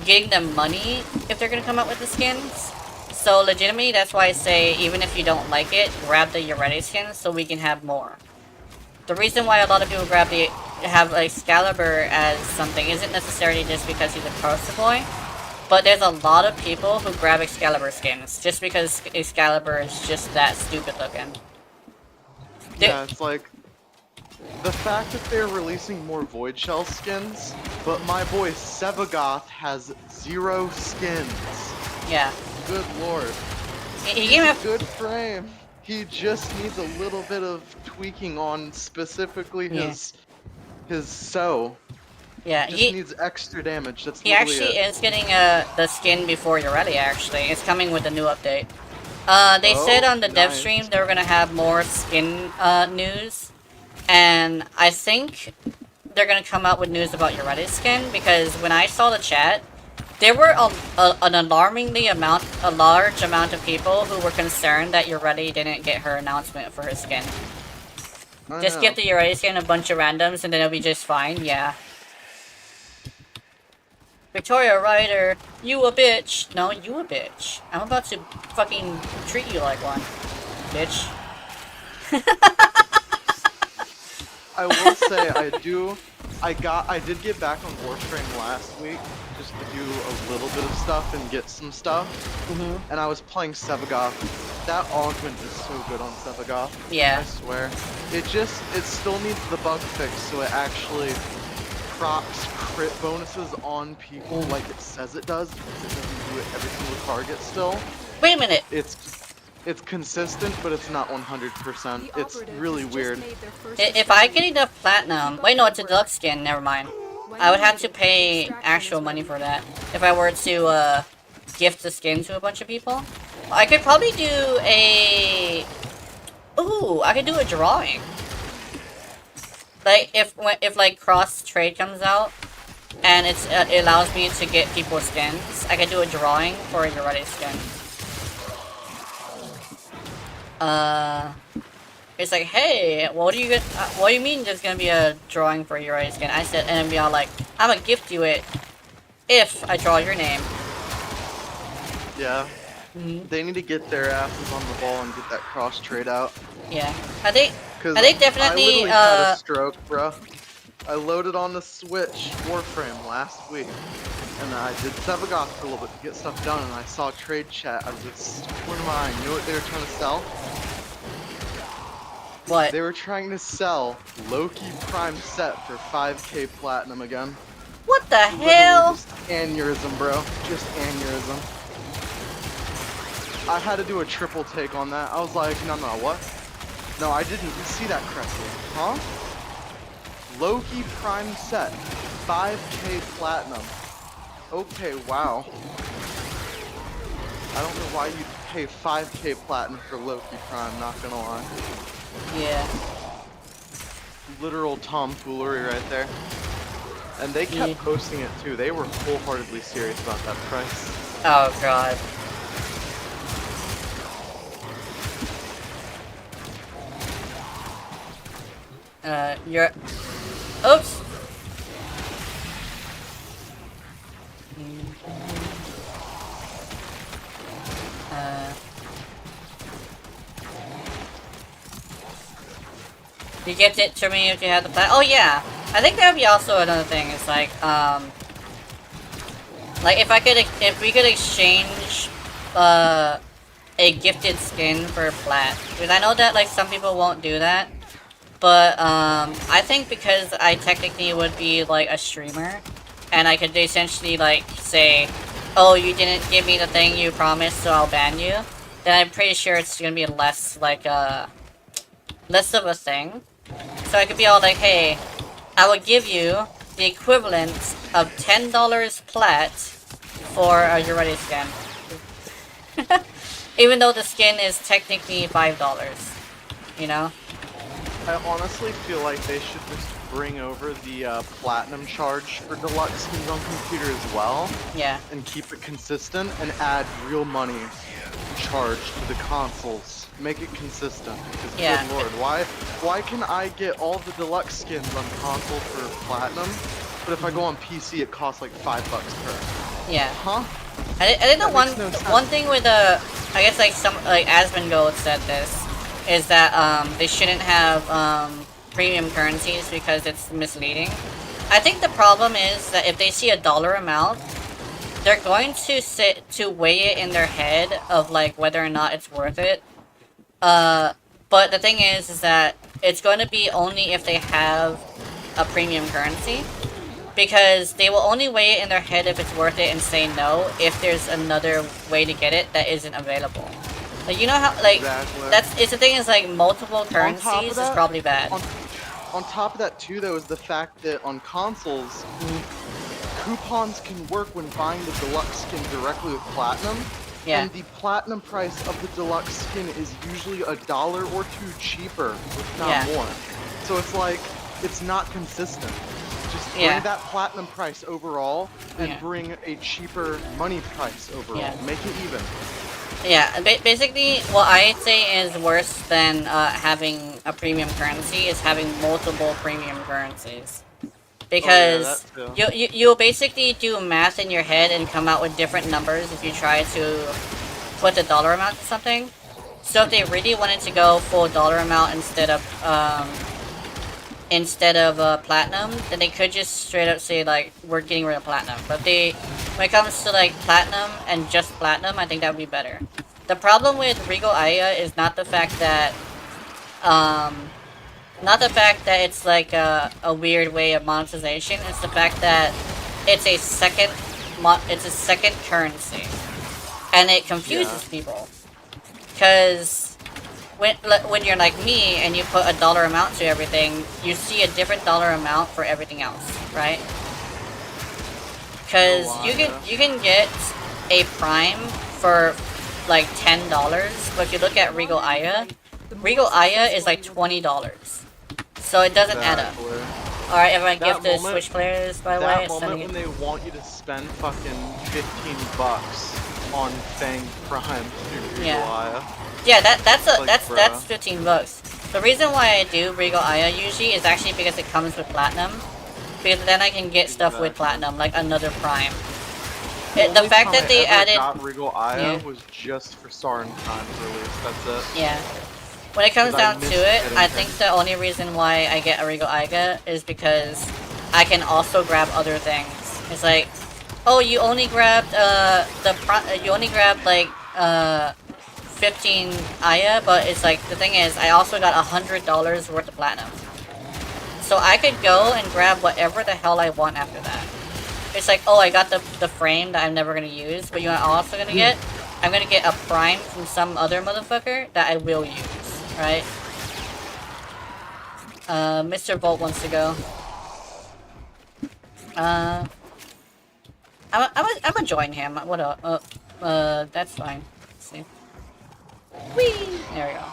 getting them money if they're gonna come out with the skins. So legitimately, that's why I say even if you don't like it, grab the Yuredi skin so we can have more. The reason why a lot of people have Excalibur as something isn't necessarily just because he's a poster boy, but there's a lot of people who grab Excalibur skins just because Excalibur is just that stupid looking. Yeah, it's like, the fact that they're releasing more Void Shell skins, but my boy Sevagoth has 0 skins. Yeah. Good lord. He can have Good frame. He just needs a little bit of tweaking on specifically his so. Yeah, Just needs extra damage. That's he literally actually it. is getting the skin before you're ready. Actually, it's coming with a new update. They said on the dev nice. stream they were gonna have more skin news, and I think they're gonna come out with news about your Reddit skin, because when I saw the chat, there were an a large amount of people who were concerned that Yuredi didn't get her announcement for her skin. Just give the Yuredi skin a bunch of randoms and then it'll be just fine. Yeah. Victoria Ryder, you a bitch. No, you a bitch. I'm about to fucking treat you like one, bitch. I will say I did get back on Warframe last week just to do a little bit of stuff and get some stuff. And I was playing Sevagoth. That augment is so good on Sevagoth. Yeah. I swear. It still needs the bug fix so it actually procs crit bonuses on people like it says it does, because it doesn't do it every single target still. Wait a minute. It's consistent, but it's not 100%. It's really weird. If I get enough platinum, wait, no, it's a deluxe skin. Never mind. I would have to pay actual money for that if I were to gift the skin to a bunch of people. I could probably do a. Ooh, I could do a drawing. Like if like cross trade comes out, and it allows me to get people's skins, I could do a drawing for your ready skin. It's like, hey, what do you mean there's gonna be a drawing for your ready skin? I said, and be all like, I'm gonna gift you it if I draw your name. Yeah. They need to get their asses on the ball and get that cross trade out. Yeah. I think definitely, I literally had a stroke, bro. I loaded on the Switch Warframe last week, and I did Sevagoth for a little bit to get stuff done, and I saw trade chat. I was just one of mine. You know what they were trying to sell? What? They were trying to sell Loki Prime set for 5k platinum again. What the Literally hell? just aneurysm, bro. Just aneurysm. I had to do a triple take on that. I was like, no, what? No, I didn't see that correctly. Huh? Loki Prime set, 5k platinum. Okay, wow. I don't know why you'd pay 5k platinum for Loki Prime, not gonna lie. Yeah. Literal tomfoolery right there. And they kept posting it too. They were wholeheartedly serious about that price. Oh god. You're... Oops! You get it to me if you have the plat. Oh yeah! I think that would be also another thing, it's like, if we could exchange, a gifted skin for plat. Because I know that, like, some people won't do that. But, I think because I technically would be, like, a streamer, and I could essentially, like, say, oh, you didn't give me the thing you promised, so I'll ban you, then I'm pretty sure it's gonna be less, like, less of a thing. So I could be all like, hey, I will give you the equivalent of $10 plat for a Ureti skin. Even though the skin is technically $5, you know? I honestly feel like they should just bring over the platinum charge for deluxe skins on computer as well. Yeah. And keep it consistent and add real money charge to the consoles. Make it consistent. Because good lord, why can I get all the deluxe skins on console for platinum, but if I go on PC it costs like $5 per? Yeah. Huh? I think the That one thing with I guess like some like Asmongold said this is that they shouldn't have premium currencies because it's misleading. I think the problem is that if they see a dollar amount, they're going to weigh it in their head of like whether or not it's worth it. But the thing is that it's going to be only if they have a premium currency. Because they will only weigh it in their head if it's worth it and say no if there's another way to get it that isn't available. Like, you know how, like, it's the thing is, like, multiple currencies is probably bad. On top of that, too, though, is the fact that on consoles, coupons can work when buying the deluxe skin directly with platinum. Yeah. And the platinum price of the deluxe skin is usually $1 or $2 cheaper, if not more. So it's like, it's not consistent. Just bring that platinum price overall and bring a cheaper money price overall. Make it even. Yeah, basically what I'd say is worse than having a premium currency is having multiple premium currencies. because that too. you'll basically do math in your head and come out with different numbers if you try to put the dollar amount to something. So if they really wanted to go full dollar amount instead of platinum, then they could just straight up say like we're getting rid of platinum. But when it comes to like platinum and just platinum, I think that would be better. The problem with Regal Aya is not the fact that it's like a weird way of monetization. It's the fact that it's a second currency, and it confuses people. Because when you're like me and you put a dollar amount to everything, you see a different dollar amount for everything else, right? Because you can get a prime for like $10, but if you look at Regal Aya is like $20. So it doesn't add up. Alright, everyone give the Switch players, by the way. That moment when they want you to spend fucking $15 on Fang Prime through Regal Aya. Yeah, that's $15. The reason why I do Regal Aya usually is actually because it comes with platinum. Because then I can get stuff with platinum, like another prime. The fact that they added Regal Aya was just for Sarin Time's release. That's it. Yeah. When it comes down to it, I think the only reason why I get a Regal Aya is because I can also grab other things. It's like, oh, you only grabbed like 15 Aya, but it's like the thing is I also got $100 worth of platinum. So I could go and grab whatever the hell I want after that. It's like, oh, I got the frame that I'm never gonna use, but you know what I'm also gonna get? I'm gonna get a prime from some other motherfucker that I will use, right? Mr. Volt wants to go. I'm gonna join him. What up? That's fine. Let's see. Whee! There we go.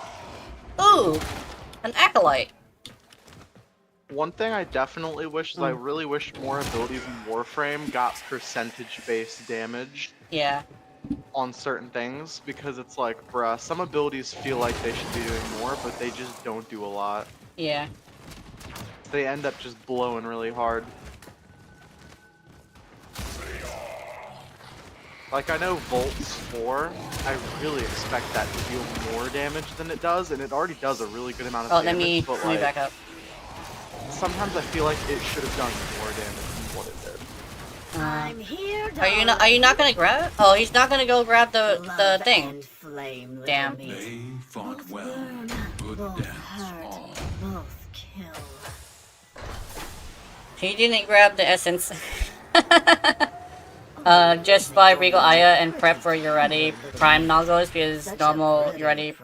Ooh! An Acolyte! One thing I definitely wish is I really wish more abilities in Warframe got percentage-based damage. Yeah. On certain things, because it's like, bruh, some abilities feel like they should be doing more, but they just don't do a lot. Yeah. They end up just blowing really hard. Like, I know Volt's 4, I really expect that to deal more damage than it does, and it already does a really good amount of damage. Let me back up. Sometimes I feel like it should have done more damage than what it did. I'm here. Are you not gonna grab it? Oh, he's not gonna go grab the thing. Damn. They fought well. Good dance all. Both kill. He didn't grab the essence. Just buy Regal Aya and prep for Ureti Prime Noggles because normal Ureti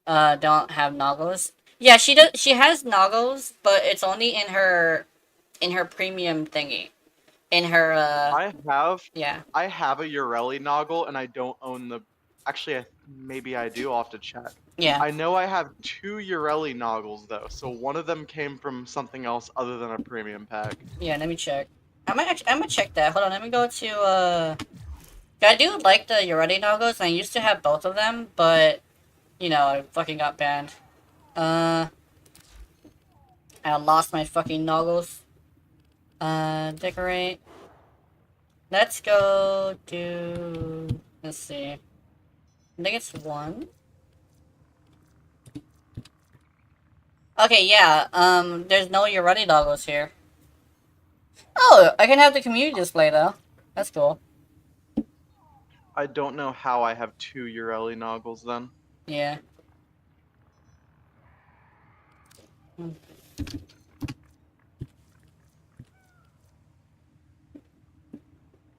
don't have Noggles. Yeah, she does. She has Noggles, but it's only in her premium thingy. In her I have a Ureli Noggle and I don't own the. Actually, maybe I do. I'll have to check. Yeah. I know I have 2 Ureli Noggles though, so one of them came from something else other than a premium pack. Yeah, let me check. I'm gonna check that. Hold on, let me go to I do like the Ureti Noggles, and I used to have both of them, but you know, I fucking got banned. I lost my fucking Noggles. Decorate. Let's go to, let's see. I think it's 1. Okay, yeah, there's no Ureti Noggles here. Oh, I can have the community display though. That's cool. I don't know how I have 2 Ureli Noggles then. Yeah.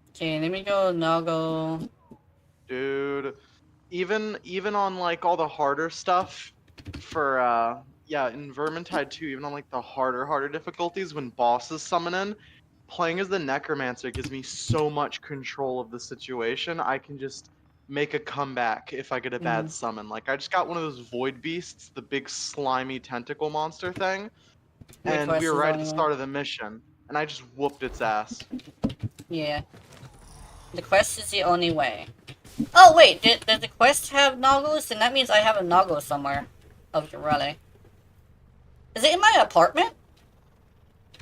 Okay, let me go Noggle. Dude, even on like all the harder stuff for yeah, in Vermintide 2, even on like the harder difficulties when bosses summon in, playing as the Necromancer gives me so much control of the situation. I can just make a comeback if I get a bad summon. Like, I just got one of those Void Beasts, the big slimy tentacle monster thing, and we were right at the start of the mission, and I just whooped its ass. Yeah. The quest is the only way. Oh, wait, did the quest have Noggles? Then that means I have a Noggle somewhere. Of Ureli. Is it in my apartment?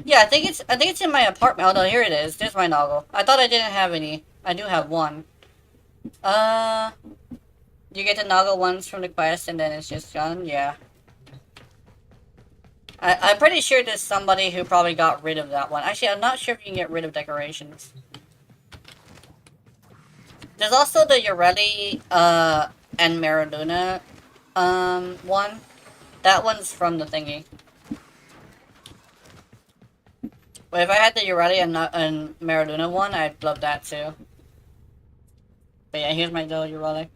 Yeah, I think it's in my apartment. Oh no, here it is. There's my novel. I thought I didn't have any. I do have one. Uh, you get the Naga once from the quest and then it's just gone? Yeah. I'm pretty sure there's somebody who probably got rid of that one. Actually, I'm not sure if you can get rid of decorations. There's also the Ureli, and Maradona, one. That one's from the thingy. But if I had the Ureli and Maradona one, I'd love that too. But yeah, here's my little Ureli.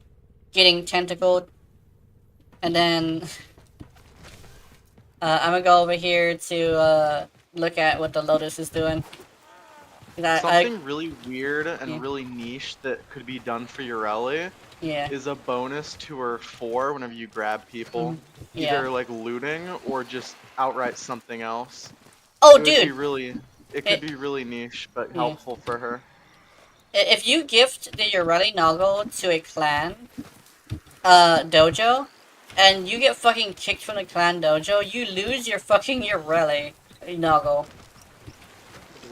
Getting tentacled. And then I'm gonna go over here to look at what the Lotus is doing. Something really weird and Yeah. really niche that could be done for Ureli Yeah. is a bonus to her 4 whenever you grab people. Yeah. Either like looting or just outright something else. Oh, It would dude! be really, it could be really niche, but Yeah. helpful for her. If you gift the Ureli Noggle to a clan, dojo, and you get fucking kicked from the clan dojo, you lose your fucking Ureli Noggle.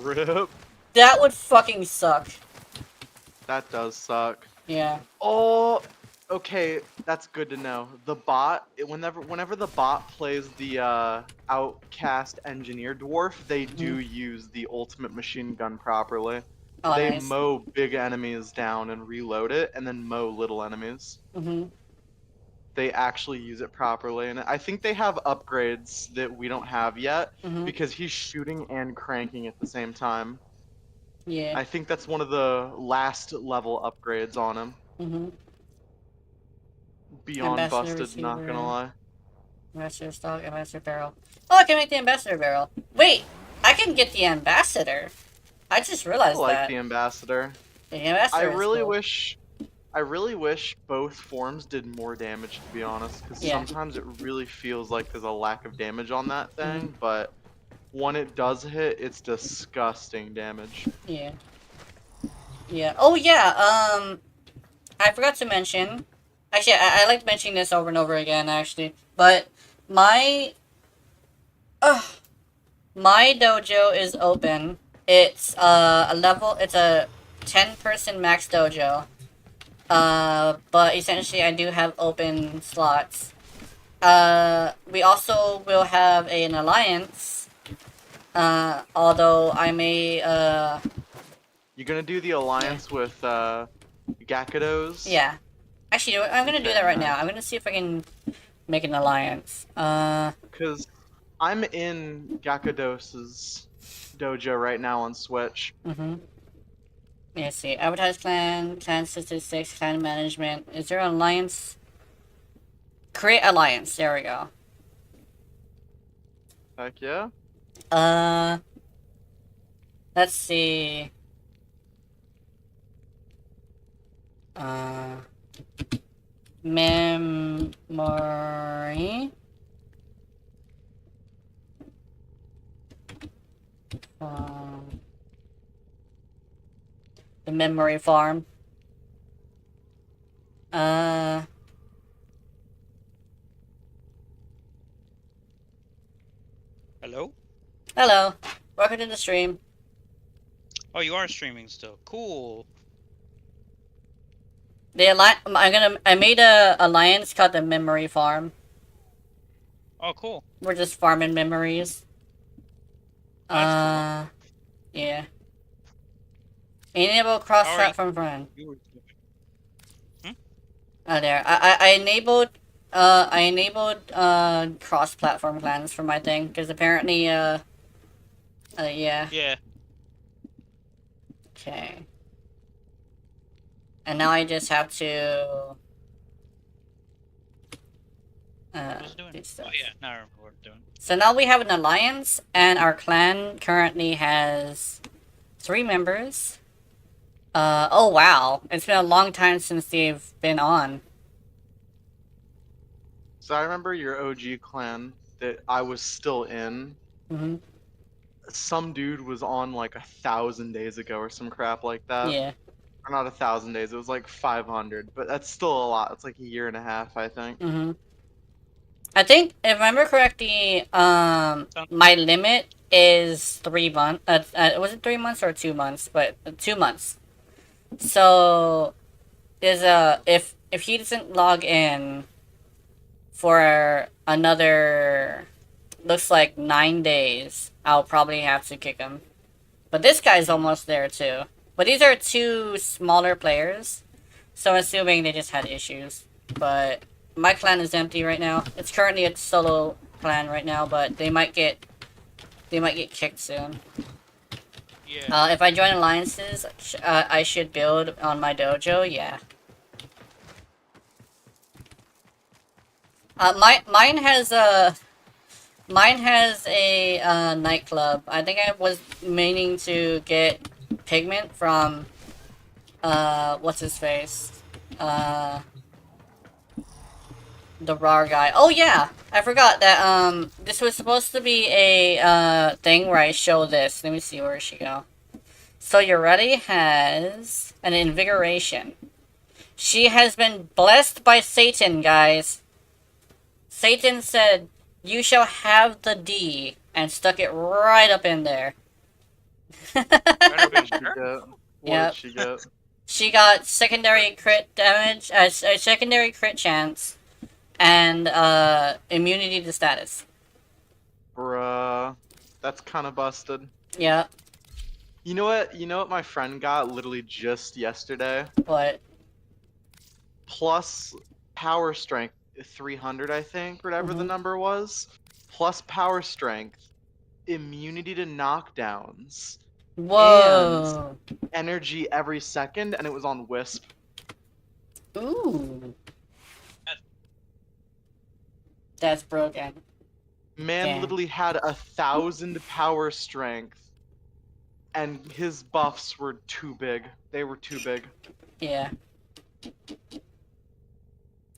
Rip. That would fucking suck. That does suck. Yeah. Oh, okay, that's good to know. The bot, whenever the bot plays the outcast engineer dwarf, they do use the ultimate machine gun properly. Oh, They nice. mow big enemies down and reload it, and then mow little enemies. Mm-hmm. They actually use it properly, and I think they have upgrades that we don't have yet Mm-hmm. because he's shooting and cranking at the same time. Yeah. I think that's one of the last level upgrades on him. Mm-hmm. Beyond Ambassador busted, not receiver. gonna lie. Ambassador stock, ambassador barrel. Oh, I can make the ambassador barrel. Wait, I can get the ambassador. I just I realized like that. the ambassador. The ambassador I is really cool. wish both forms did more damage, to be honest, because Yeah. sometimes it really feels like there's a lack of damage on that thing, Mm-hmm. but when it does hit, it's disgusting damage. Yeah. Yeah. Oh, yeah. I forgot to mention. Actually, I like mentioning this over and over again, actually. But my dojo is open. It's it's a 10-person max dojo. But essentially I do have open slots. We also will have an alliance. Although I may, You gonna do the alliance with Gakados? yeah. Actually, you know what? I'm gonna do that right Okay, now. I'm gonna see if I can make an alliance. Because I'm in Gakados's dojo right now on Switch. Mm-hmm. Let's see. Advertise clan, clan statistics, clan management. Is there an alliance? Create alliance. There we go. Heck yeah. Let's see. Memory. The memory farm. Hello? Hello. Welcome to the stream. Oh, you are streaming still. Cool. I made a alliance called the Memory Farm. Oh, cool. We're just farming memories. That's Yeah. Enable cross-platform friend. cool. Oh, there. I enabled cross-platform clans for my thing, because apparently, yeah. Yeah. Okay. And now I just have to, What was it doing? do stuff. Oh, yeah. Now I remember what I'm doing. So now we have an alliance, and our clan currently has 3 members. Oh wow. It's been a long time since they've been on. So I remember your OG clan that I was still in. Mm-hmm. Some dude was on like 1,000 days ago or some crap like that. Yeah. Or not 1,000 days, it was like 500, but that's still a lot. It's like a year and a half, I think. Mm-hmm. I think, if I remember correctly, my limit is 3 months. Was it 3 months or 2 months? But 2 months. So, if he doesn't log in for another, looks like 9 days, I'll probably have to kick him. But this guy's almost there too. But these are two smaller players, so I'm assuming they just had issues. But my clan is empty right now. It's currently a solo clan right now, but they might get kicked soon. Yeah. If I join alliances, I should build on my dojo. Yeah. Mine has a nightclub. I think I was meaning to get Pigment from what's his face? The raw guy. Oh yeah, I forgot that this was supposed to be a thing where I show this. Let me see, where she go. So Ureti has an invigoration. She has been blessed by Satan, guys. Satan said, "You shall have the D," and stuck it right up in there. What did she get? What Yep. did she get? She got secondary crit damage, a secondary crit chance, and immunity to status. Bruh. That's kind of busted. Yeah. You know what? You know what my friend got literally just yesterday? What? Plus power strength 300, I think, whatever the number was. Plus power strength, immunity to knockdowns, Whoa. and energy every second, and it was on Wisp. Ooh. That's broken. Man Damn. literally had 1,000 power strength, and his buffs were too big. They were too big. Yeah.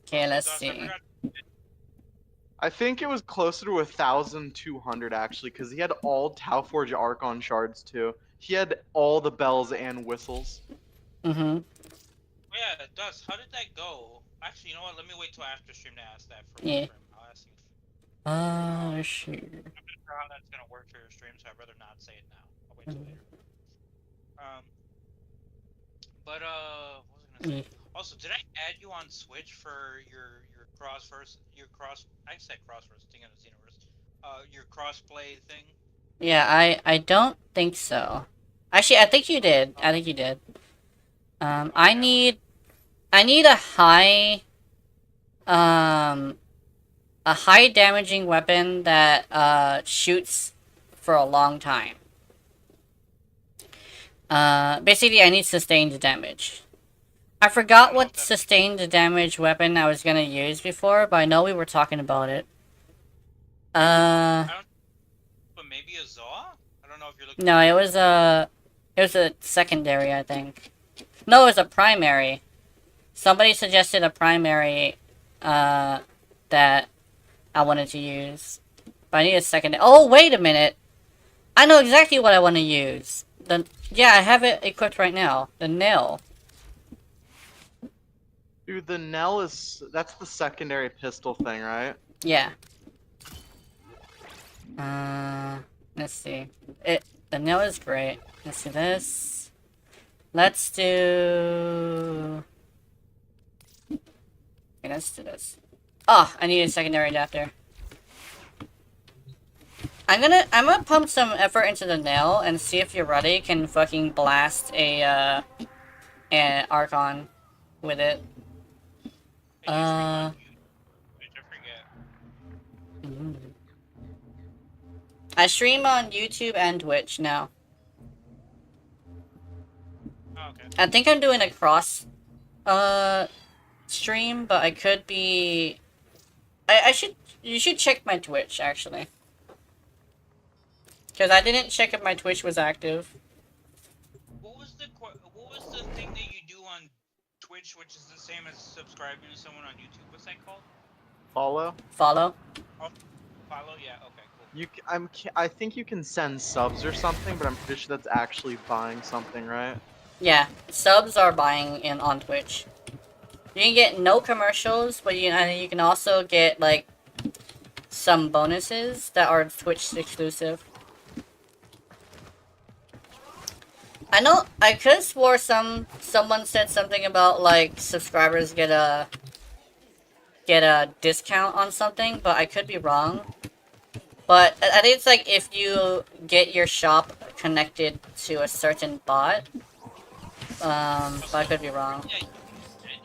Okay, let's Josh, I see. forgot- I think it was closer to 1,200 actually, because he had all Tauforge Archon shards too. He had all the bells and whistles. Mm-hmm. Yeah, Dust, how did that go? Actually, you know what? Let me wait till after stream to ask that for Yeah. him. I'll ask him. Sure. I'm not sure how that's gonna work for your stream, so I'd rather not say it now. I'll wait till later. What was I gonna say? Also, did I add you on Switch for your crossverse, I said crossverse, thinking of Xenoverse. Your crossplay thing? Yeah, I don't think so. Actually, I think you did. I think you did. I need a high damaging weapon that shoots for a long time. Basically I need sustained damage. I forgot what sustained damage weapon I was gonna use before, but I know we were talking about it. But maybe a Zaw? I don't know if you're looking. No, it was a secondary, I think. No, it was a primary. Somebody suggested a primary, that I wanted to use. But I need a secondary. Oh, wait a minute! I know exactly what I want to use. Yeah, I have it equipped right now. The nail. Dude, the Nell that's the secondary pistol thing, right? Yeah. Let's see. The nail is great. Let's do this. Let's do... Okay, let's do this. Oh, I need a secondary adapter. I'm gonna pump some effort into the nail and see if Ureti can fucking blast an Archon with it. I forget. I stream on YouTube and Twitch now. Oh, okay. I think I'm doing a cross stream, but I could be... You should check my Twitch, actually. Because I didn't check if my Twitch was active. What was the thing that you do on Twitch, which is the same as subscribing to someone on YouTube? What's that called? Follow? Follow? Oh, follow? Yeah. Okay. Cool. I think you can send subs or something, but I'm pretty sure that's actually buying something, right? Yeah, subs are buying in on Twitch. You can get no commercials, but you can also get like some bonuses that are Twitch exclusive. I know I could have swore someone said something about like subscribers get a discount on something, but I could be wrong. But I think it's like if you get your shop connected to a certain bot. But I could be wrong.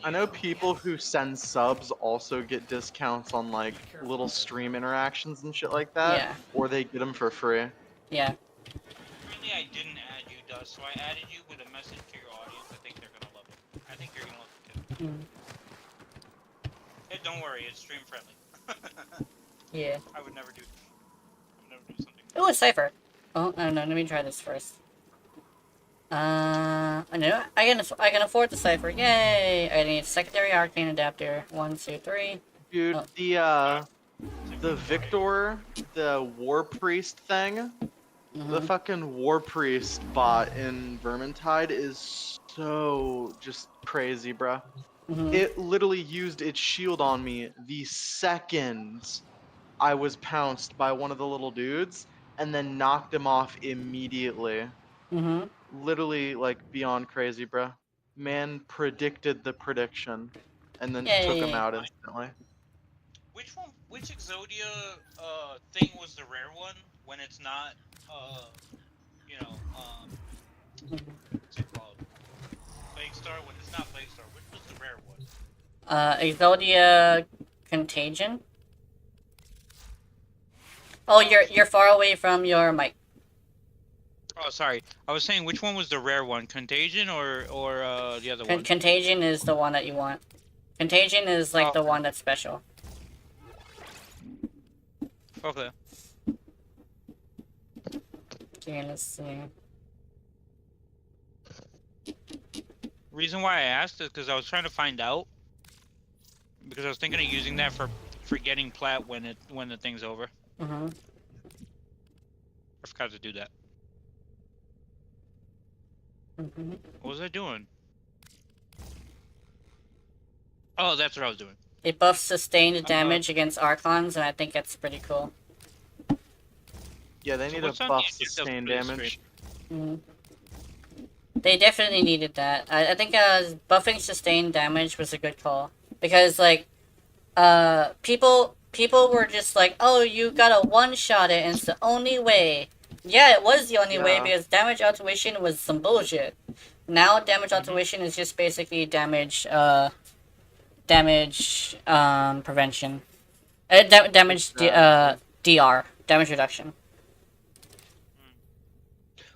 I know people who send subs also get discounts on like little stream interactions and shit like that. Yeah. Or they get them for free. Yeah. Apparently I didn't add you, Dust, so I added you with a message to your audience. I think they're gonna love it. I think you're gonna love it too. Hey, don't worry, it's stream friendly. Yeah. I would never do something. Oh, a cipher. Oh, no, let me try this first. I know I can afford the cipher. Yay! I need a secondary arcane adapter. 1, 2, 3. Dude, Oh. the Victor, the War Priest thing, the fucking War Priest bot in Vermintide is so just crazy, bruh. It literally used its shield on me the second I was pounced by one of the little dudes, and then knocked him off immediately. Literally, like, beyond crazy, bruh. Man predicted the prediction, and then took him out instantly. Which Exodia thing was the rare one when it's not you know what's it called? Plague Star? When it's not Plague Star, which was the rare one? Exodia Contagion. Oh, you're far away from your mic. Oh, sorry. I was saying which one was the rare one, Contagion or the other one? Contagion is the one that you want. Contagion is like the one that's special. Okay. Okay, let's see. Reason why I asked is because I was trying to find out. Because I was thinking of using that for getting plat when the thing's over. I forgot to do that. What was I doing? Oh, that's what I was doing. It buffs sustained damage against Archons, and I think that's pretty cool. Yeah, they need a buff sustained damage. They definitely needed that. I think buffing sustained damage was a good call. Because, like, people were just like, oh, you gotta one-shot it, and it's the only way. Yeah, it was the only way, because damage altruation was some bullshit. Now, damage altruation is just basically damage prevention. Damage DR. Damage reduction.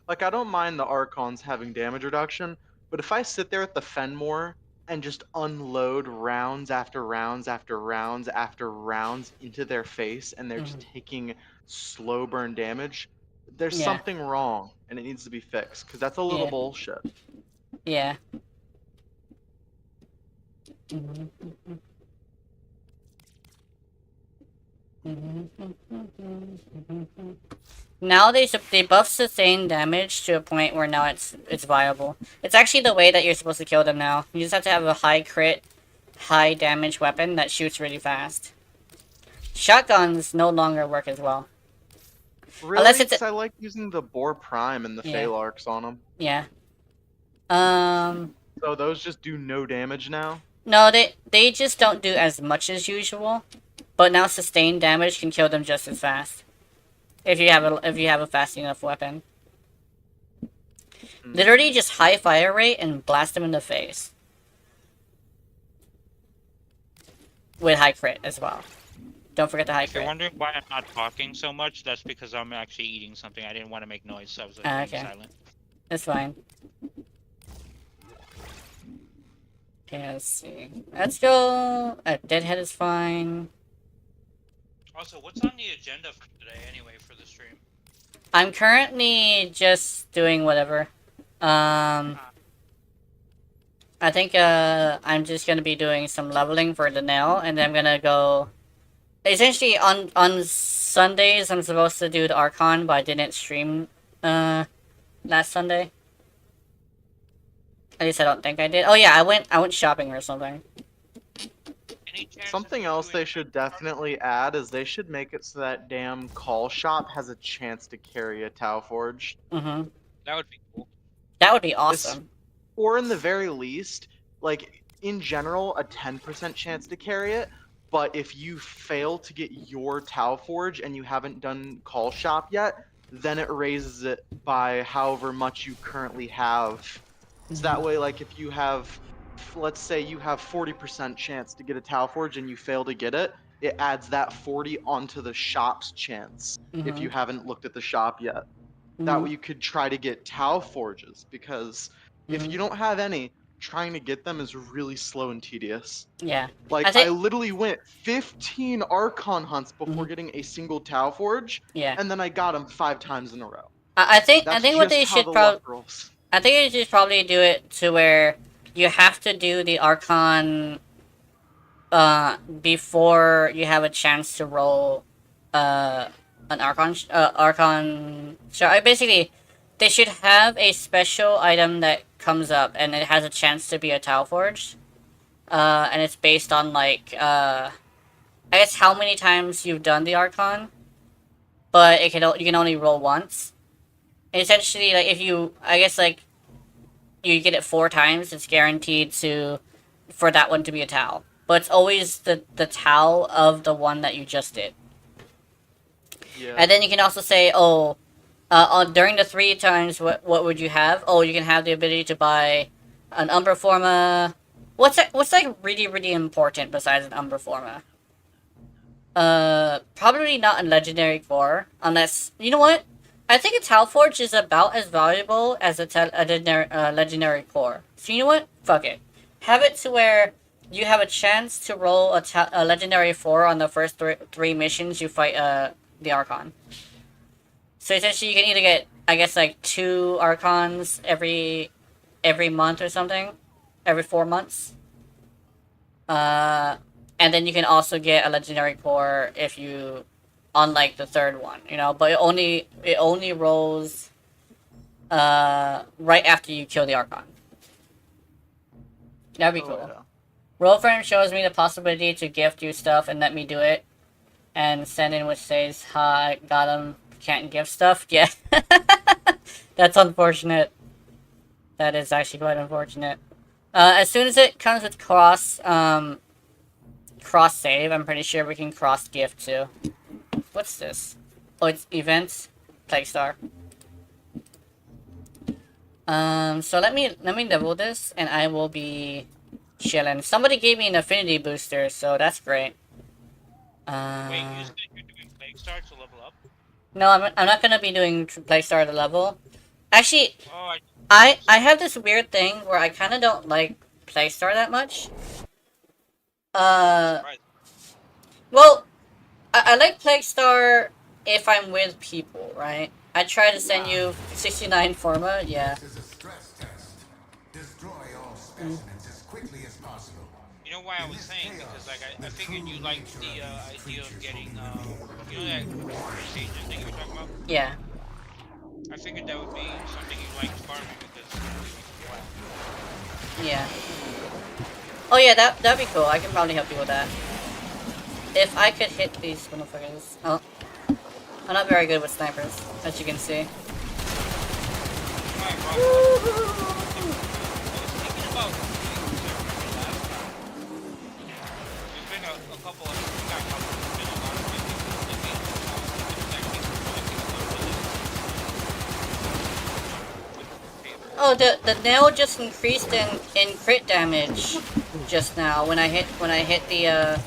Like, I don't mind the Archons having damage reduction, but if I sit there at the Fenmore and just unload rounds after rounds after rounds after rounds into their face, and they're just taking slow burn damage, there's something wrong, and it needs to be fixed, because that's a little bullshit. Yeah. Now they buff sustained damage to a point where now it's viable. It's actually the way that you're supposed to kill them now. You just have to have a high crit, high damage weapon that shoots really fast. Shotguns no longer work as well. Really? Unless it's I like using the Boar Prime and the Phalarks on them. Yeah. So those just do no damage now? No, they just don't do as much as usual. But now sustained damage can kill them just as fast. If you have a fast enough weapon. Literally just high fire rate and blast them in the face. With high crit as well. Don't forget the high crit. If you're wondering why I'm not talking so much, that's because I'm actually eating something. I didn't want to make noise, so I was like, silent. That's fine. Okay, let's see. Let's go. Deadhead is fine. Also, what's on the agenda for today anyway for the stream? I'm currently just doing whatever. I think I'm just gonna be doing some leveling for the nail, and then I'm gonna go. Essentially, on Sundays I'm supposed to do the Archon, but I didn't stream last Sunday. At least I don't think I did. Oh yeah, I went shopping or something. And any chance Something of else doing they should definitely add is they should make it so that damn call shop has a chance to carry a Tau Forge. Mm-hmm. That would be cool. That would be This- awesome. Or in the very least, like in general, a 10% chance to carry it. But if you fail to get your Tau Forge and you haven't done call shop yet, then it raises it by however much you currently have. So that way, like if you have, let's say you have 40% chance to get a Tau Forge and you fail to get it, it adds that 40 onto the shop's chance if you haven't looked at the shop yet. That way you could try to get Tau Forges, because if you don't have any, trying to get them is really slow and tedious. Yeah. Like, I think- I literally went 15 Archon hunts before getting a single Tau Forge, Yeah. and then I got them 5 times in a row. I think That's what just they how should the probably luck rolls. I think they should probably do it to where you have to do the Archon before you have a chance to roll an Archon basically they should have a special item that comes up and it has a chance to be a Tau Forge. And it's based on like I guess how many times you've done the Archon, but you can only roll once. And essentially, like if you, I guess like you get it 4 times, it's guaranteed for that one to be a Tau. But it's always the Tau of the one that you just did. Yeah. And then you can also say, during the 3 times, what would you have? Oh, you can have the ability to buy an Umbra Forma. What's like really, really important besides an Umbra Forma? Probably not a Legendary Core, unless, you know what? I think a Tau Forge is about as valuable as a Legendary Core. So you know what? Fuck it. Have it to where you have a chance to roll a Legendary 4 on the first 3 missions you fight the Archon. So essentially you can either get, I guess, like 2 Archons every month or something. Every 4 months. And then you can also get a Legendary Core if you, on like the 3rd one, you know, but it only rolls right after you kill the Archon. That'd be cool. Yeah. Rollframe shows me the possibility to gift you stuff and let me do it. And send in which says, hi, got him, can't gift stuff. Yeah. That's unfortunate. That is actually quite unfortunate. As soon as it comes with cross save, I'm pretty sure we can cross gift too. What's this? Oh, it's events, Plague Star. So let me level this, and I will be chilling. Somebody gave me an affinity booster, so that's great. Wait, you said you're doing Plague Star to level up? No, I'm not gonna be doing Plague Star at the level. Actually, Oh, I have this weird thing where I kind of don't like Plague Star that much. right. Well, I like Plague Star if I'm with people, right? I try to send you 69 Forma, yeah. This is a stress test. Destroy all specimens as quickly as possible. You know why I was saying? Because like I figured you liked the idea of getting you know that stages thing you were talking about? Yeah. I figured that would be something you liked farming because Yeah. Oh yeah, that'd be cool. I can probably help you with that. If I could hit these motherfuckers. Oh. I'm not very good with snipers, as you can see. I was thinking about last time. There's been a couple of not a couple, there's been a lot of Oh, the nail just increased in crit damage just now when I hit the a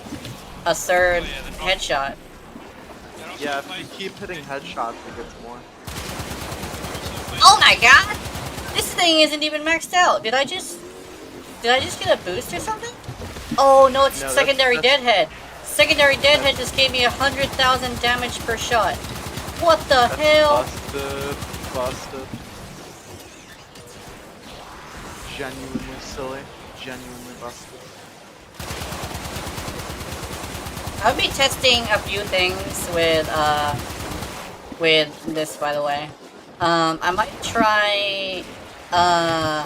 3rd headshot. Yeah, if you keep hitting headshots, it gets more. Oh my god! This thing isn't even maxed out. Did I just get a boost or something? Oh no, it's No, secondary that's- deadhead. Secondary deadhead just gave me 100,000 damage per shot. What the That's hell? busted. Genuinely silly. Genuinely busted. I'll be testing a few things with this, by the way. I might try, oh,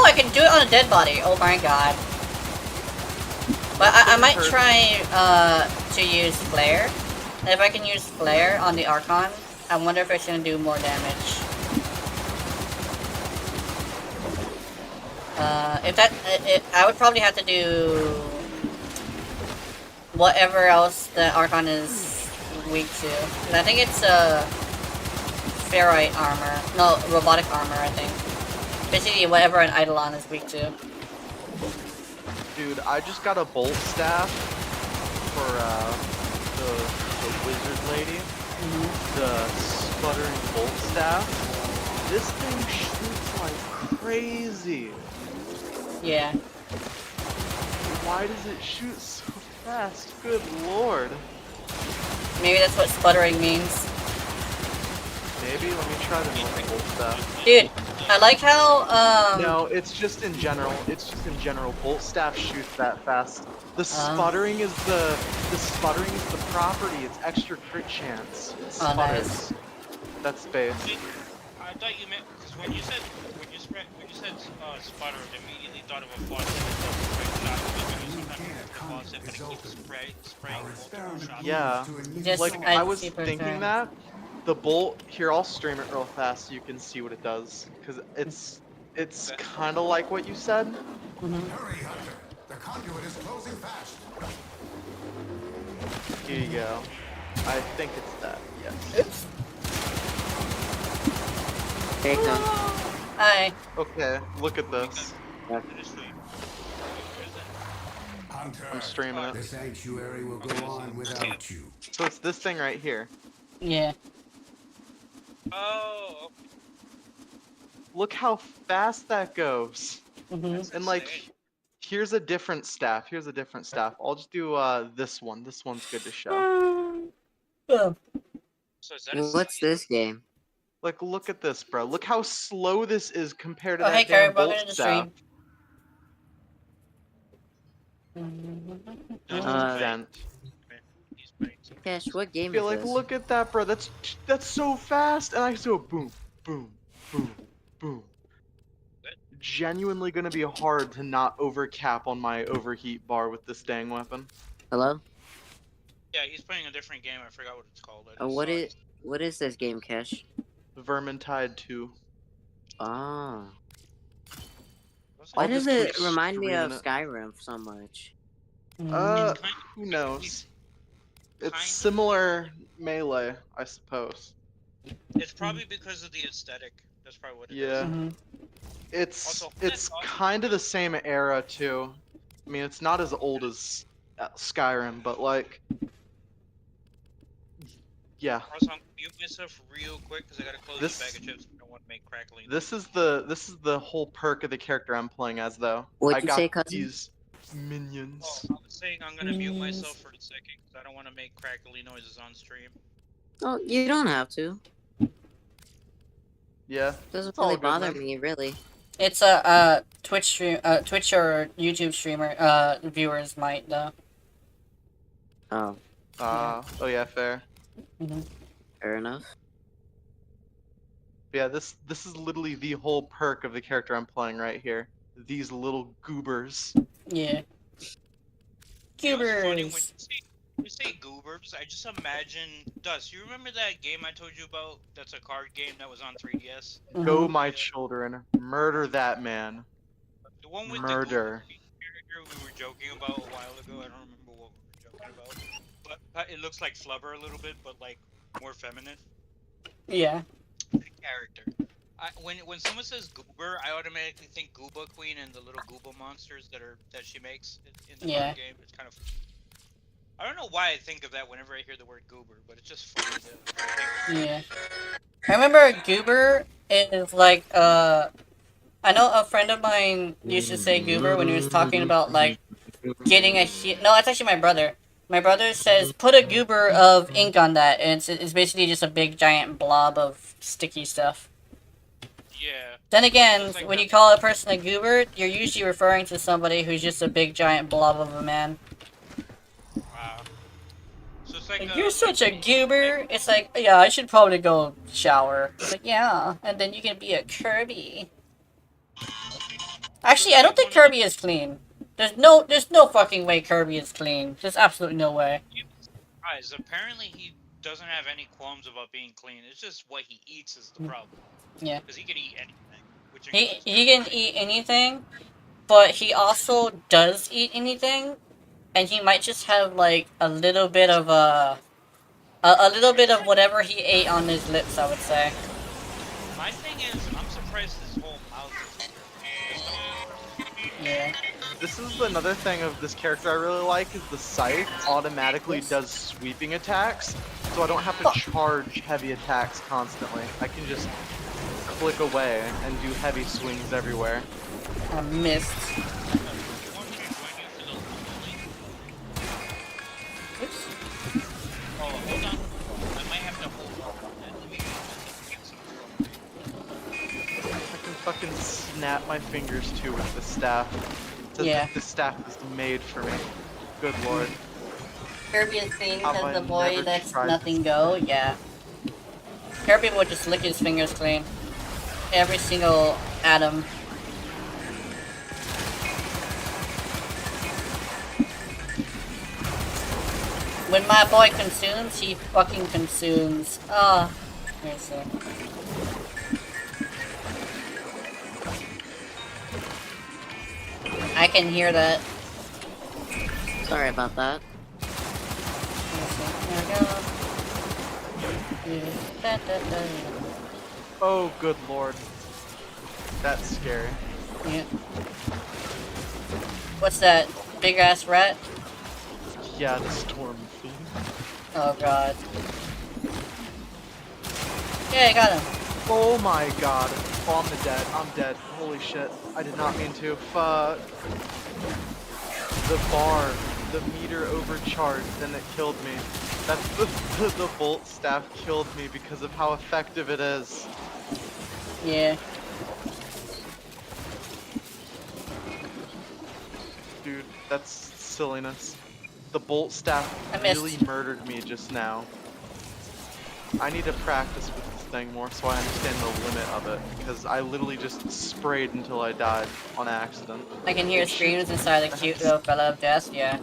I can do it on a dead body. Oh my god. But I might Hurt. try to use Flare. If I can use Flare on the Archon, I wonder if it's gonna do more damage. If that, I would probably have to do whatever else the Archon is weak to. And I think it's ferrite armor. No, robotic armor, I think. Basically, whatever an Eidolon is weak to. Dude, I just got a bolt staff for the wizard lady. The sputtering bolt staff. This thing shoots like crazy. Yeah. Why does it shoot so fast? Good lord. Maybe that's what sputtering means. Maybe let me try the normal bolt staff. Dude, I like how No, it's just in general. It's just in general. Bolt staff shoots that fast. The sputtering is the property. It's extra crit chance. It Oh, sputters. nice. That's base. I thought you meant because when you said sputter, I immediately thought of a faucet that does a straight shot. But it keeps spraying multiple shots. Yeah. Just Like I I was see per thinking turn. that the bolt here. I'll stream it real fast so you can see what it does. Cause it's kind of like what you said. Hurry, Hunter. The conduit is closing fast. Here you go. I think it's that. Yes. Oops. There you go. Hi. Okay. Look at this. Hunter, I'm streaming it. the sanctuary will go on without you. So it's this thing right here. Yeah. Oh, Look how fast that goes. Mm-hmm. And like, here's a different staff. Here's a different staff. I'll just do this one. This one's good to show. Oh. so is that a What's this game? Like, look at this, bro. Look how slow this is compared to Oh, that hey, damn Carrie, welcome bolt to the staff. Uh, Vent. He's playing some- Cash, what I game feel is like, this? look at that, bro. That's so fast, and I just go boom, boom, boom, boom. Genuinely gonna be hard to not overcap on my overheat bar with this dang weapon. Hello? Yeah, he's playing a different game. I forgot what it's called. I Oh, just saw it. what is this game, Cash? Vermintide 2. Oh. What's Why I'll does just it keep remind me of streaming Skyrim so much? Who knows? It's Kind of. similar melee, I suppose. It's probably because of the aesthetic. That's probably what it is. Yeah. Mm-hmm. It's Also, kind of the same era too. I mean, it's not as old as Skyrim, but like, yeah. Also, I'm gonna mute myself real quick because I gotta close This- this bag of chips. I don't want to make crackling. This is the whole perk of the character I'm playing as, though. What'd I you got say, cousin? these minions. Oh, I was saying I'm gonna mute myself for a second because I don't want to make crackly noises on stream. Oh, you don't have to. Yeah. Doesn't all really good, bother man. me, really. It's a Twitch stream, Twitch or YouTube streamer, viewers might though. Oh, Oh yeah, fair. Mm-hmm. fair enough. Yeah, this is literally the whole perk of the character I'm playing right here. These little goobers. Yeah. You know, it's funny, when Goobers. you say goobers, I just imagine Dust. You remember that game I told you about? That's a card game that was on 3DS. Go, Mhm. my children, murder that man. The one with Murder. the character we were joking about a while ago. I don't remember what we were joking about, but it looks like Flubber a little bit, but like more feminine. Yeah. The character. When someone says goober, I automatically think Gooba Queen and the little Gooba monsters that she makes in the Yeah. card game. It's kind of. I don't know why I think of that whenever I hear the word goober, but it's just funny to think. Yeah. I remember Goober is like, I know a friend of mine used to say Goober when he was talking about, like, getting a no, it's actually my brother. My brother says, put a goober of ink on that, and it's basically just a big giant blob of sticky stuff. Yeah. Then again, Just like when that- you call a person a goober, you're usually referring to somebody who's just a big giant blob of a man. Wow. So it's like Like, you're such a goober. It's like, yeah, I should probably go shower. It's like, yeah, and then you can be a Kirby. Actually, I don't think Kirby is clean. There's no fucking way Kirby is clean. There's absolutely no way. Guys, apparently he doesn't have any qualms about being clean. It's just what he eats is the problem. Yeah. Because he can eat anything, which He includes he can everything. eat anything, but he also does eat anything, and he might just have like a little bit of a little bit of whatever he ate on his lips, I would say. My thing is, I'm surprised his whole mouth is Yeah. This is another thing of this character I really like, is the scythe automatically does sweeping attacks, so I don't have to charge heavy attacks constantly. I can just click away and do heavy swings everywhere. I missed. Oops. Oh, hold on. I might have to hold on. Let me get some I can fucking snap my fingers too with the staff. It says Yeah. that the staff is made for me. Good lord. Kirby is clean Have because I the boy never lets tried nothing go. Yeah. Kirby will just lick his fingers clean. Every single atom. When my boy consumes, he fucking consumes. Ah, let me see. I can hear that. Sorry about that. Let me see. There we go. Yeah, da, da, da. Oh, good lord. That's scary. Yeah. What's that? Big ass rat? Yeah, the storm fiend. Oh god. Yeah, I got him. Oh my god. Oh, I'm dead. I'm dead. Holy shit. I did not mean to. Fuck. The bar, the meter overcharged and it killed me. That's the bolt staff killed me because of how effective it is. Yeah. Dude, that's silliness. The bolt staff I missed. really murdered me just now. I need to practice with this thing more so I understand the limit of it, because I literally just sprayed until I died on accident. I can hear It screams shoots- inside the cute little fella of death, yeah.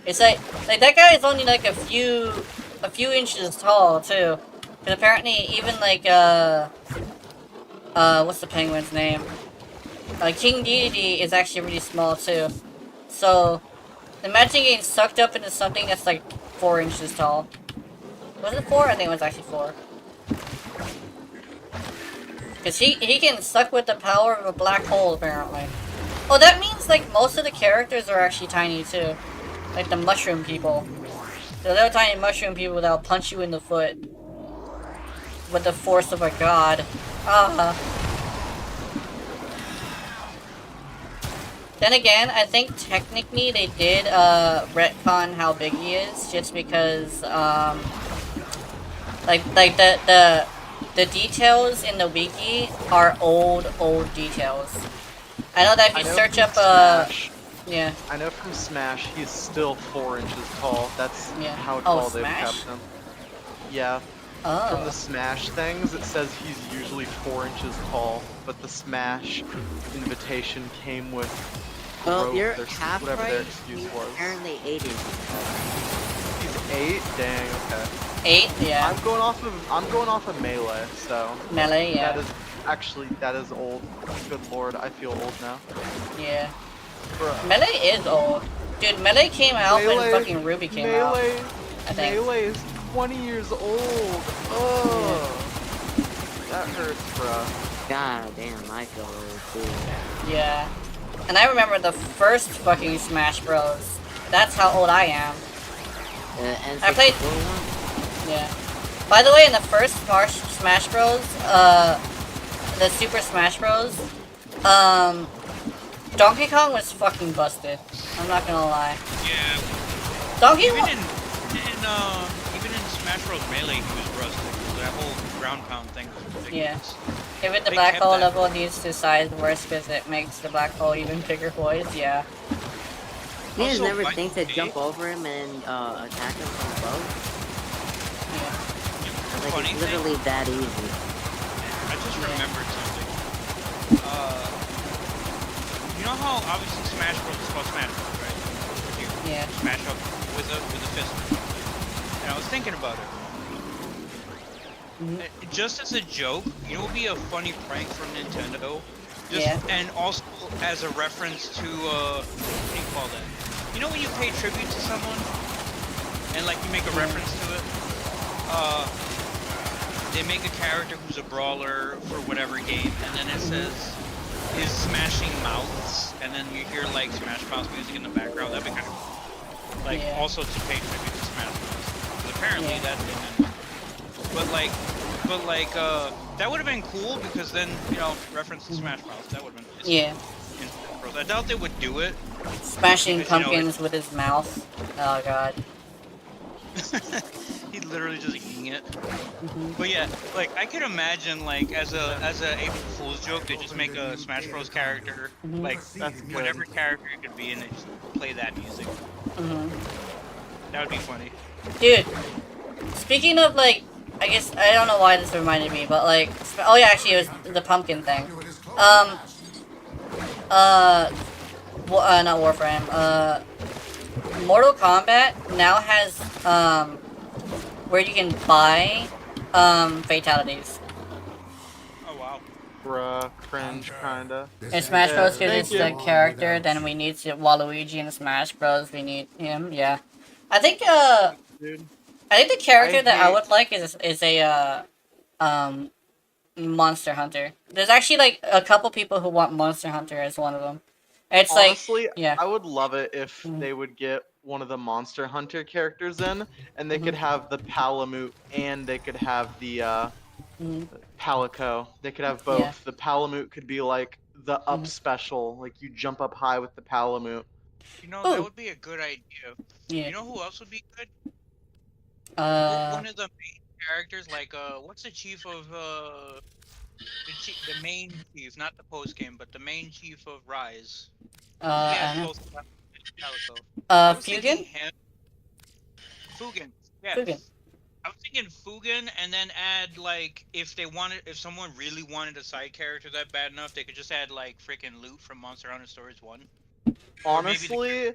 It's like that guy is only like a few inches tall too. And apparently even like what's the penguin's name? King Dedede is actually really small too. So imagine getting sucked up into something that's like 4 inches tall. Was it 4? I think it was actually 4. Cause he can suck with the power of a black hole apparently. Oh, that means like most of the characters are actually tiny too. Like the mushroom people. The little tiny mushroom people that'll punch you in the foot. With the force of a god. Ah. Then again, I think technically they did retcon how big he is, just because like the details in the wiki are old details. I know that if you search up Smash, yeah. I know from Smash he's still 4 inches tall. That's Yeah. how Oh, tall they've Smash? kept him. Yeah. Oh. From the Smash things, it says he's usually 4 inches tall, but the Smash invitation came with Well, growth you're or half whatever right. their excuse He's was. apparently 8 inches tall. He's 8? Dang, okay. 8? Yeah. I'm going off of melee, so Melee, yeah. that is old. Good lord, I feel old now. Yeah. Bruh. Melee is old. Dude, Melee came out when Melee- fucking Ruby came out. I think. Melee is 20 years old. Oh, that hurts, bruh. God damn, I feel old too. Yeah. And I remember the first fucking Smash Bros. That's how old I am. N64 I played- one? Yeah. By the way, in the first Smash Bros, the Super Smash Bros, Donkey Kong was fucking busted. I'm not gonna lie. Yeah. Donkey Even Kong. in Smash Bros. Melee, he was rusted. That whole ground pound thing was Yeah. ridiculous. Give it the They black kept hole that. level needs to size worse because it makes the black hole even bigger boys. Yeah. You guys Also, never back think in to the jump day- over him and attack him from above? Like, Funny it's thing, literally that easy. I just remembered something. You know how obviously Smash Bros is called Smash Bros, right? You Yeah. smash up with a fist. And I was thinking about it. Just as a joke, you know, it would be a funny prank from Nintendo. Just, Yeah. And also as a reference to what do you call that? You know when you pay tribute to someone and like you make a reference to it? They make a character who's a brawler for whatever game, and then it says is smashing mouths, and then you hear like Smash Mouth music in the background. That'd be kind of cool. Like also to pay tribute to Smash Mouth. Because apparently that didn't. But that would have been cool because then, you know, reference to Smash Mouth. That would have been nice. Yeah. I doubt they would do it. Smashing because, pumpkins with his mouth. Oh god. He's literally just eating it. But yeah, like I could imagine like as a April Fool's joke, they just make a Smash Bros character, like whatever character it could be, and they just play that music. That would be funny. Dude, speaking of like, I guess I don't know why this reminded me, but like, oh yeah, actually it was the pumpkin thing. Not Warframe. Mortal Kombat now has where you can buy fatalities. Oh wow. Bruh, cringe kinda. In Smash Bros, because Thank it's the character, then we need to Waluigi in Smash Bros. We need him. Yeah, I think Dude. I think the character that I would like is a Monster Hunter. There's actually like a couple people who want Monster Hunter as one of them. It's Honestly, like, yeah. I would love it if they would get one of the Monster Hunter characters in, and they could have the Palamute, and they could have the Palico. They could have both. Yeah. The Palamute could be like the up special, like you jump up high with the Palamute. You know, that would be a good idea. Yeah. You know who else would be good? One of the main characters, like what's the chief of the main chief, not the post game, but the main chief of Rise. Fugen? Fugen, yes. Fugen. I was thinking Fugen, and then add like if someone really wanted a side character that bad enough, they could just add like freaking Loot from Monster Hunter Stories 1. Honestly,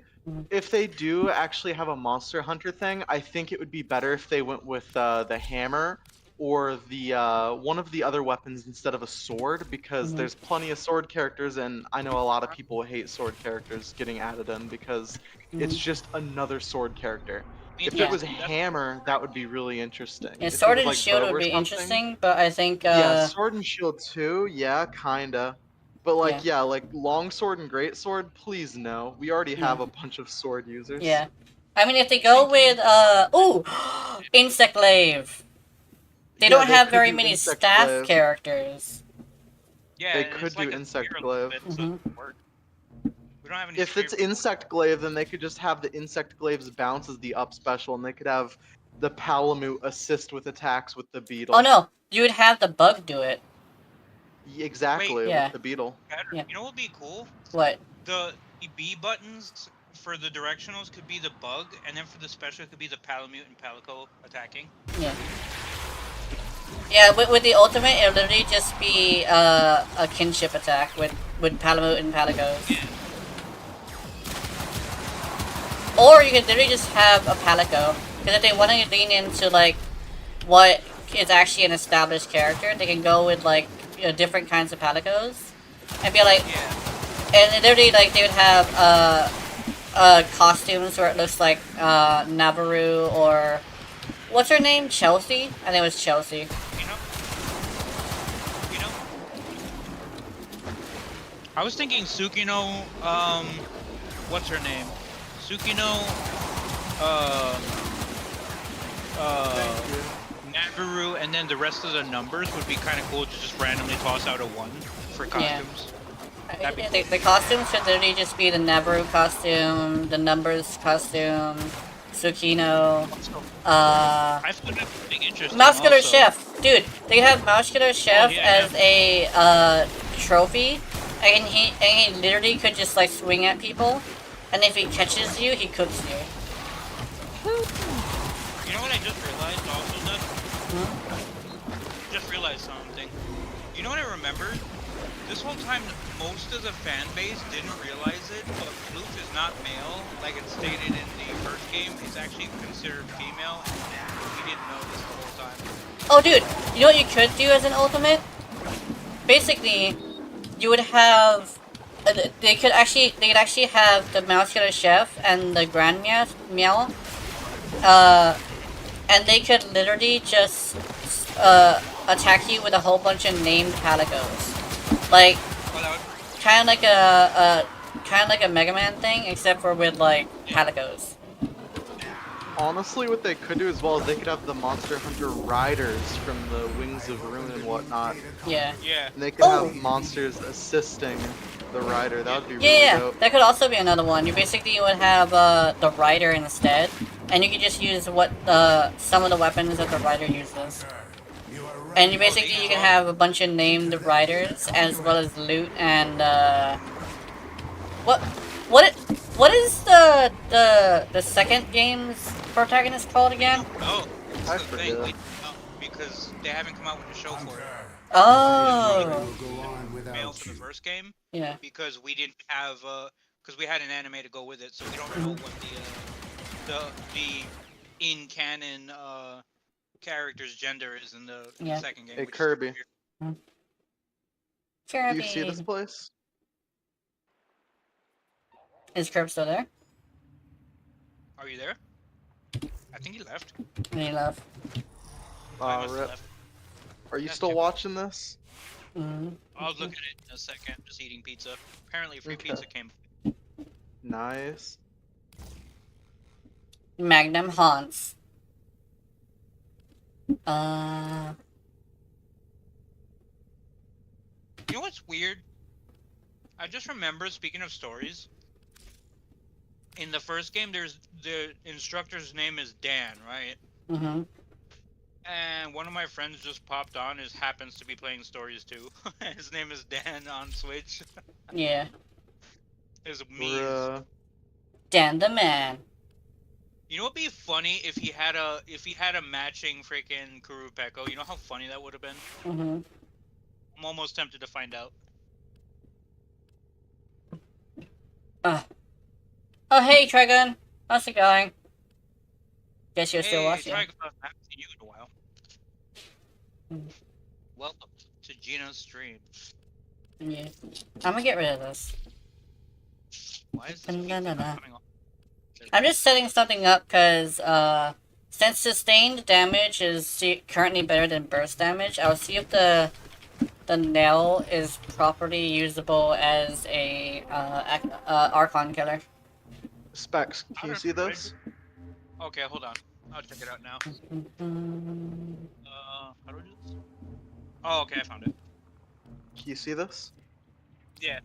if they do actually have a Monster Hunter thing, I think it would be better if they went with the hammer or the one of the other weapons instead of a sword, because there's plenty of sword characters, and I know a lot of people hate sword characters getting added in because it's just another sword character. If it was hammer, that would be really interesting. Yeah, If it sword was, and like, shield bow would or be something- interesting, but I think yeah, sword and shield too. Yeah, kinda. But like, yeah, like long sword and great sword, please no. We already have a bunch of sword users. yeah. I mean, if they go with Insect Glaive. They don't have very many staff characters. Yeah, they could do Insect Glaive. We don't have any If it's Insect Glaive, then they could just have the Insect Glaive's bounce as the up special, and they could have the Palamute assist with attacks with the Beetle. Oh no, you would have the bug do it. Exactly, with the Beetle. You know what would be cool? What? The B buttons for the directionals could be the bug, and then for the special it could be the Palamute and Palico attacking. Yeah. Yeah, with the ultimate, it'll literally just be a kinship attack with Palamute and Palicos. Yeah. Or you could literally just have a Palico, because if they want to lean into like what is actually an established character, they can go with like different kinds of Palicos, and be like, and literally like they would have costumes where it looks like Nabaru or what's her name, Chelsea? I think it was Chelsea. I was thinking Tsukino, what's her name? Tsukino, Nabaru, and then the rest of the numbers would be kind of cool to just randomly toss out a 1 for costumes. The costumes should literally just be the Nabaru costume, the numbers costume, Tsukino, Muscular Chef. Dude, they have Muscular Chef as a trophy, and he literally could just like swing at people, and if he catches you, he cooks you. You know what I just realized also, Just realized something. You know what I remembered? this whole time, most of the fan base didn't realize it, but Floof is not male, like it's stated in the first game. He's actually considered female, and we didn't know this the whole time. Oh, dude, you know what you could do as an ultimate? Basically, you would have. They could actually have the muscular chef and the grand meow. And they could literally just attack you with a whole bunch of named palicos, like kind of like a Mega Man thing, except for with like palicos. Honestly, what they could do as well is they could have the Monster Hunter riders from the Wings of Ruin and whatnot. Yeah. Yeah. And they could have monsters assisting the rider. That would be really Yeah, dope. that could also be another one. You basically would have the rider instead, and you could just use what some of the weapons that the rider uses. And you basically you can have a bunch of named riders as well as loot and what is the second game's protagonist called again? No, I that's the thing. forget. We don't know because they haven't come out with a show for it. Oh. Male for the first game. Yeah. Because we didn't have because we had an anime to go with it, so we don't know what the in canon character's gender is in the second game. Hey, which is Kirby. weird. Kirby. Do you see this place? Is Kirby still there? Are you there? I think he left. And he left. I must have Rip. left. Are you That's still too- watching this? I'll look at it in a second. Just eating pizza. Apparently, free Okay. pizza came. Nice. Magnum Haunts. You know what's weird? I just remember, speaking of stories, in the first game, there's the instructor's name is Dan, right? Mm-hmm. And one of my friends just popped on, happens to be playing stories too. His name is Dan on Switch. Yeah. Is me. Dan the Man. You know what'd be funny if he had a matching freaking Kurupeko? You know how funny that would have been? Mm-hmm. I'm almost tempted to find out. Oh, hey, Trigun. How's it going? Guess you're still watching. Hey, I haven't seen you in a while. Welcome to Gina's stream. Yeah. I'm gonna get rid of this. Why is this pizza not coming off? I'm just setting something up because, since sustained damage is currently better than burst damage, I'll see if the nail is properly usable as a Archon killer. Specs, can you see this? Okay, hold on. I'll check it out now. How do I do this? Oh, okay, I found it. Can you see this? Yeah.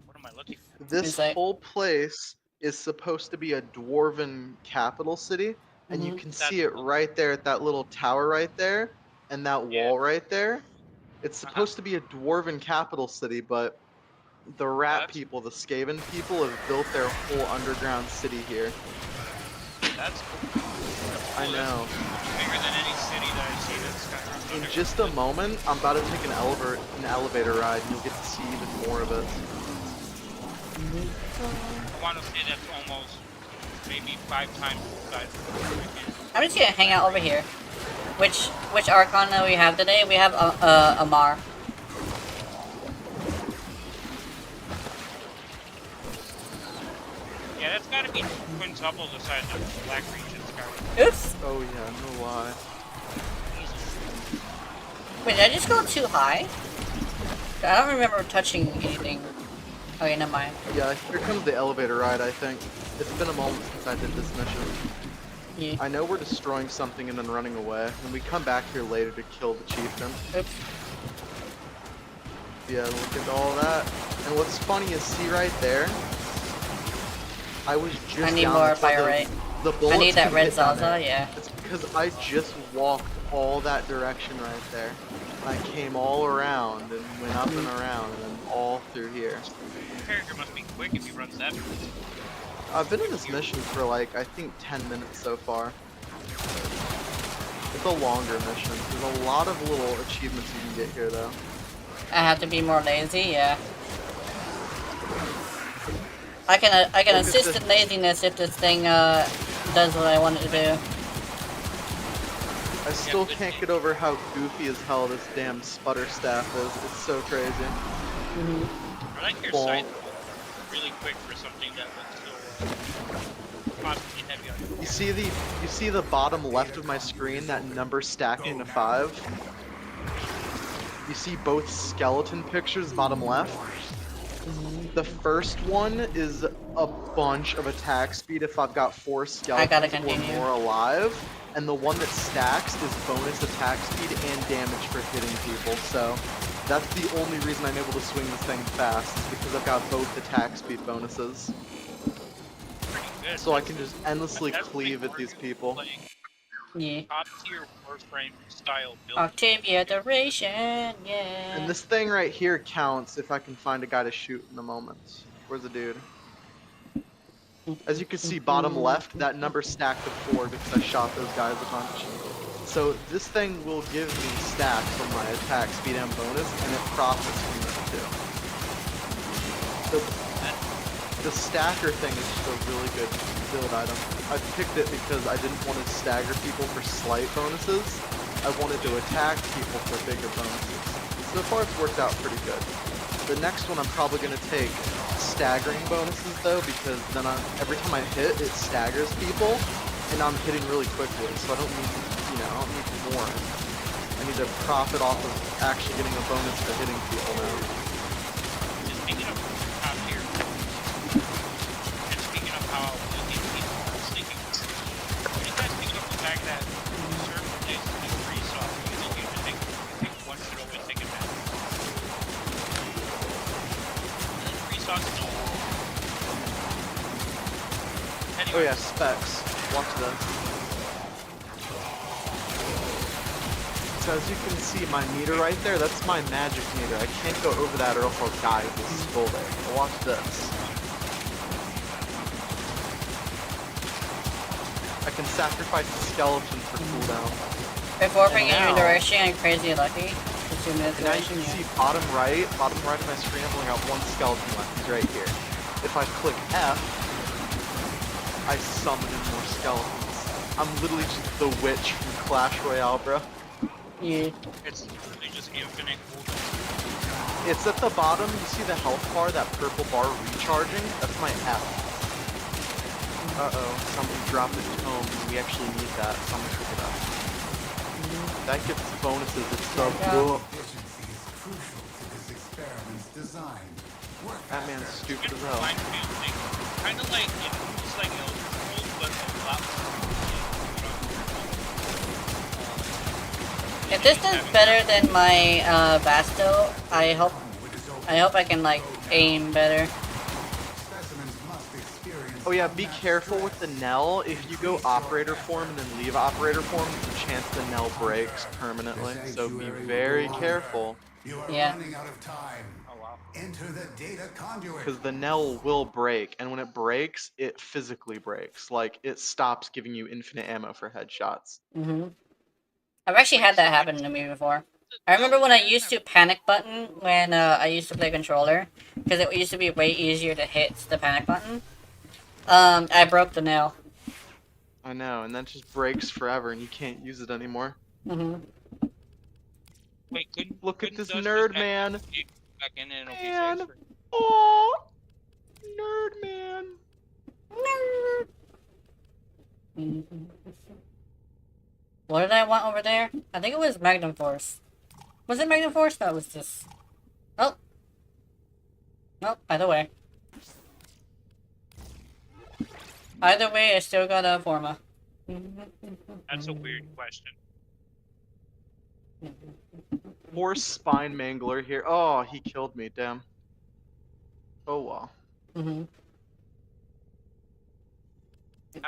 What am I looking at? This whole place is supposed to be a dwarven capital city, and you can see it right there at that little tower right there, and that wall right there. It's supposed to be a dwarven capital city, but the rat people, the Skaven people, have built their whole underground city here. That's cool. I know. Bigger than any city that I've seen in Skyrim. In just a moment, I'm about to take an elevator ride, and you'll get to see even more of it. I want to say that's almost maybe 5 times the size of the freaking. I'm just gonna hang out over here. Which Archon that we have today? We have Amar. Yeah, that's gotta be quintuple the size of the Black Reach in Skyrim. Oops. Oh yeah, no lie. Wait, did I just go too high? I don't remember touching anything. Okay, never mind. Yeah, here comes the elevator ride, I think. It's been a moment since I did this mission. Yeah. I know we're destroying something and then running away, and we come back here later to kill the chieftain. Oops. Yeah, look at all that. And what's funny is, see right there? I was just I need down more there, fire the- rate. The I bullets need that can red hit down Zaza, there. yeah. It's because I just walked all that direction right there. And I came all around and went up and around and then all through here. The character must be quick if he runs that. I've been in this mission for like, I think 10 minutes so far. It's a longer mission. There's a lot of little achievements you can get here though. I have to be more lazy, yeah. I can Look at assist this. in laziness if this thing does what I want it to do. I still can't get over how goofy as hell this damn sputter staff is. It's so crazy. I like your side really quick for something that looks so possibly heavy on you. You see the bottom left of my screen, that number stacking to 5? You see both skeleton pictures bottom left? The first one is a bunch of attack speed if I've got 4 skeletons or more alive, and the one that stacks is bonus attack speed and damage for hitting people, so that's the only reason I'm able to swing this thing fast, is because I've got both attack speed bonuses. Pretty good. So I can just endlessly cleave at these people. Yeah. Top tier Warframe style build. Octavia Duration, yeah. And this thing right here counts if I can find a guy to shoot in a moment. Where's the dude? As you can see, bottom left, that number stacked to 4 because I shot those guys a bunch. So this thing will give me stacks on my attack speed and bonus, and it profits from that too. The stacker thing is just a really good build item. I picked it because I didn't want to stagger people for slight bonuses. I wanted to attack people for bigger bonuses. So far it's worked out pretty good. The next one I'm probably going to take staggering bonuses though, because then every time I hit, it staggers people, and I'm hitting really quickly, so I don't need, I don't need more. I need to profit off of actually getting a bonus for hitting people now. Just speaking of top tier, and speaking of how easy people are sneaking, what do you guys think of the fact that certain places in resource you think one should always take advantage? Oh yeah, specs. Watch this. So as you can see, my meter right there, that's my magic meter. I can't go over that or else I'll die with this skull there. But watch this. I can sacrifice the skeleton for cooldown. Before bringing you direction and crazy lucky. And now you can see bottom right of my screen, I've only got 1 skeleton left. He's right here. If I click F, I summon in more skeletons. I'm literally just the witch from Clash Royale, bro. Yeah. It's literally just infinite cooldown. It's at the bottom, you see the health bar, that purple bar recharging? That's my F. Uh-oh, somebody dropped a tome. We actually need that. Someone pick it up. That gives bonuses. It's the book. That man's stupid as hell. Kind of like, it's like Elder Scrolls, but a lot more. If this does better than my Basto, I hope I can like aim better. Oh yeah, be careful with the Nell. If you go operator form and then leave operator form, there's a chance the Nell breaks permanently. So be very careful. Yeah. Because the Nell will break, and when it breaks, it physically breaks. Like, it stops giving you infinite ammo for headshots. I've actually had that happen to me before. I remember when I used to panic button when I used to play controller, because it used to be way easier to hit the panic button. I broke the nail. I know, and that just breaks forever, and you can't use it anymore. Wait, look at this nerd man. Back in and Man. Oh, nerd man. Nerd. What did I want over there? I think it was Magnum Force. Was it Magnum Force? No, it was just... Oh. Nope, either way. Either way, I still got a Forma. That's a weird question. Poor spine mangler here. Oh, he killed me, damn. Oh well. That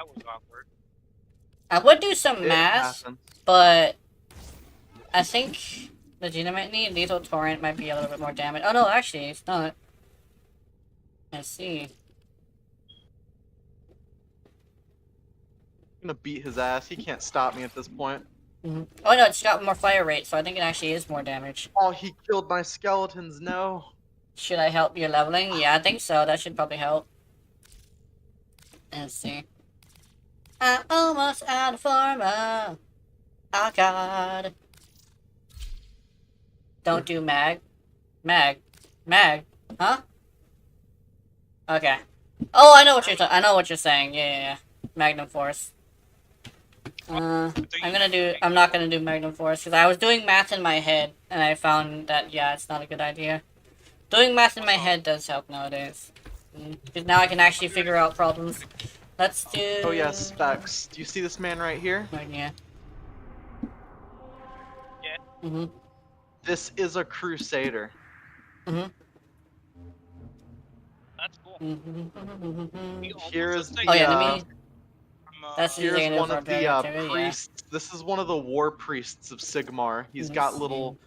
was awkward. I would do some math, but I think legitimately Lethal Torrent might be a little bit more damage. Oh no, actually, it's not. Let's see. I'm gonna beat his ass. He can't stop me at this point. Oh no, it's got more fire rate, so I think it actually is more damage. Oh, he killed my skeletons. No. Should I help your leveling? Yeah, I think so. That should probably help. Let's see. I'm almost out of armor. Oh god. Don't do mag. Mag. Huh? Okay. Oh, I know what you're saying. Yeah. Magnum Force. I'm not gonna do Magnum Force because I was doing math in my head and I found that yeah, it's not a good idea. Doing math in my head does help nowadays. Because now I can actually figure out problems. Let's do... Oh yeah, Specs. Do you see this man right here? Yeah. Yeah. This is a Crusader. That's cool. Here's the, oh yeah, let me... That's here's one of the priests. Yeah. This is one of the war priests of Sigmar. He's got little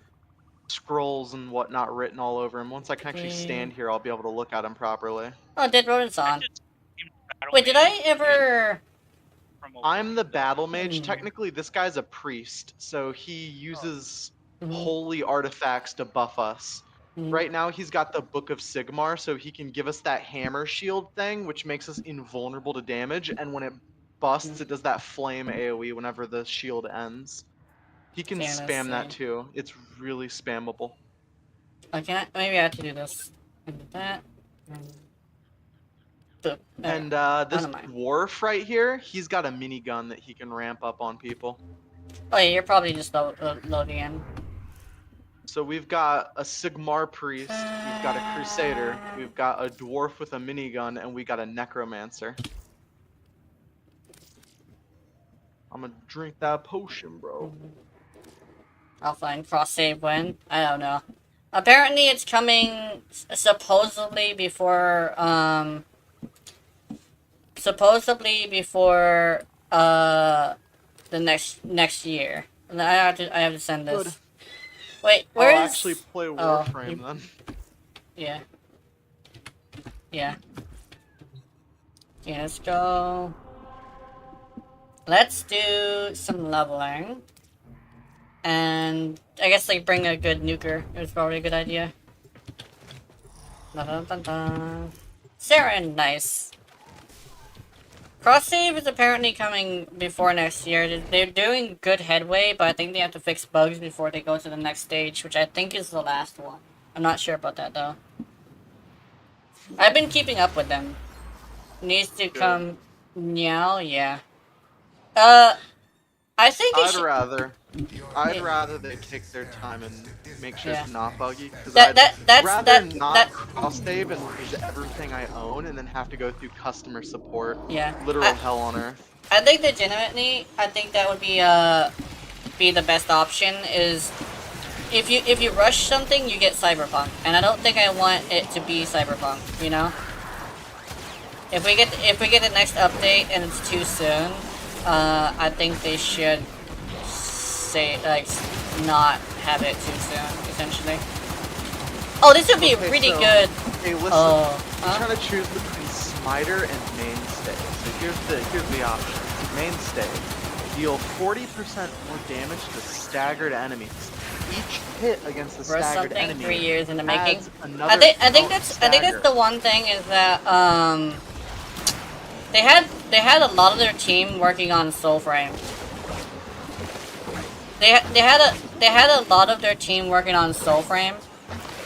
scrolls and whatnot written all over him. Once I can actually stand here, I'll be able to look at him properly. Oh, Dead Rodent's on. Wait, did I ever... I'm the battle mage. Technically, this guy's a priest, so he uses holy artifacts to buff us. Right now, he's got the Book of Sigmar, so he can give us that hammer shield thing, which makes us invulnerable to damage, and when it busts, it does that flame AoE whenever the shield ends. He can spam that too. It's really spammable. Okay, maybe I have to do this. And that. And this dwarf right here, he's got a minigun that he can ramp up on people. Oh yeah, you're probably just loading in. So we've got a Sigmar priest, we've got a Crusader, we've got a dwarf with a minigun, and we got a necromancer. I'm gonna drink that potion, bro. I'll find cross save when. I don't know. Apparently it's coming supposedly before the next year. And I have to send this. Good. Wait, where is... I'll actually play Warframe then. Yeah. Yeah, let's go. Let's do some leveling. And I guess like bring a good nuker. It was probably a good idea. Sarah, nice. Cross save is apparently coming before next year. They're doing good headway, but I think they have to fix bugs before they go to the next stage, which I think is the last one. I'm not sure about that though. I've been keeping up with them. Needs to come now, yeah. I think I'd rather they take their time and make sure it's not buggy. Because I'd rather not cross save and lose everything I own and then have to go through customer support. Yeah. Literal hell on earth. I think legitimately, I think that would be the best option is if you rush something, you get Cyberpunk, and I don't think I want it to be Cyberpunk. You know. If we get the next update and it's too soon, I think they should say like not have it too soon. Essentially. Oh, this would be really good. Hey, listen. I'm trying to choose between Smiter and Mainstay. So here's the options. Mainstay. Deal 40% more damage to staggered enemies. Each hit against the staggered enemy 3 years in the making. I think that's the one thing is that they had a lot of their team working on Soulframe. They had a lot of their team working on Soulframe,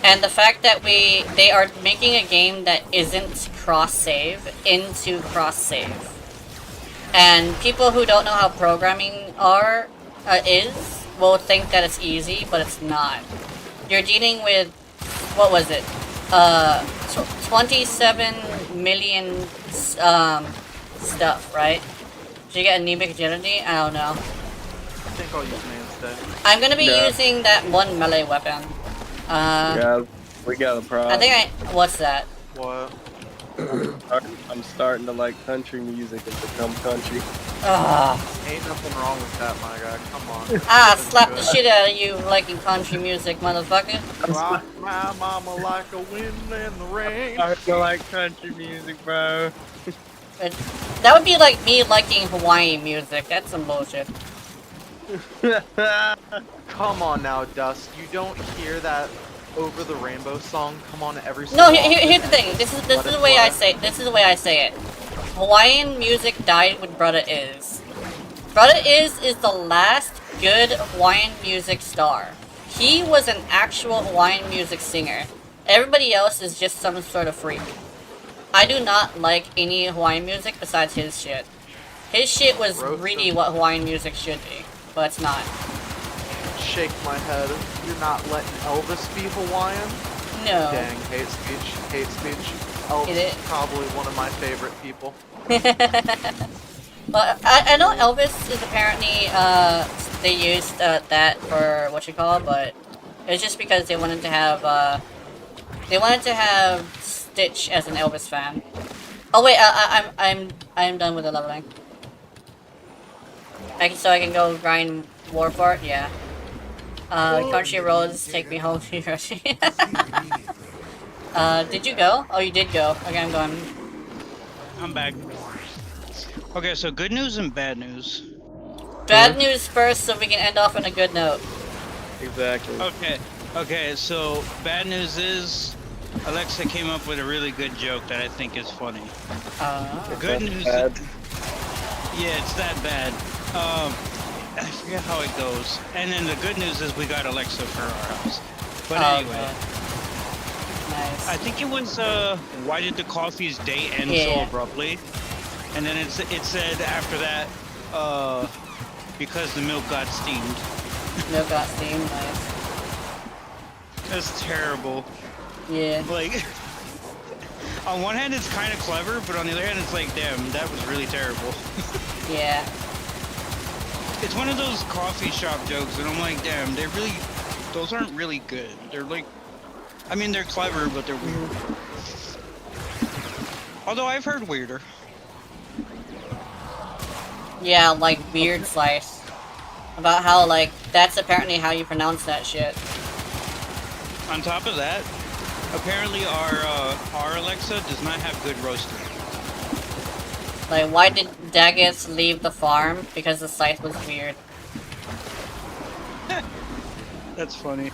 and the fact that they are making a game that isn't cross save into cross save, and people who don't know how programming is will think that it's easy, but it's not. You're dealing with, what was it? 27 million stuff, right? Did you get anemic agility? I don't know. I think I'll use Mainstay. I'm gonna be using that one melee weapon. Yeah, we got a problem. What's that? What? I'm starting to like country music and become country. Ain't nothing wrong with that, my guy. Come on. Slap the shit out of you liking country music, motherfucker. Rock my mama like a wind in the rain. I feel like country music, bro. That would be like me liking Hawaiian music. That's some bullshit. Come on now, Dust. You don't hear that Over the Rainbow song come on every No, single here's the thing. This is the way I say. This is the way I say it. Hawaiian music died when Brother Is. Brother Is the last good Hawaiian music star. He was an actual Hawaiian music singer. Everybody else is just some sort of freak. I do not like any Hawaiian music besides his shit. His shit was really what Hawaiian music should be, but it's not. Shake my head. You're not letting Elvis be Hawaiian? No. Dang, hate speech, hate speech. Elvis is probably one of my favorite people. Well, I know Elvis is apparently, they used that for but it's just because they wanted to have, Stitch as an Elvis fan. Oh wait, I'm done with the leveling. So I can go grind Warfart? Yeah. Country roads take me home to Yoshi. Did you go? Oh, you did go. Okay, I'm going. I'm back. Okay, so good news and bad news. Bad news first, so we can end off on a good note. Exactly. Okay, so bad news is Alexa came up with a really good joke that I think is funny. Good news bad? Yeah, it's that bad. I forget how it goes. And then the good news is we got Alexa for our house. But anyway. Nice. I think it was, why did the coffee's day end so abruptly? And then it said after that, because the milk got steamed. Milk got steamed, nice. That's terrible. Yeah. Like, on one hand it's kind of clever, but on the other hand it's like, damn, that was really terrible. Yeah. It's one of those coffee shop jokes, and I'm like, damn, those aren't really good. They're like, I mean, they're clever, but they're weird. Although I've heard weirder. Yeah, like Weird Slice. About how, like, that's apparently how you pronounce that shit. On top of that, apparently our Alexa does not have good roasting. Like, why did Daggett leave the farm? Because the scythe was weird. That's funny.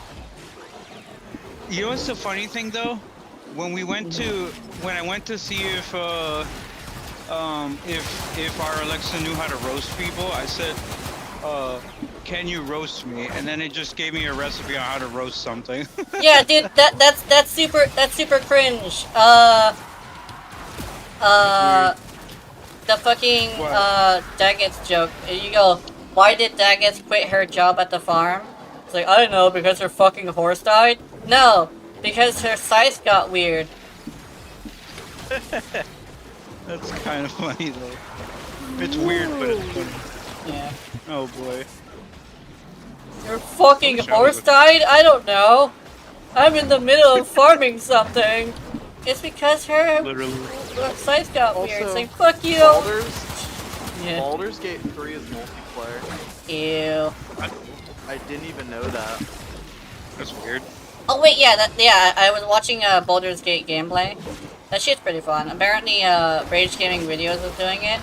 You know what's the funny thing though? When I went to see if our Alexa knew how to roast people, I said, can you roast me? And then it just gave me a recipe on how to roast something. Yeah, dude, that's super cringe. The fucking Daggett's joke. You go, why did Daggett quit her job at the farm? It's like, I don't know, because her fucking horse died? No, because her scythe got weird. That's kind of funny though. It's weird, but it's funny. Yeah. Oh boy. Your fucking horse died? I don't know. I'm in the middle of farming something. It's because her scythe got weird. It's like, fuck you! Baldur's Gate 3 is multiplayer. Ew. I didn't even know that. That's weird. Oh wait, yeah, I was watching Baldur's Gate gameplay. That shit's pretty fun. Apparently, Rage Gaming Videos was doing it,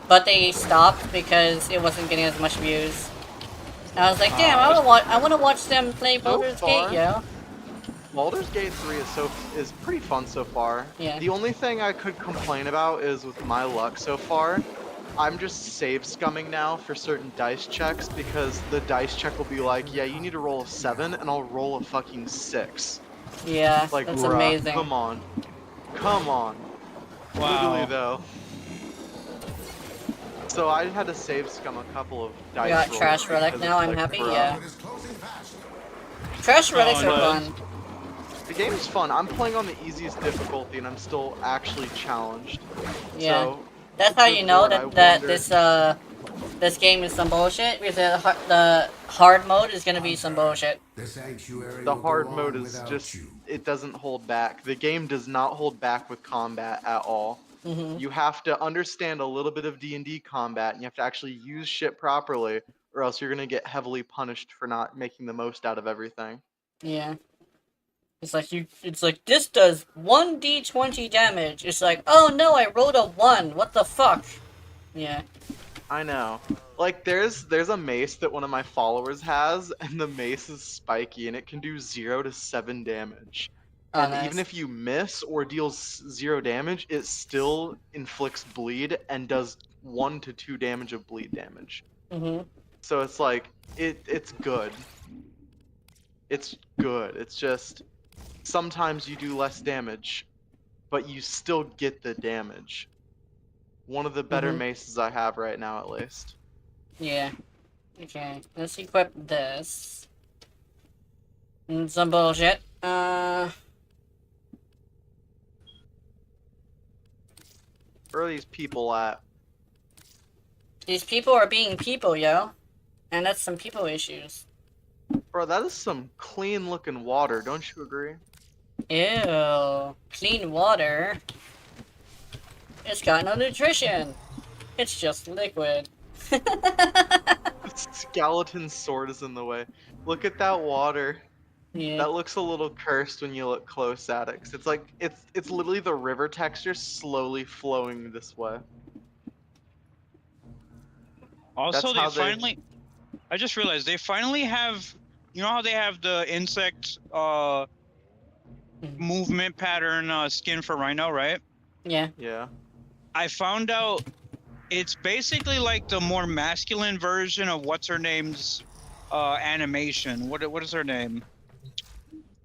but they stopped because it wasn't getting as much views. And I was like, damn, I want to watch them play Baldur's Gate, yo. Baldur's Gate 3 is pretty fun so far. Yeah. The only thing I could complain about is with my luck so far, I'm just save scumming now for certain dice checks because the dice check will be like, yeah, you need to roll a 7, and I'll roll a fucking 6. Yeah, like, that's bruh, amazing. Come on. Come on. Wow. Literally, though. So I had to save scum a couple of dice We got rolls Trash Relic because now, it's I'm like, happy, bruh. yeah. Trash Relics are fun. The game is fun. I'm playing on the easiest difficulty and I'm still actually challenged. Yeah. So, that's how you know Lord, that this game is some bullshit, because the hard mode is gonna be some bullshit. the hard mode is just, it doesn't hold back. The game does not hold back with combat at all. Mm-hmm. You have to understand a little bit of D&D combat and you have to actually use shit properly or else you're gonna get heavily punished for not making the most out of everything. Yeah. It's like, this does 1d20 damage. It's like, oh no, I rolled a 1. What the fuck? Yeah. I know. Like, there's a mace that one of my followers has, and the mace is spiky, and it can do 0 to 7 damage. Oh, And nice. even if you miss or deals 0 damage, it still inflicts bleed and does 1 to 2 damage of bleed damage. Mhm. So it's like, it's good. It's good. It's just, sometimes you do less damage, but you still get the damage. One of the better Mhm. maces I have right now, at least. Yeah. Okay. Let's equip this. Some bullshit. Where are these people at? These people are being people, yo. And that's some people issues. Bro, that is some clean looking water, don't you agree? Ew. Clean water. It's got no nutrition. It's just liquid. Skeleton sword is in the way. Look at that water. Yeah. That looks a little cursed when you look close at it. 'Cause it's like, it's literally the river texture slowly flowing this way. Also, That's they how they- finally. I just realized they finally have. You know how they have the insect movement pattern skin for Rhino, right? Yeah. Yeah. I found out it's basically like the more masculine version of what's her name's animation. What is her name?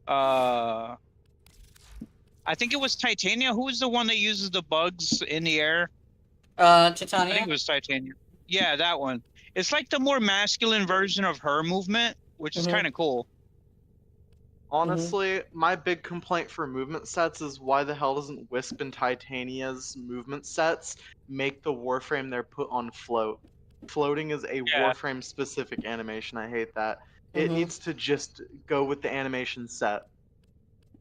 I think it was Titania. Who is the one that uses the bugs in the air? Titania? I think it was Titania. Yeah, that one. It's like the more masculine version of her movement, which is kind of cool. Honestly, my big complaint for movement sets is why the hell doesn't Wisp and Titania's movement sets make the Warframe they're put on float? Floating is a Warframe specific animation. I hate that. It needs to just go with the animation set.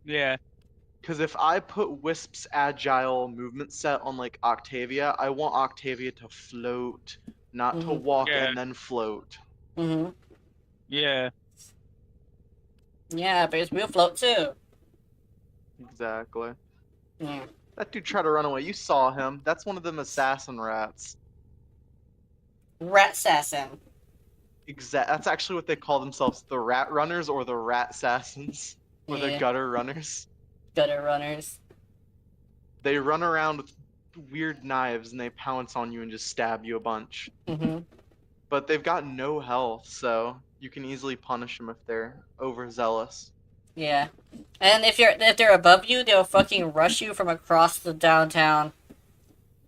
Yeah. Because if I put Wisp's agile movement set on like Octavia, I want Octavia to float, not to walk and then float. Mhm. Yeah. Yeah, but we'll float too. Exactly. Yeah. That dude tried to run away. You saw him. That's one of them assassin rats. Rat assassin. That's actually what they call themselves, the rat runners or the rat assassins. Or the Yeah. gutter runners. Gutter runners. They run around with weird knives and they pounce on you and just stab you a bunch. Mhm. But they've got no health, so you can easily punish them if they're overzealous. Yeah. And if they're above you, they'll fucking rush you from across the downtown.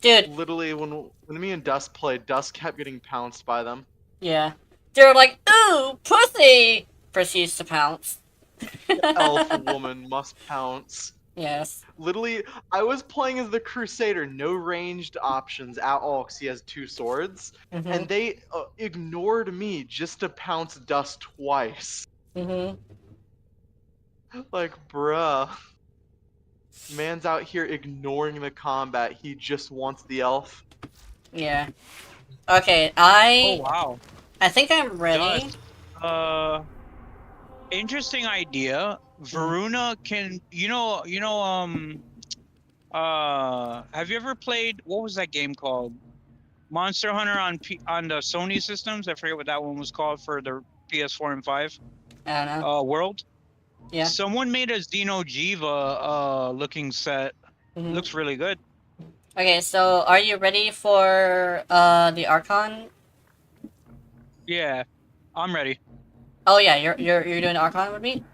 Dude. Literally, when me and Dust played, Dust kept getting pounced by them. Yeah. They're like, ooh, pussy! Proceeds to pounce. Elf woman must pounce. Yes. Literally, I was playing as the Crusader, no ranged options at all because he has 2 swords, and they ignored me just to pounce Dust twice. Like, bruh. Man's out here ignoring the combat, he just wants the elf. Yeah. Okay, I... Oh, wow. I think I'm ready. Interesting idea. Varuna can, have you ever played, what was that game called? Monster Hunter on the Sony systems? I forget what that one was called for the PS4 and 5. I don't know. World? Yeah. Someone made a Xeno'jiva looking set. Looks really good. Okay, so are you ready for the Archon? Yeah, I'm ready. Oh yeah, you're doing Archon with me?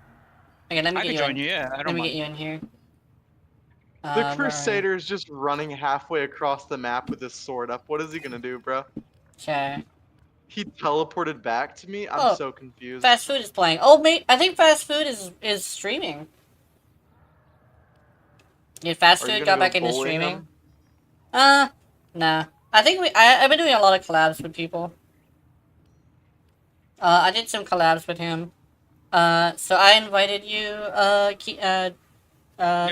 Okay, let me I get can you join in. you, yeah, I Let don't me mind. get you in here. The Crusader is just running halfway across the map with his sword up. What is he gonna do, bro? Sure. He teleported back to me? I'm so confused. Fast Food is playing. Oh, mate, I think Fast Food is streaming. Did Fast Are you Food gonna got back go into bully streaming? him? Nah. I think I've been doing a lot of collabs with people. I did some collabs with him. So I invited you,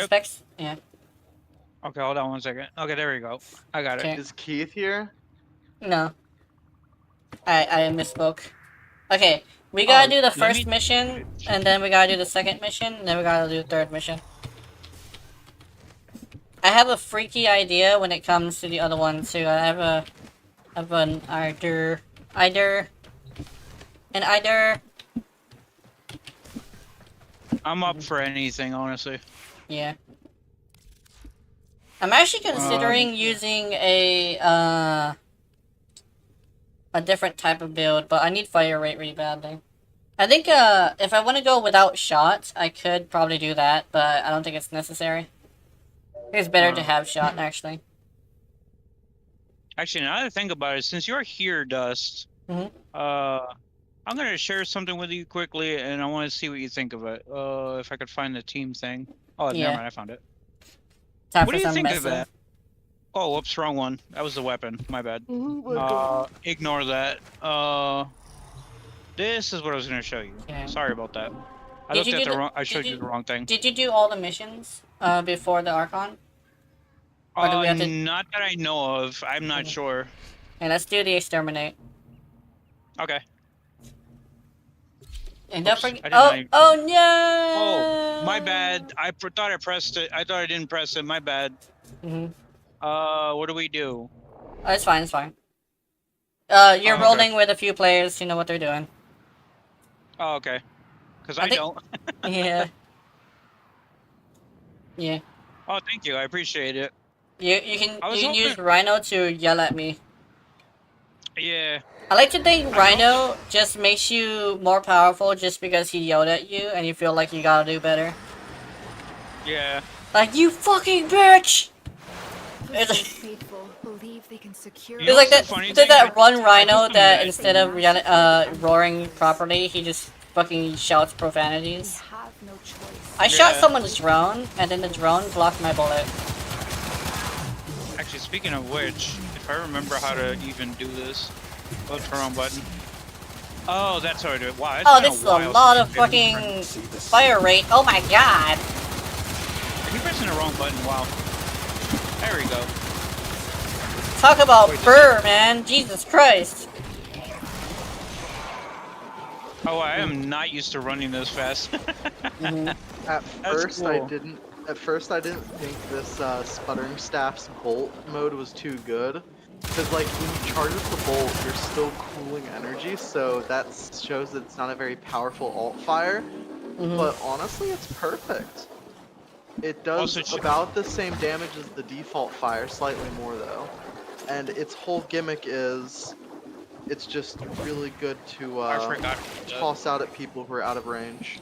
Specs? Yeah. Okay, hold on one second. Okay, there we go. I got it. Is Keith here? No. I misspoke. Okay, we gotta do the let first me- mission, and then we gotta do the second mission, and then we gotta do the third mission. I have a freaky idea when it comes to the other one, too. I have a of an either, an either. I'm up for anything, honestly. Yeah. I'm actually considering using a different type of build, but I need fire rate really badly. I think if I want to go without shots, I could probably do that, but I don't think it's necessary. It's better to have shot, actually. Actually, now that I think about it, since you're here, Dust, Mhm. I'm gonna share something with you quickly, and I want to see what you think of it. If I could find the team thing. Oh, Yeah. never mind, I found it. Time What for do you some think of messing. that? Oh, whoops, wrong one. That was the weapon. My bad. Oh my god. Ignore that. This is what I was gonna show you. Okay. Sorry about that. I Did looked you at do the wrong. I showed did you the wrong thing. Did you do all the missions before the Archon? Or do we have to... Not that I know of. I'm not sure. Okay, let's do the exterminate. Okay. And don't Oops, forget... I did not even- Oh no! Oh, my bad. I thought I pressed it. I thought I didn't press it. My bad. Mm-hmm. What do we do? Oh, it's fine, it's fine. You're okay. rolling with a few players who know what they're doing. Oh, okay. Because I I think- don't. Yeah. Yeah. Oh, thank you. I appreciate it. You I was can use hoping- Rhino to yell at me. Yeah. I like to think Rhino just makes you more powerful just because he yelled at you and you feel like you gotta do better. Yeah. Like, you fucking bitch! It's like, Faithful believe they can secure. You know there's like what's that, the funny there's thing? that one Rhino I'm that mad. instead of roaring properly, he just fucking shouts profanities. We have no choice. I shot Yeah. someone's drone, and then the drone blocked my bullet. Actually, speaking of which, if I remember how to even do this, oh, turn on button. Oh, that's how I do it. Wow. It's Oh, been this is a while lot since of I've been- fucking fire rate. Oh my god! I keep pressing the wrong button. Wow. There we go. Talk about Wait, burr, man. Jesus Christ. Oh, I am not used to running this fast. At That's first, cool. I didn't. At first, I didn't think this sputtering staff's bolt mode was too good, because like when you charge up the bolt, you're still cooling energy, so that shows that it's not a very powerful alt fire. But honestly, it's perfect. It does Also, about the same damage as the default fire, slightly more though. And its whole gimmick is, it's just really good to I forgot. toss out at people who are out of range.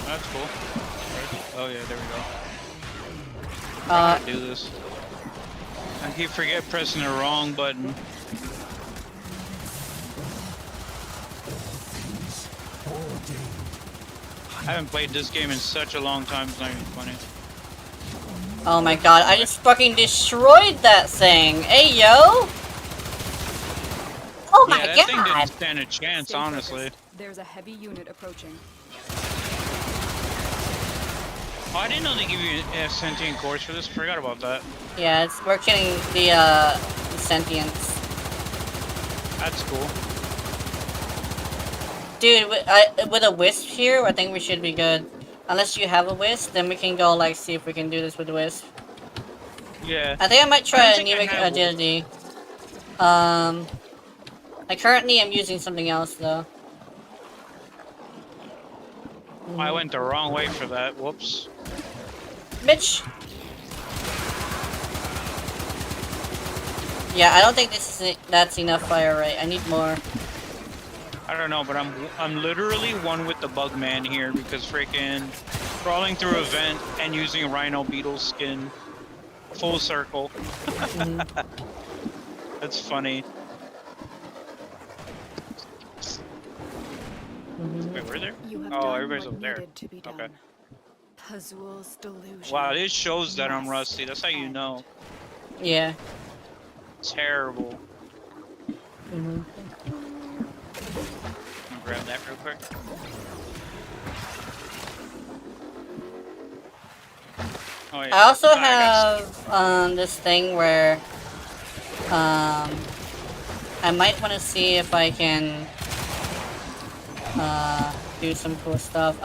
That's cool. Oh yeah, there we go. Uh, Do this. I keep pressing the wrong button. I haven't played this game in such a long time. It's not even funny. oh my god, I just fucking destroyed that thing. Hey, yo! Oh my Yeah, that thing god! didn't stand a chance, Stay honestly. focused. There's a heavy unit approaching. Oh, I didn't know they give you a sentient cores for this. Forgot about that. Yeah, we're killing the sentients. That's cool. Dude, with a wisp here, I think we should be good. Unless you have a wisp, then we can go, like, see if we can do this with the wisp. Yeah. I think I might I try don't a think I new have agility. I currently am using something else, though. I went the wrong way for that. Whoops. Bitch! Yeah, I don't think that's enough fire rate. I need more. I don't know, but I'm literally one with the bug man here because freaking crawling through a vent and using a rhino beetle skin. Full circle. That's funny. Wait, where there? You have Oh, done everybody's what up there. needed to be done. Okay. Pazul's delusion. Wow, this shows that I'm must rusty. That's how you know. Yeah. Terrible. Mm-hmm. I'll grab that real quick. Oh, yeah. I also I got have this thing where I might want to see if I can do some cool stuff.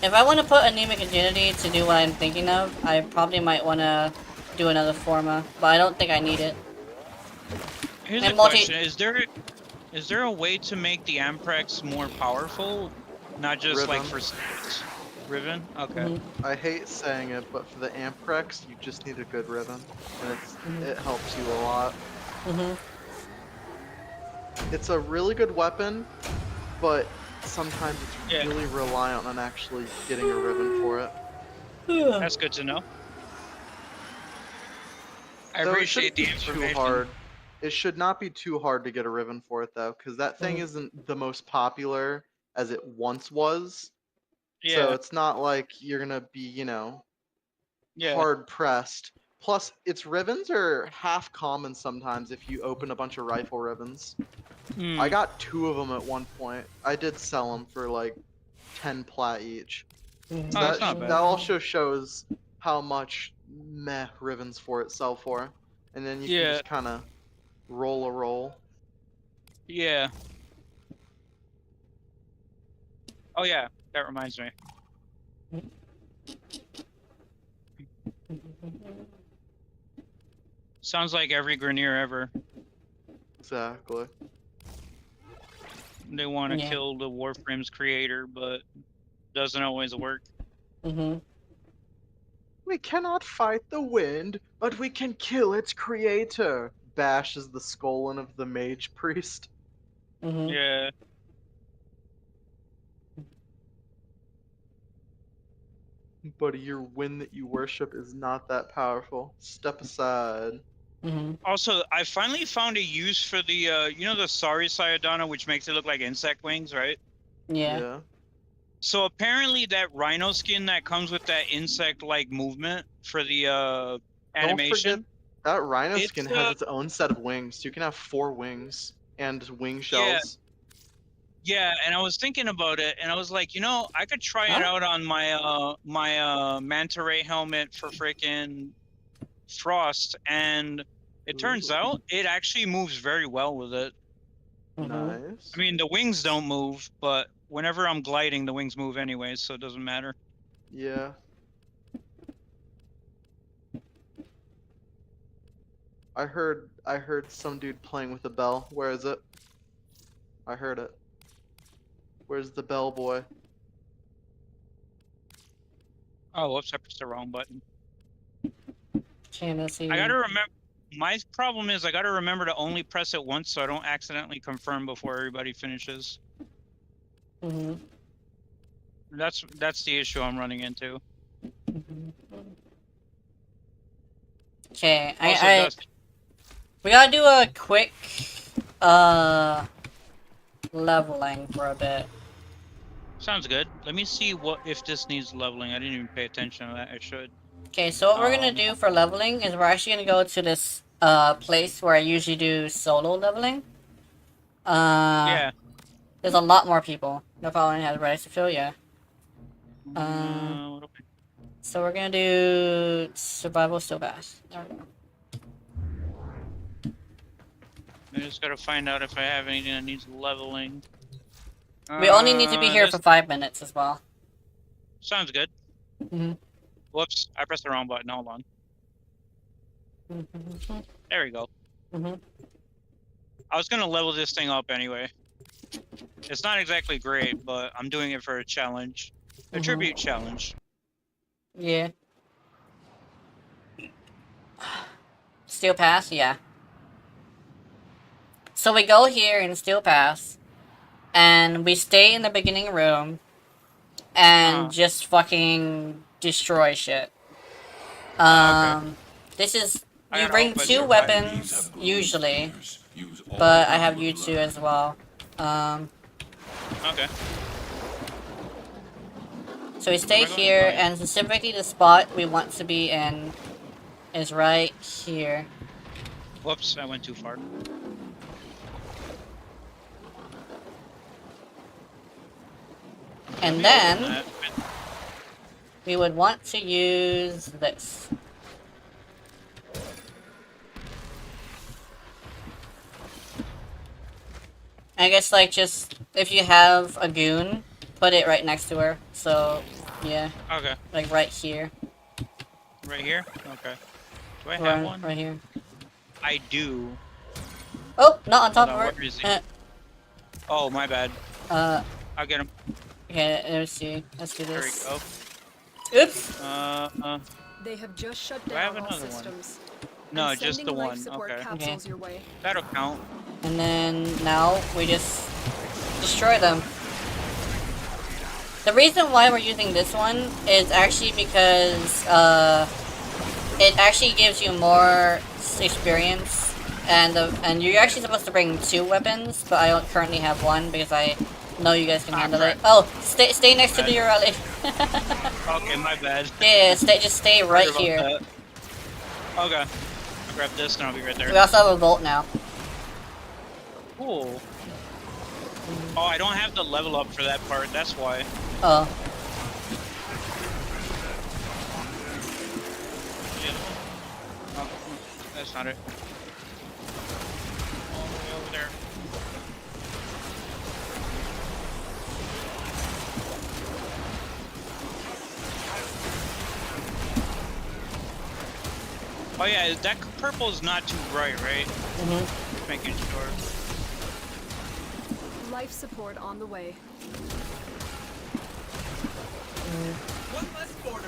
If I want to put anemic agility to do what I'm thinking of, I probably might want to do another forma, but I don't think I need it. Here's And a multi- question: is there a way to make the Amprex more powerful, not just like Riven. for stats? Riven? Okay. Mhm. I hate saying it, but for the Amprex, you just need a good Riven, and it helps you a lot. Mhm. It's a really good weapon, but sometimes it's Yeah. really reliant on actually getting a Riven for it. That's good to know. I Though it appreciate shouldn't the be too information. hard. It should not be too hard to get a Riven for it though, because that thing isn't the most popular as it once was. So Yeah. it's not like you're gonna be, Yeah. hard pressed. Plus, its Rivens are half common sometimes if you open a bunch of rifle Rivens. I Hmm. got 2 of them at one point. I did sell them for like 10 plat each. Oh, So that's not that bad. also shows how much meh Rivens for it sell for. And then you can Yeah. just kind of roll a roll. Yeah. Oh yeah, that reminds me. Sounds like every Grenier ever. Exactly. They want to Yeah. kill the Warframe's creator, but doesn't always work. Mhm. We cannot fight the wind, but we can kill its creator. Bashes the skull of the mage priest. Mhm. Yeah. Buddy, your wind that you worship is not that powerful. Step aside. Mhm. Also, I finally found a use for the you know the Sari Sayadana, which makes it look like insect wings, right? Yeah. So apparently that rhino skin that comes with that insect-like movement for the Don't forget animation. that rhino It's skin has its own set of wings. So you can have 4 wings and wing yeah, shells. yeah, and I was thinking about it, and I was like, you know, I could try it Huh? out on my manta ray helmet for freaking Frost, and it turns Ooh, out it actually moves very well with it. Mhm. nice. I mean, the wings don't move, but whenever I'm gliding, the wings move anyways, so it doesn't matter. Yeah. I heard some dude playing with a bell. Where is it? I heard it. Where's the bell boy? Oh, whoops, I pressed the wrong button. Tennessee. I gotta remember. My problem is I gotta remember to only press it once so I don't accidentally confirm before everybody finishes. Mhm. That's the issue I'm running into. Okay, Also, we gotta do a quick leveling for a bit. sounds good. Let me see if this needs leveling. I didn't even pay attention to that. I should. Okay, so what we're gonna do for leveling is we're actually gonna go to this place where I usually do solo leveling. Yeah. There's a lot more people. No following has rights to fill, yeah. So we're gonna do survival still pass. There we go. I just gotta find out if I have anything that needs leveling. We only need to be here for 5 minutes as well. Sounds good. Mhm. Whoops, I pressed the wrong button. Hold on. There we go. Mhm. I was gonna level this thing up anyway. It's not exactly great, but I'm doing it for a challenge. A tribute challenge. Yeah. Steel pass, yeah. So we go here in steel pass, and we stay in the beginning room, and just fucking destroy shit. This is you bring 2 weapons usually, but I have you 2 as well. Okay. So we stay here, and specifically the spot we want to be in is right here. Whoops, I went too far. And then we would want to use this. I guess like just if you have a goon, put it right next to her. So Yeah, Okay. like right here. Right here? Okay. Do I have one? Right here. I do. Oh, not on top Hold of on, her. where is he? Oh, my bad. Uh, I'll get him. okay, let's see. Let's do There we this. go. Oops! They have just shut Do I have down all another one? systems. No, I'm just the sending life one. support Okay. capsules your way. That'll count. And then now we just destroy them. The reason why we're using this one is actually because it actually gives you more experience, and you're actually supposed to bring 2 weapons, but I currently have 1 because I know you guys can handle it. Oh, stay next to the Urali. Okay, my bad. Yeah, just stay right Sorry here. about that. Okay. I'll grab this and I'll be right there. We also have a Volt now. Cool. Oh, I don't have the level up for that part, that's why. Oh. Oh, that's not it. All the way over there. Oh yeah, that purple is not too bright, right? Mm-hmm. Just making sure. Life support on the way.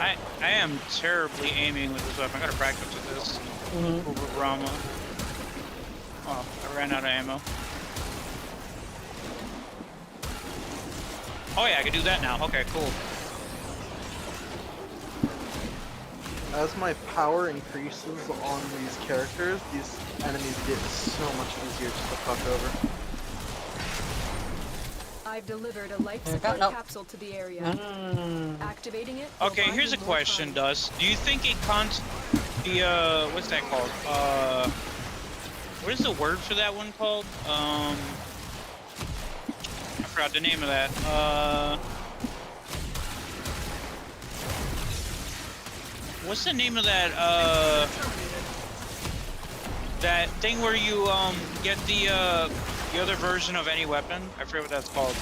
I am terribly aiming with this weapon. I gotta practice with this. Over Rama. Oh, I ran out of ammo. Oh yeah, I can do that now. Okay, cool. As my power increases on these characters, these enemies get so much easier to fuck over. I've delivered a life support capsule to the area. Activating it. will Okay, buy here's you a more question, time. Dust. Do you think it what's that called? What is the word for that one called? I forgot the name of that. What's the name of that, that thing where you, get the other version of any weapon? I forget what that's called.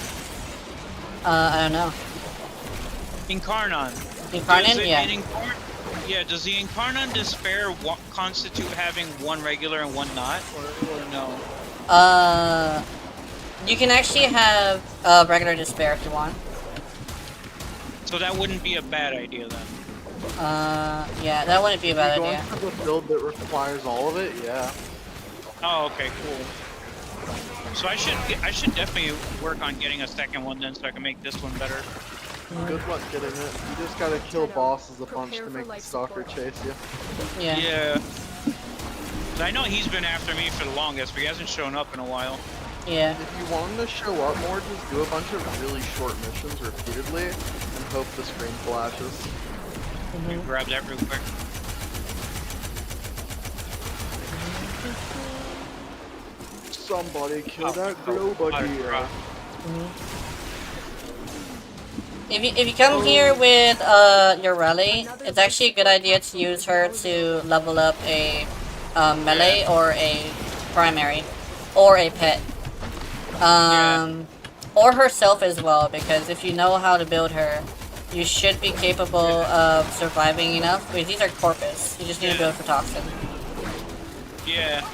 I don't know. Incarnon. Incarnon? Yeah. Yeah, does the Incarnon Despair constitute having one regular and one not, or no? You can actually have regular Despair if you want. So that wouldn't be a bad idea then. Yeah, that wouldn't be a bad idea. If you're going for the build that requires all of it, yeah. Oh, okay, cool. So I should definitely work on getting a second one then, so I can make this one better. Good luck getting it. You just gotta kill bosses a bunch to make the stalker chase you. Yeah. Yeah. I know he's been after me for the longest, but he hasn't shown up in a while. Yeah. If you want him to show up more, just do a bunch of really short missions repeatedly and hope the screen flashes. Let me grab that real quick. Somebody kill that glow buggy. If you come here with your rally, it's actually a good idea to use her to level up a melee or a primary or a pet. Or herself as well, because if you know how to build her, you should be capable of surviving enough, because these are corpus. You just need to build for toxin. Yeah.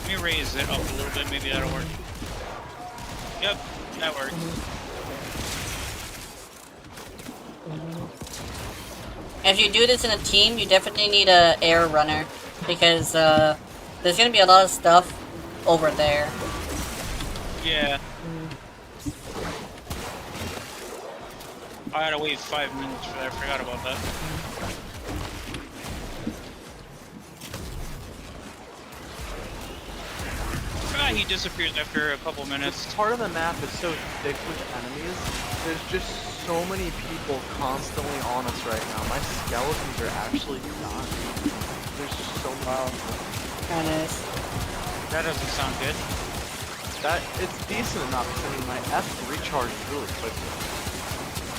Let me raise it up a little bit, maybe that'll work. Yep, that works. If you do this in a team, you definitely need a air runner, because there's gonna be a lot of stuff over there. Yeah. I gotta wait 5 minutes for that, I forgot about that. I forgot he disappears after a couple minutes. This part of the map is so thick with enemies. There's just so many people constantly on us right now. My skeletons are actually dying. There's just so many. Kinda is. That doesn't sound good. It's decent enough. I mean, my F recharges really quickly.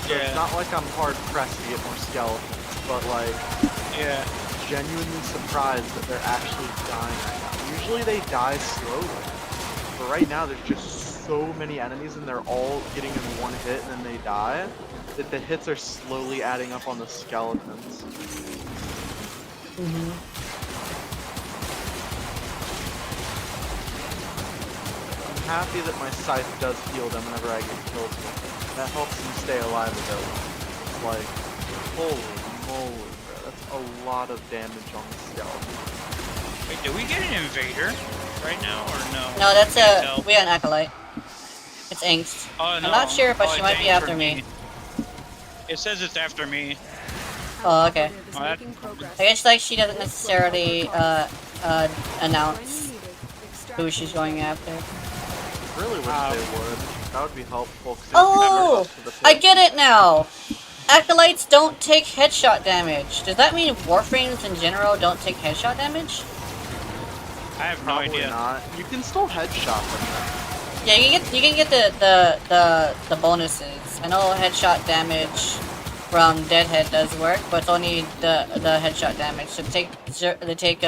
So Yeah. it's not like I'm hard pressed to get more skeletons, but like, yeah, genuinely surprised that they're actually dying right now. Usually they die slowly, But right now, there's just so many enemies, and they're all getting in one hit, and then they die, that the hits are slowly adding up on the skeletons. I'm happy that my scythe does heal them whenever I get killed. That helps them stay alive a bit. It's like, holy moly, bro. That's a lot of damage on the skeleton. Wait, do we get an invader right now or no? No, that's Can't tell. we got an acolyte. It's Angst. Oh, no. I'm not sure, but Oh, she it's might be aimed after for me. It says it's after me. Oh, okay. Operative is Oh, that- making progress. I guess like she doesn't necessarily announce When needed, extract who she's going after. Really wish they would. That would be helpful. 'Cause it Oh, covers us to the I pit. get it now. Acolytes don't take headshot damage. Does that mean Warframes in general don't take headshot damage? I have no Probably idea. not. You can still headshot them. Yeah, you can get the bonuses. I know headshot damage from Deadhead does work, but it's only the headshot damage. So they take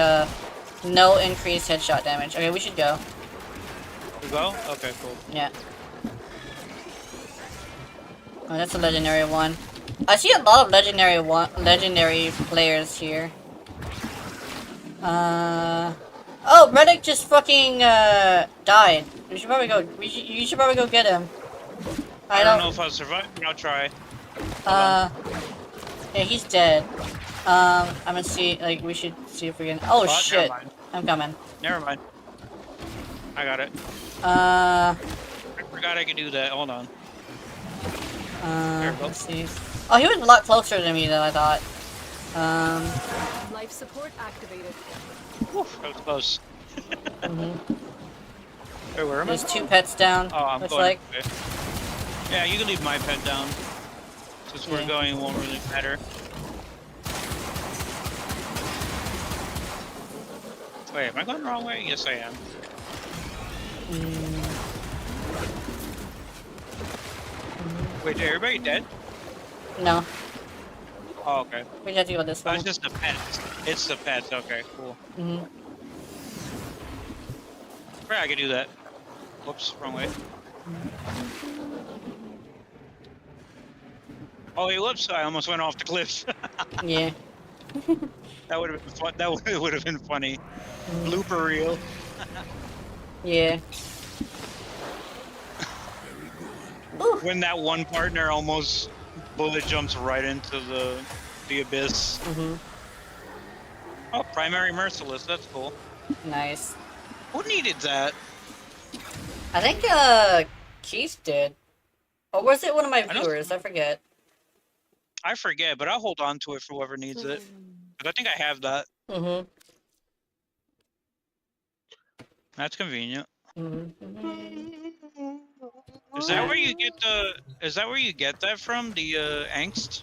no increased headshot damage. Okay, we should go. We go? Okay, cool. Yeah. Oh, that's a legendary one. I see a lot of legendary players here. Oh, Reddick just fucking died. We should probably go. You should probably go get him. I don't know if I'll survive, but I'll try. Yeah, he's dead. I'm gonna see. Like, we should see if we can. Oh Never shit! mind. I'm coming. Never mind. I got it. Uh, I forgot I could do that. Hold on. There we go. let's see. Oh, he was a lot closer to me than I thought. Life support activated. Woof, that was close. Mhm. Wait, where am I? There's 2 pets down. Oh, I'm looks going. like. Okay. Yeah, you can leave my pet down. Since we're Yeah. going, it won't really matter. Wait, am I going the wrong way? Yes, I am. Wait, is everybody dead? No, Oh, okay. we have to go this Oh, way. it's just the pets. It's the pets. Okay, cool. Mhm. Yeah, I can do that. Whoops, wrong way. Oh, wait, whoops! I almost went off the cliff. Yeah. That would have been fun. That would have been funny. Blooper reel. Yeah. When that one partner almost bullet jumps right into the abyss. Mhm. Oh, primary merciless. That's cool. Nice. Who needed that? I think Keith did. Or was it one of my know- viewers? I forget. I forget, but I'll hold on to it for whoever needs it. 'Cause I think I have that. Mhm. That's convenient. Mhm. Is that where you get the? Is that where you get that from? The angst?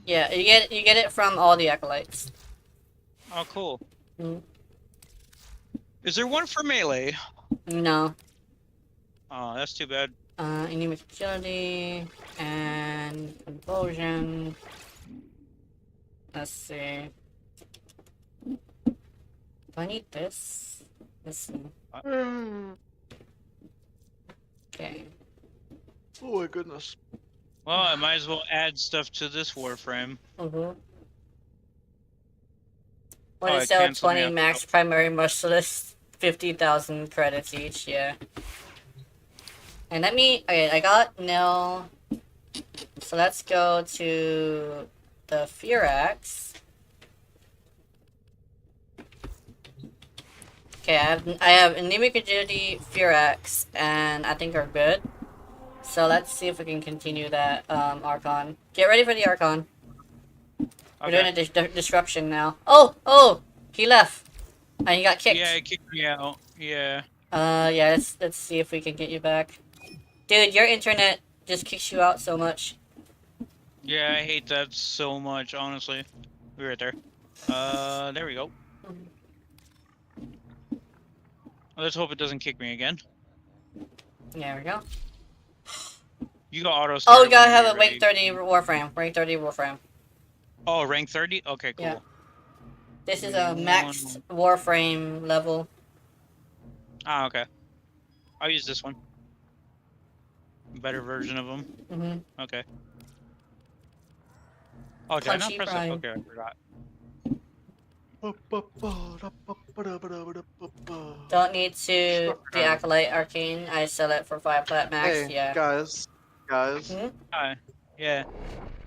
Yeah, you get it from all the acolytes. Oh, cool. Mhm. Is there one for melee? No. Oh, that's too bad. Enemy agility and compulsion. Let's see. Do I need this? Let's see. Okay. Oh my goodness. Well, I might as well add stuff to this Warframe. Mhm. Oh, When it it's sell canceled me 20 out. max primary merciless, 50,000 credits each. Yeah. And let me. Okay, I got nil. So let's go to the Firax. Okay, I have anemic agility, Firax, and I think we're good. So let's see if we can continue that Archon. Get ready for the Archon. We're doing a disruption now. Oh, he left. And he got kicked. Yeah, it kicked me out. Yeah. Yeah. Let's see if we can get you back. Dude, your internet just kicks you out so much. Yeah, I hate that so much, honestly. We're right there. There we go. Let's hope it doesn't kick me again. There we go. You got auto. Oh, start we gotta when have you're a ready. rank 30 Warframe. Rank 30 Warframe. Oh, rank 30? Okay, cool. Yeah. This is a maxed Warframe level. Ah, okay. I'll use this one. Better version of them. Mm-hmm. Okay. Oh, did I not Punchy press Prime. it? Okay, I forgot. Don't need to deactivate Arcane. I sell it for 5 plat max. Hey, Yeah. guys. Hmm? Hi. Yeah.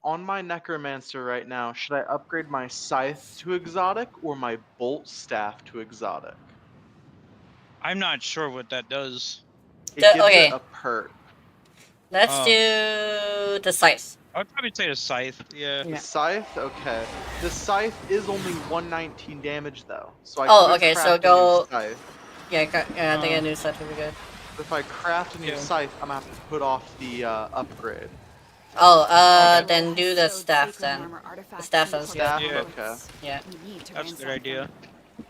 On my Necromancer right now, should I upgrade my Scythe to Exotic or my Bolt Staff to Exotic? I'm not sure what that does. It gives okay. it a perk. Let's Oh. do the scythe. I would probably say a scythe. Yeah. The Scythe? Okay. The Scythe is only 119 damage though, so I Oh, could okay, craft so a new go- Scythe. Yeah, I think a new scythe would be good. If I craft a new Yeah. Scythe, I'm gonna have to put off the upgrade. Oh, Okay. then do the Sewed staff sacred then. armor artifacts The staff into is good. Staff? Yeah. Okay. Yeah. We need to That's a good ransack idea. them.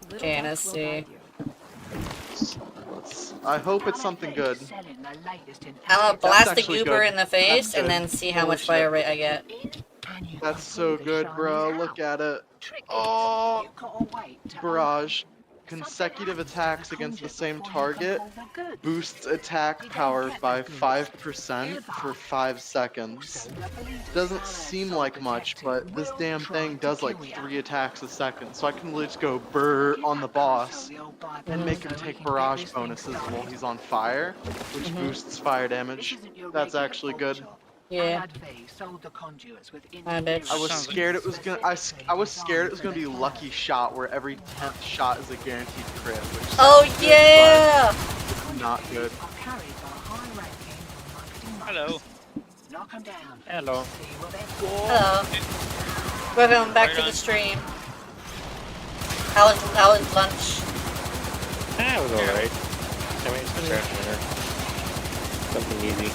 Little Okay, Duck let's will see. guide you. I hope it's something good. I'm gonna blast the actually goober good. in the face That's and good. then see how Holy much fire shit. rate I get. That's so good, bro. Look at it. Oh, barrage. Consecutive attacks against the same target boosts attack power by 5% for 5 seconds. Doesn't seem like much, but this damn thing does like 3 attacks a second, so I can literally just go brrr on the boss and make him take barrage bonuses while he's on fire, which boosts fire damage. That's actually good. Yeah. I bet. I was Sounds like- scared it was gonna. I was scared it was gonna be lucky shot, where every 10th shot is a guaranteed crit. Which Oh sounds good, yeah! but it's not good. Hello. Hello. Hello. Welcome back Right to on. the stream. How was lunch? That was alright. I mean, it's just after dinner. Something easy.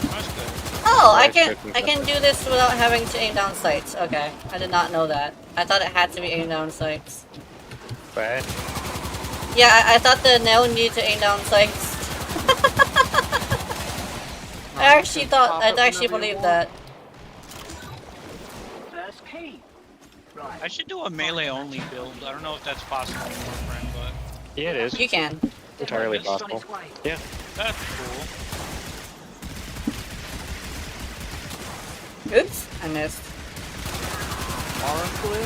That's good. Oh, I Nice can cooking I can do this without having to aim down sights. Okay, I did not know that. I thought it had to be aim down sights. But Yeah, I thought the no needed to aim down sights. I actually thought I'd actually believe that. I should do a melee only build. I don't know if that's possible in Warframe, but yeah, it is You can. entirely possible. Yeah. that's cool. Oops, I missed. Honestly,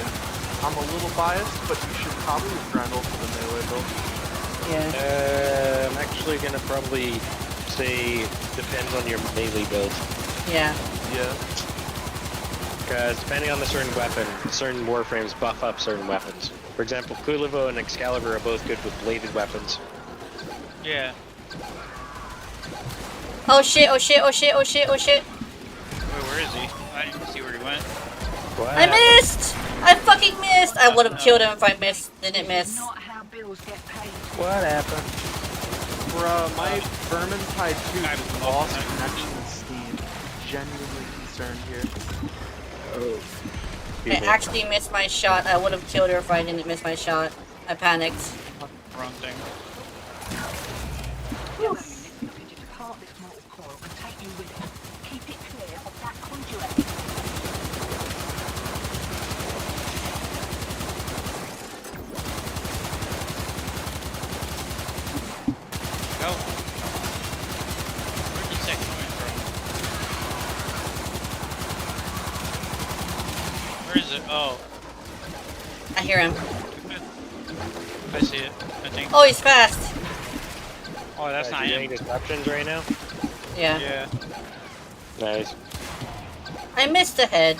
I'm a little biased, but you should probably Grendel for the melee build. Yeah. I'm actually gonna probably say depends on your melee build. Yeah. Yeah. Because depending on the certain weapon, certain warframes buff up certain weapons. For example, Kulivo and Excalibur are both good with bladed weapons. Yeah. Oh shit! Oh shit! Oh shit! Oh shit! Oh shit! Wait, where is he? I didn't see where he went. What I missed! I fucking missed! I would have killed him if I didn't miss. What happened? Bruh, my Vermintide 2 I just love lost that. connection to Steam. Genuinely concerned here. Oh. I actually missed my shot. I would have killed her if I didn't miss my shot. I panicked. Wrong thing. Go. Where's the second coming from? Where is it? Oh, I hear him. I see it. I think. Oh, he's fast. Oh, that's not Any him. disruptions right now? Yeah. Yeah. Nice. I missed the head.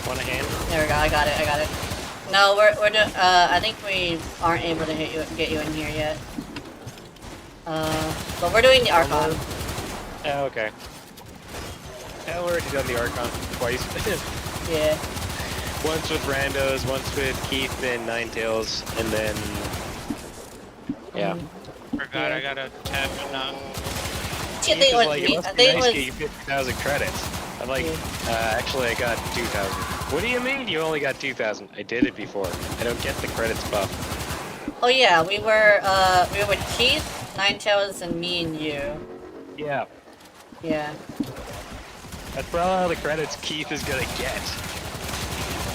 Want a hand? There we go. I got it. I got it. No, we're doing. I think we aren't able to get you in here yet. But we're doing the Archon. Oh, okay. Yeah, we already done the Archon twice. Yeah. Once with randos, once with Keith and Ninetails, and then yeah. Forgot I gotta tap it now. Shit, Keith they was went. like, it must They be nice was. to get you 50,000 credits. I'm like, actually I got 2,000. What do you mean you only got 2,000? I did it before. I don't get the credits buff. Oh yeah, we were with Keith, Ninetails, and me and you. Yeah. Yeah. That's probably all the credits Keith is gonna get.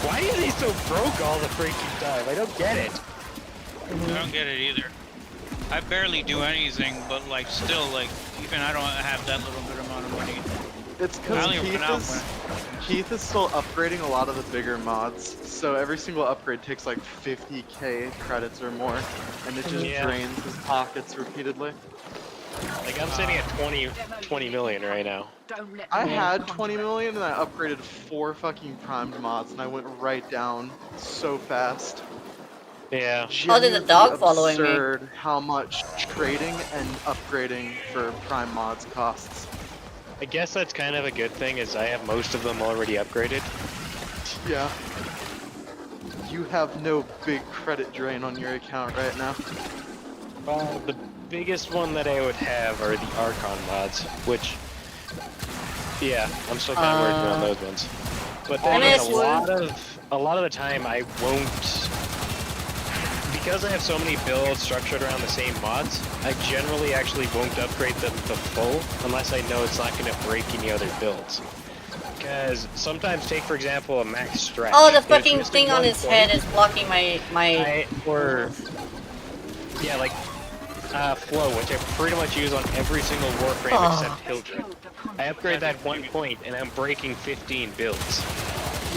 Why is he so broke all the freaking time? I don't get it. I don't get it either. I barely do anything, but like still, like even I don't have that little bit amount of money. It's I because only went out when Keith is still upgrading a lot of the bigger mods, so every single upgrade takes like 50k credits or more, and it just drains his pockets repeatedly. Like I'm sitting at 20 million right now. I had 20 million and I upgraded 4 fucking primed mods, and I went right down so fast. Yeah. Oh, there's a dog following me. Absurd how much trading and upgrading for prime mods costs. I guess that's kind of a good thing, is I have most of them already upgraded. Yeah. You have no big credit drain on your account right now. Well, the biggest one that I would have are the Archon mods, which, yeah, I'm still kind of working on those ones. But then a lot of the time I won't, because I have so many builds structured around the same mods, I generally actually won't upgrade them to full unless I know it's not going to break any other builds. Because sometimes, take for example a max stretch. Oh, the fucking thing on his head is blocking my yeah, like flow, which I pretty much use on every single warframe except Hildred. I upgrade that one point and I'm breaking 15 builds.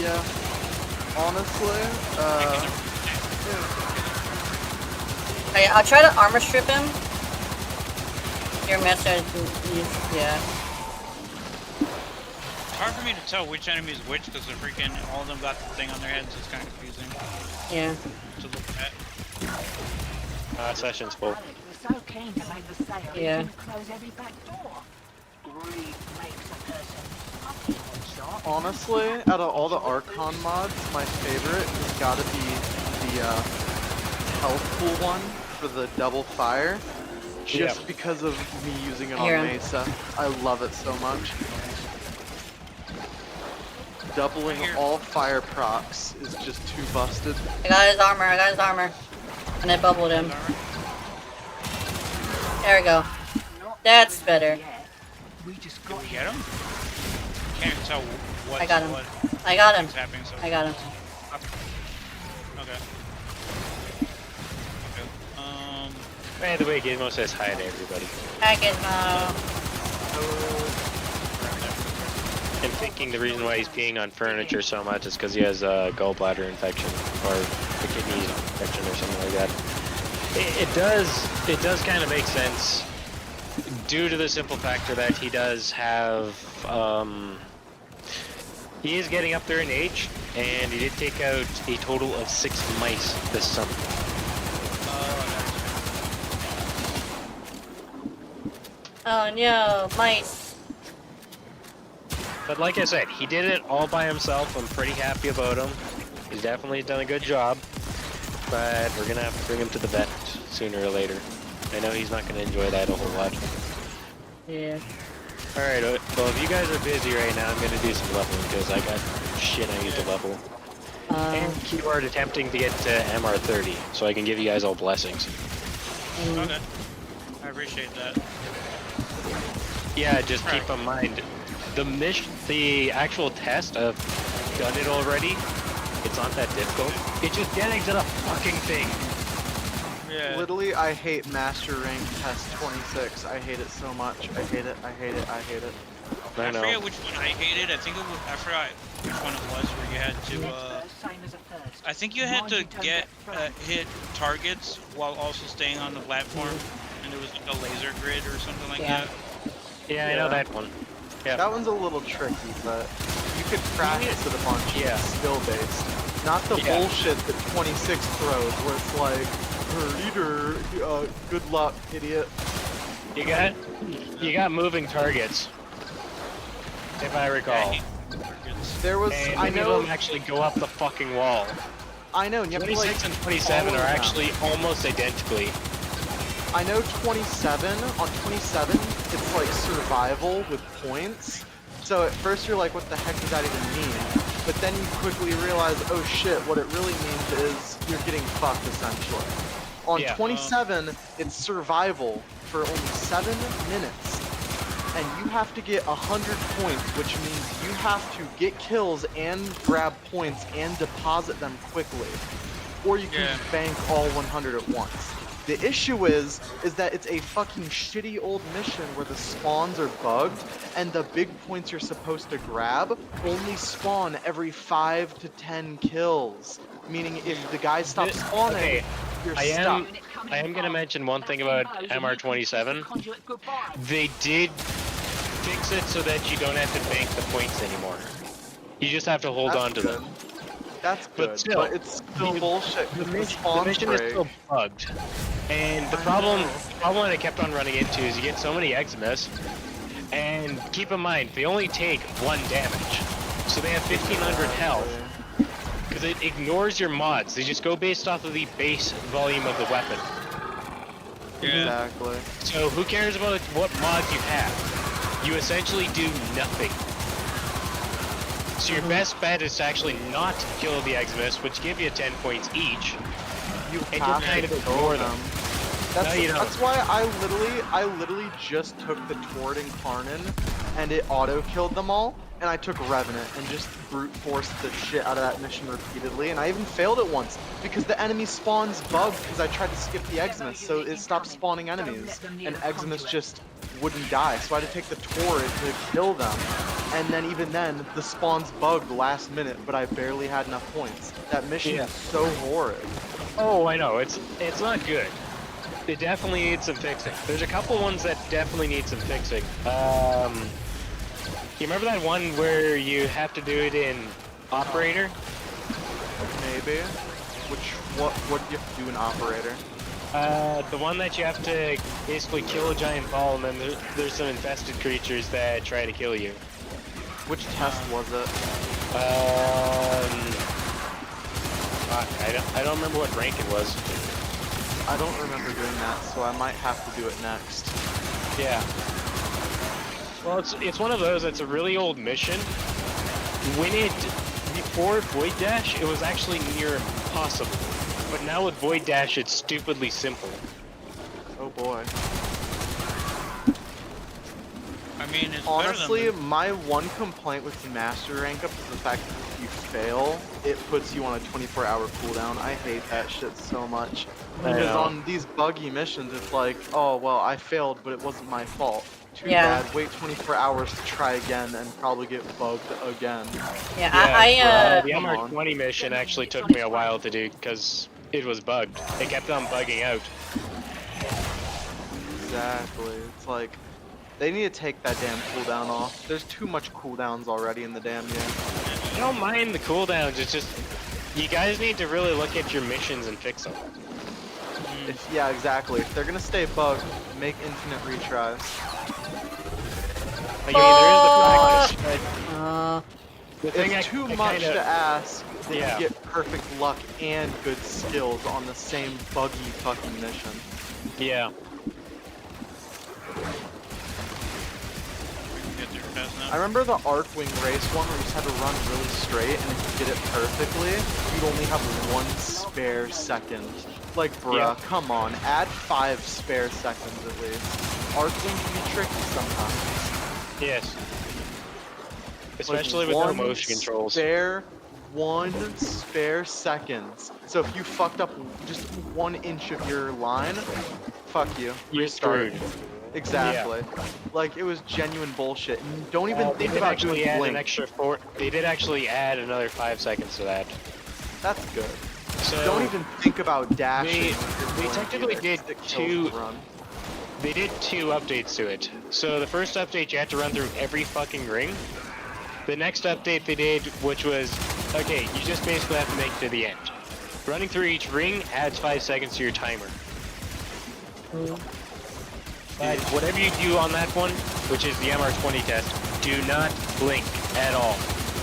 Yeah. Honestly, I'll try to armor strip him. Your message, yeah. it's hard for me to tell which enemy is which because they're freaking all of them got the thing on their heads. It's kind of confusing. Yeah. To look at. Session's full. So keen to make the sale, Yeah. close every back door. Greed makes a person fucking shot. honestly, out of all the Archon mods, my favorite has got to be the health pool one for the double fire. Just because of me using it on Mesa. I love it so much. Doubling all fire procs is just too busted. I got his armor, and I bubbled him. There we go. That's better. Did we get him? Can't tell what. I got him. What I got him. is happening, so. I got him. Okay. By the way, Gizmo says hi to everybody. Hi, Gizmo. I'm thinking the reason why he's peeing on furniture so much is because he has a gallbladder infection or a kidney infection or something like that. It does kind of make sense due to the simple factor that he does have, he is getting up there in age, and he did take out a total of 6 mice this summer. Oh no, mice. But like I said, he did it all by himself. I'm pretty happy about him. He's definitely done a good job. But we're gonna have to bring him to the vet sooner or later. I know he's not gonna enjoy that a whole lot. Yeah. Alright, well if you guys are busy right now, I'm gonna do some leveling because I got shit I need to level. And keyword attempting to get to MR30 so I can give you guys all blessings. Okay. I appreciate that. Yeah, just keep in mind, the actual test of done it already, it's not that difficult. It's just getting to the fucking thing. Yeah. Literally, I hate Master Rank Test 26. I hate it so much. I hate it. I hate it. I hate it. I forget which one I hated. I think it was, I forgot which one it was where you had to, I think you had to get, hit targets while also staying on the platform, and there was like a laser grid or something like that. Yeah, I know that one. Yeah. That one's a little tricky, but you could practice it a bunch. Yeah. Skill-based. Not the bullshit that 26 throws, where it's like, leader, good luck, idiot. You got moving targets, if I recall. There was, and I many know, of them actually go up the fucking wall. I know, and you have to 26 like, and 27 are actually almost identically. I know 27, on 27, it's like survival with points. So at first you're like, what the heck does that even mean? But then you quickly realize, oh shit, what it really means is you're getting fucked essentially. On 27, it's survival for only 7 minutes. And you have to get 100 points, which means you have to get kills and grab points and deposit them quickly. Or you can just bank all 100 at once. The issue is that it's a fucking shitty old mission where the spawns are bugged, and the big points you're supposed to grab only spawn every 5 to 10 kills. Meaning if the guys stop spawning, Okay, you're I stuck. am gonna mention one thing about MR27. They did fix it so that you don't have to bank the points anymore. You just have to hold That's on to good. them. That's good, but, still, it's still bullshit. The The mission is spawns still bugged. And the problem that I kept on running into is you get so many Eximus, and keep in mind, they only take 1 damage. So they have 1500 health. Because it ignores your mods. They just go based off of the base volume of the weapon. Exactly. So who cares about what mods you have? You essentially do nothing. So your best bet is to actually not kill the Eximus, which give you 10 points each. You and have just kind of to ignore them. That's, No, you don't. that's why I literally just took the Tord and Karnan, and it auto-killed them all, and I took Revenant and just brute forced the shit out of that mission repeatedly, and I even failed it once, because the enemy spawns bugged because I tried to skip the Eximus, so it stopped spawning enemies, and Eximus just wouldn't die, so I had to take the Tord to kill them, and then even then, the spawns bugged last minute, but I barely had enough points. That mission is so horrid. Oh, I know, it's not good. It definitely needs some fixing. There's a couple ones that definitely need some fixing. You remember that one where you have to do it in Operator? Maybe. What do you have to do in Operator? The one that you have to basically kill a giant ball, and then there's some infested creatures that try to kill you. Which test was it? I don't remember what rank it was. I don't remember doing that, so I might have to do it next. Yeah. Well, it's one of those that's a really old mission. Before Void Dash, it was actually near impossible. But now with Void Dash, it's stupidly simple. Oh boy. I mean, it's honestly, better than my one complaint with the Master rank up is the fact that if you fail, it puts you on a 24-hour cooldown. I hate that shit so much. Because on these buggy missions, it's like, oh, well, I failed, but it wasn't my fault. Too bad. Wait 24 hours to try again and probably get bugged again. The MR20 mission actually took me a while to do because it was bugged. It kept on bugging out. Exactly. It's like, they need to take that damn cooldown off. There's too much cooldowns already in the damn game. I don't mind the cooldowns, it's just, you guys need to really look at your missions and fix them. Yeah, exactly. If they're gonna stay bugged, make infinite retries. I mean, there is the practice, It's too much to ask that Yeah. you get perfect luck and good skills on the same buggy fucking mission. Yeah. I remember the Arcwing race one where you just had to run really straight, and if you did it perfectly, you'd only have 1 spare second. Like, bruh, come on, add 5 spare seconds at least. Arcwing can be tricky sometimes. Yes. Especially with no motion controls. 1 spare seconds. So if you fucked up just 1 inch of your line, fuck you. You're Restart. screwed. Exactly. Like, it was genuine bullshit. And don't even think about doing actually add blink. an extra 4. They did actually add another 5 seconds to that. That's good. So Don't even think about dashing. They technically did two. They did 2 updates to it. So the first update, you had to run through every fucking ring. The next update they did, which was, okay, you just basically have to make it to the end. Running through each ring adds 5 seconds to your timer. But whatever you do on that one, which is the MR20 test, do not blink at all.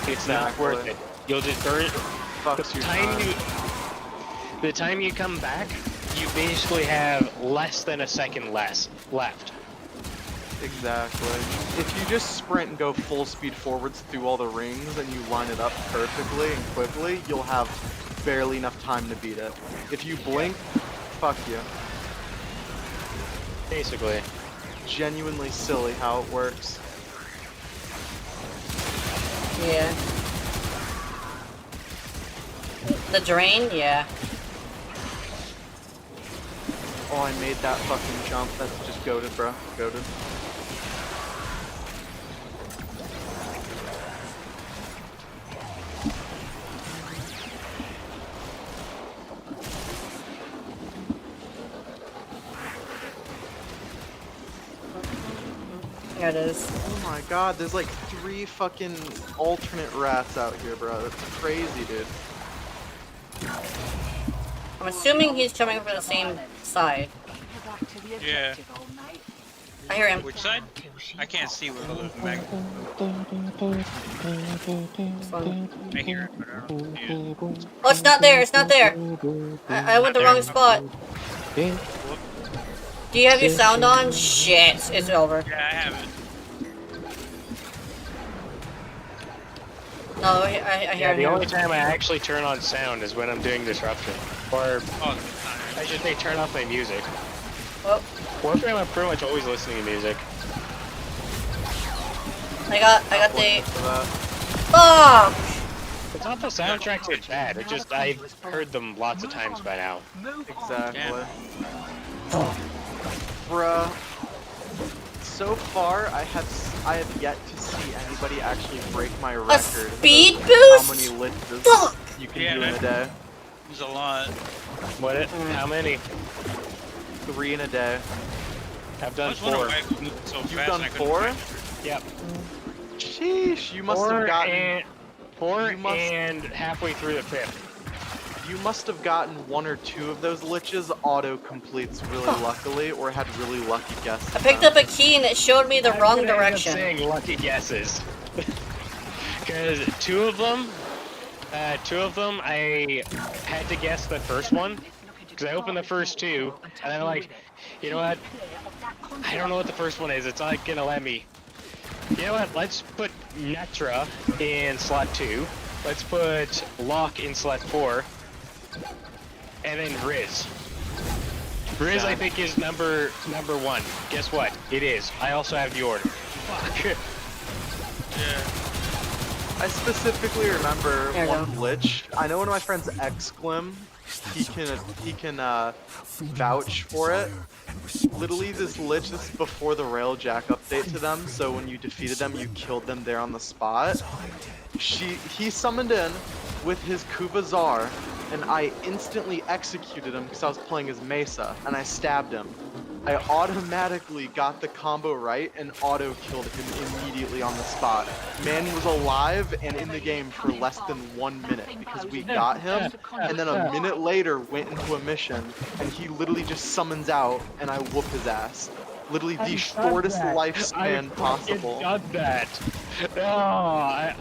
It's not worth it. You'll just burn it. The time you come back, you basically have less than a second left. Exactly. If you just sprint and go full speed forwards through all the rings and you line it up perfectly and quickly, you'll have barely enough time to beat it. If you blink, fuck you. Basically. Genuinely silly how it works. Yeah. The drain, yeah. Oh, I made that fucking jump. That's just goated, bro. Goated. There it is. Oh my god, there's like 3 fucking alternate rats out here, bro. That's crazy, dude. I'm assuming he's coming from the same side. Yeah. I hear him. Which side? I can't see where the mag. This one. I hear it, but I don't. Yeah. Oh, it's not there. It's not there. I went the wrong spot. Do you have your sound on? Shit, it's over. Yeah, I have it. No, I hear The him. only time I actually turn on sound is when I'm doing disruption. Or, I should say turn off my music. Well, Warframe, I'm pretty much always listening to music. I got the. Fuck! It's not the soundtracks that's bad, it's just I've heard them lots of times by now. Exactly. Bruh. So far, I have yet to see anybody actually break my record. speed of boost? How many liches Fuck! you can do in a day? There's a lot. What it? How many? 3 in a day. I've done I wonder 4. why it moved so You've fast done and I couldn't 4? find Yep. Sheesh, you must 4 have gotten. and 4 you must- and halfway through the 5th. You must have gotten 1 or 2 of those liches auto completes really luckily, or had really lucky guesses. I picked up a key and it showed me the wrong direction. I'm saying lucky guesses. Because 2 of them, I had to guess the first one. Because I opened the first 2, and I'm like, you know what? I don't know what the first one is. It's not gonna let me. You know what? Let's put Netra in slot 2. Let's put Lock in slot 4. And then Riz. Riz, I think, is number 1. Guess what? It is. I also have the order. Fuck. Yeah. I specifically remember There you one go. glitch. I know one of my friends, Xclim, he can vouch for it. Literally, this glitch, this is before the Railjack update to them, so when you defeated them, you killed them there on the spot. He summoned in with his Kuvazar, and I instantly executed him because I was playing as Mesa, and I stabbed him. I automatically got the combo right and auto-killed him immediately on the spot. Man was alive and in the game for less than 1 minute because we got him, and then a minute later went into a mission, and he literally just summons out, and I whoop his ass. Literally the shortest lifespan possible. Done that. Oh,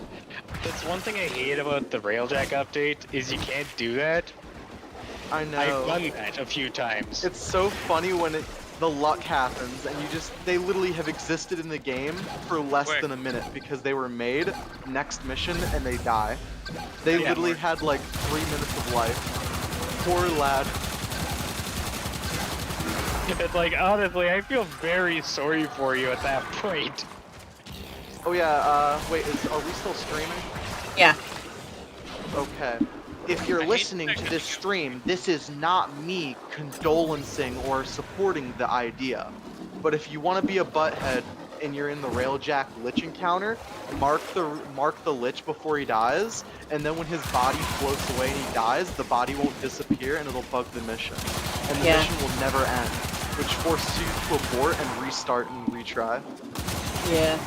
that's one thing I hate about the Railjack update is you can't do that. I know. I've done that a few times. It's so funny when the luck happens and they literally have existed in the game for less than a minute because they were made next mission and they die. They literally had like 3 minutes of life. Poor lad. It's like, honestly, I feel very sorry for you at that point. Oh yeah, wait, are we still streaming? Yeah. Okay. If you're listening to this stream, this is not me condolencing or supporting the idea. But if you want to be a butthead and you're in the Railjack Lich encounter, mark the Lich before he dies, and then when his body floats away and he dies, the body won't disappear and it'll bug the mission. And the mission will never end, which forces you to abort and restart and retry. Yeah.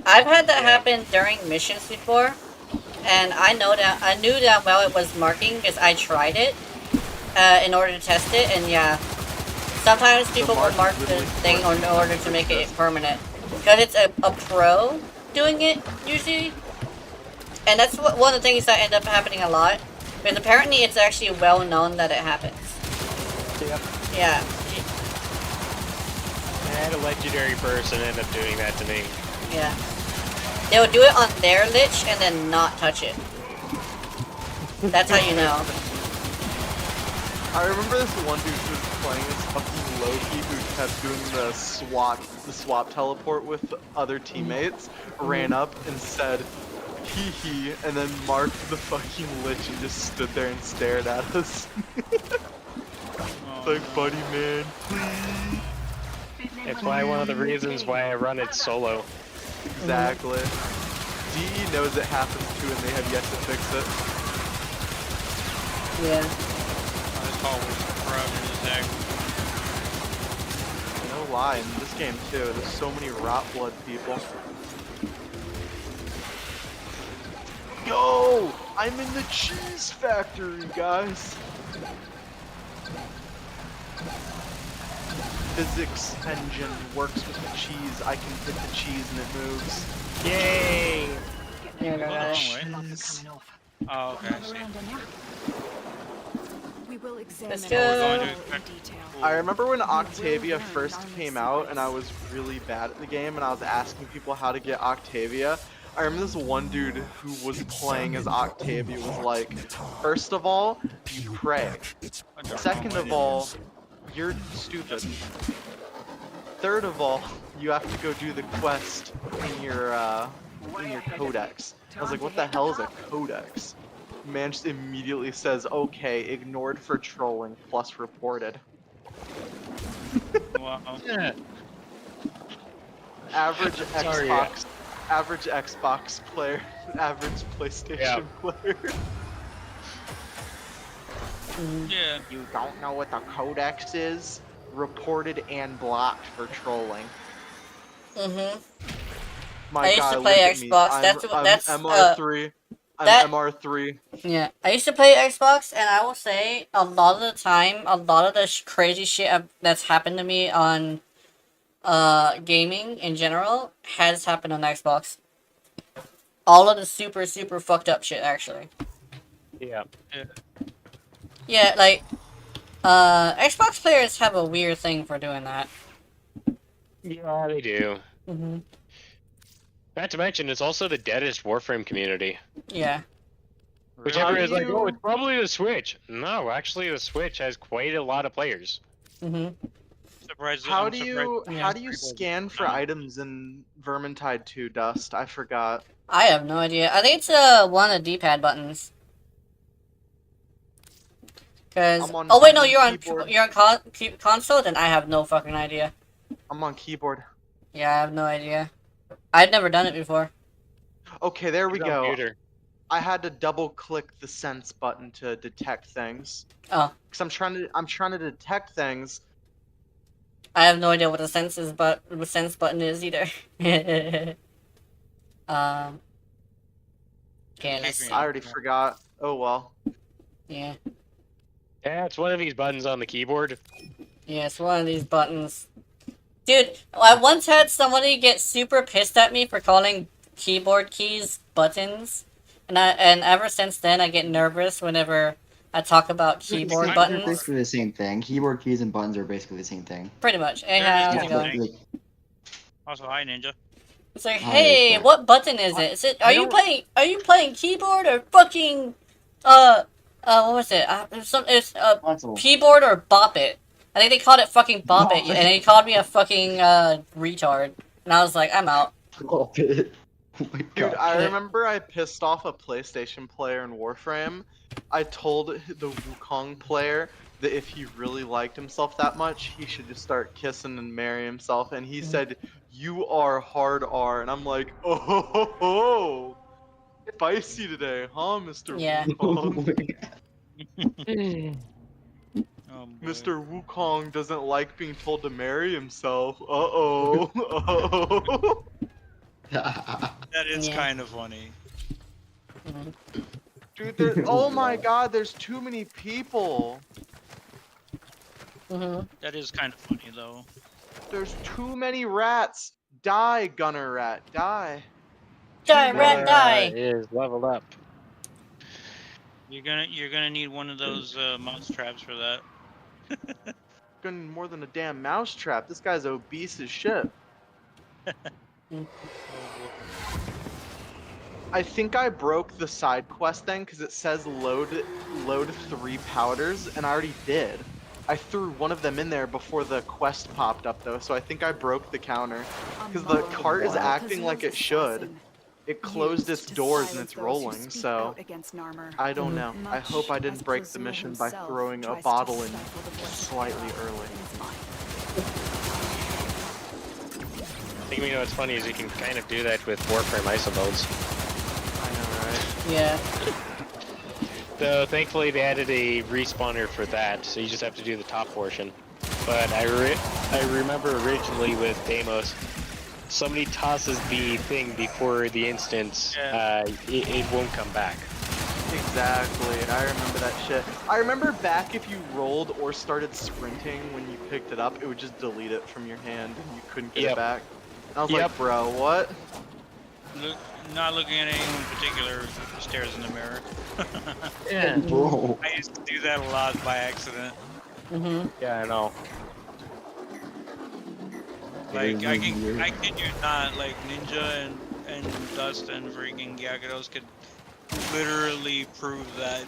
I've had that happen during missions before, and I knew that well it was marking because I tried it in order to test it, and yeah, sometimes people will mark the thing in order to make it permanent because it's a pro doing it usually, and that's one of the things that end up happening a lot. Because apparently it's actually well known that it happens. Yep. Yeah. I had a legendary person end up doing that to me. Yeah. They'll do it on their Lich and then not touch it. That's how you know. I remember this one dude who was playing as fucking Loki who kept doing the swap teleport with other teammates, ran up and said, hee hee, and then marked the fucking Lich and just stood there and stared at us. Oh like, buddy, man, please. It's why one of the reasons why I run it solo. Exactly. DE knows it happens too, and they have yet to fix it. Yeah. This call was forever in this act. No lie, in this game too, there's so many rot blood people. Yo! I'm in the cheese factory, guys! Physics engine works with the cheese. I can hit the cheese and it moves. Yay! There, Cheese. Oh, okay, I see. We will examine Let's all go. We're going to in expect- detail. I remember when Octavia first came out and I was really bad at the game and I was asking people how to get Octavia. I remember this one dude who was playing as Octavia was like, first of all, you pray. Second of all, you're stupid. Third of all, you have to go do the quest in your codex. I was like, what the hell is a codex? Man just immediately says, okay, ignored for trolling plus reported. Wow. Yeah. Average Sorry, Xbox player, average PlayStation player. Yeah. You don't know what the codex is? Reported and blocked for trolling. Mm-hmm. My I used guy, to play look at me. Xbox. I'm That's MR3. I'm that- MR3. Yeah, I used to play Xbox, and I will say a lot of the time, a lot of the crazy shit that's happened to me on gaming in general has happened on Xbox. All of the super fucked up shit, actually. Yeah. Yeah, like Xbox players have a weird thing for doing that. Yeah, they do. Mm-hmm. Not to mention, it's also the deadest Warframe community. Yeah. Which How everyone is do like, you- oh, it's probably the Switch. No, actually, the Switch has quite a lot of players. Mm-hmm. Surprised. How I'm do surprised- you how do you scan for items in Vermintide 2, Dust? I forgot. I have no idea. I think it's one of the D-pad buttons. Cause I'm on- oh wait, I'm no, on you're on keyboard. console. Then I have no fucking idea. I'm on keyboard. Yeah, I have no idea. I've never done it before. Okay, there we go. Computer. I had to double click the sense button to detect things. Oh, Cause I'm trying to detect things. I have no idea what the sense button is either. Okay, let's see. I already forgot. Oh well. Yeah, Yeah, it's one of these buttons on the keyboard. yeah, it's one of these buttons. Dude, I once had somebody get super pissed at me for calling keyboard keys buttons, and ever since then I get nervous whenever I talk about keyboard They're buttons. Basically the same thing. Keyboard keys and buttons are basically the same thing. Pretty much. Hey, They're how's just it different going? things. Also, hi Ninja. It's like, Hi, hey, Yasha. what button is it? Is it? Are you don't- playing keyboard or fucking what was it? It's Console. keyboard or bop it. I think they called it fucking bop it, No. and they called me a fucking retard. And I was like, I'm out. Oh my Dude, god. I remember I pissed off a PlayStation player in Warframe. I told the Wukong player that if he really liked himself that much, he should just start kissing and marry himself. And he said, "You are hard R," and I'm like, "Oh, ho, ho, ho. Spicy today, huh, Mr. Yeah. Wukong?" Oh, boy. Mr. Wukong doesn't like being told to marry himself. Uh-oh. Uh-oh. That is Yeah. kind of funny. Dude, oh my god, there's too many people. Mm-hmm. That is kind of funny though. There's too many rats. Die, Gunner Rat, die. Die, rat, die. Is leveled up. You're gonna need one of those mouse traps for that. Gonna need more than a damn mousetrap. This guy's obese as shit. I think I broke the side quest thing because it says load 3 powders, and I already did. I threw one of them in there before the quest popped up though, so I think I broke the counter. Because the cart is acting like it should. it closed its Used to doors and silence it's those who rolling, speak so out against Narmer. I don't know. I Much hope I as didn't break the Krita mission by himself throwing a tries to bottle in stifle the voice of slightly Terra early. in his mind. I think, you know, what's funny is you can kind of do that with Warframe isomodes. I know, right? Yeah. Though, thankfully, they added a respawner for that, so you just have to do the top portion. But I remember originally with Deimos, somebody tosses the thing before the instance, it won't come back. Exactly, I remember that shit. I remember back if you rolled or started sprinting when you picked it up, it would just delete it from your hand and you couldn't get it back. And I was like, bro, what? Look, not looking at anyone in particular, stares in the mirror. Yeah. Bro. I used to do that a lot by accident. Yeah, I know. Like, I kid you not, like, Ninja and Dust and freaking Gyagados could literally prove that.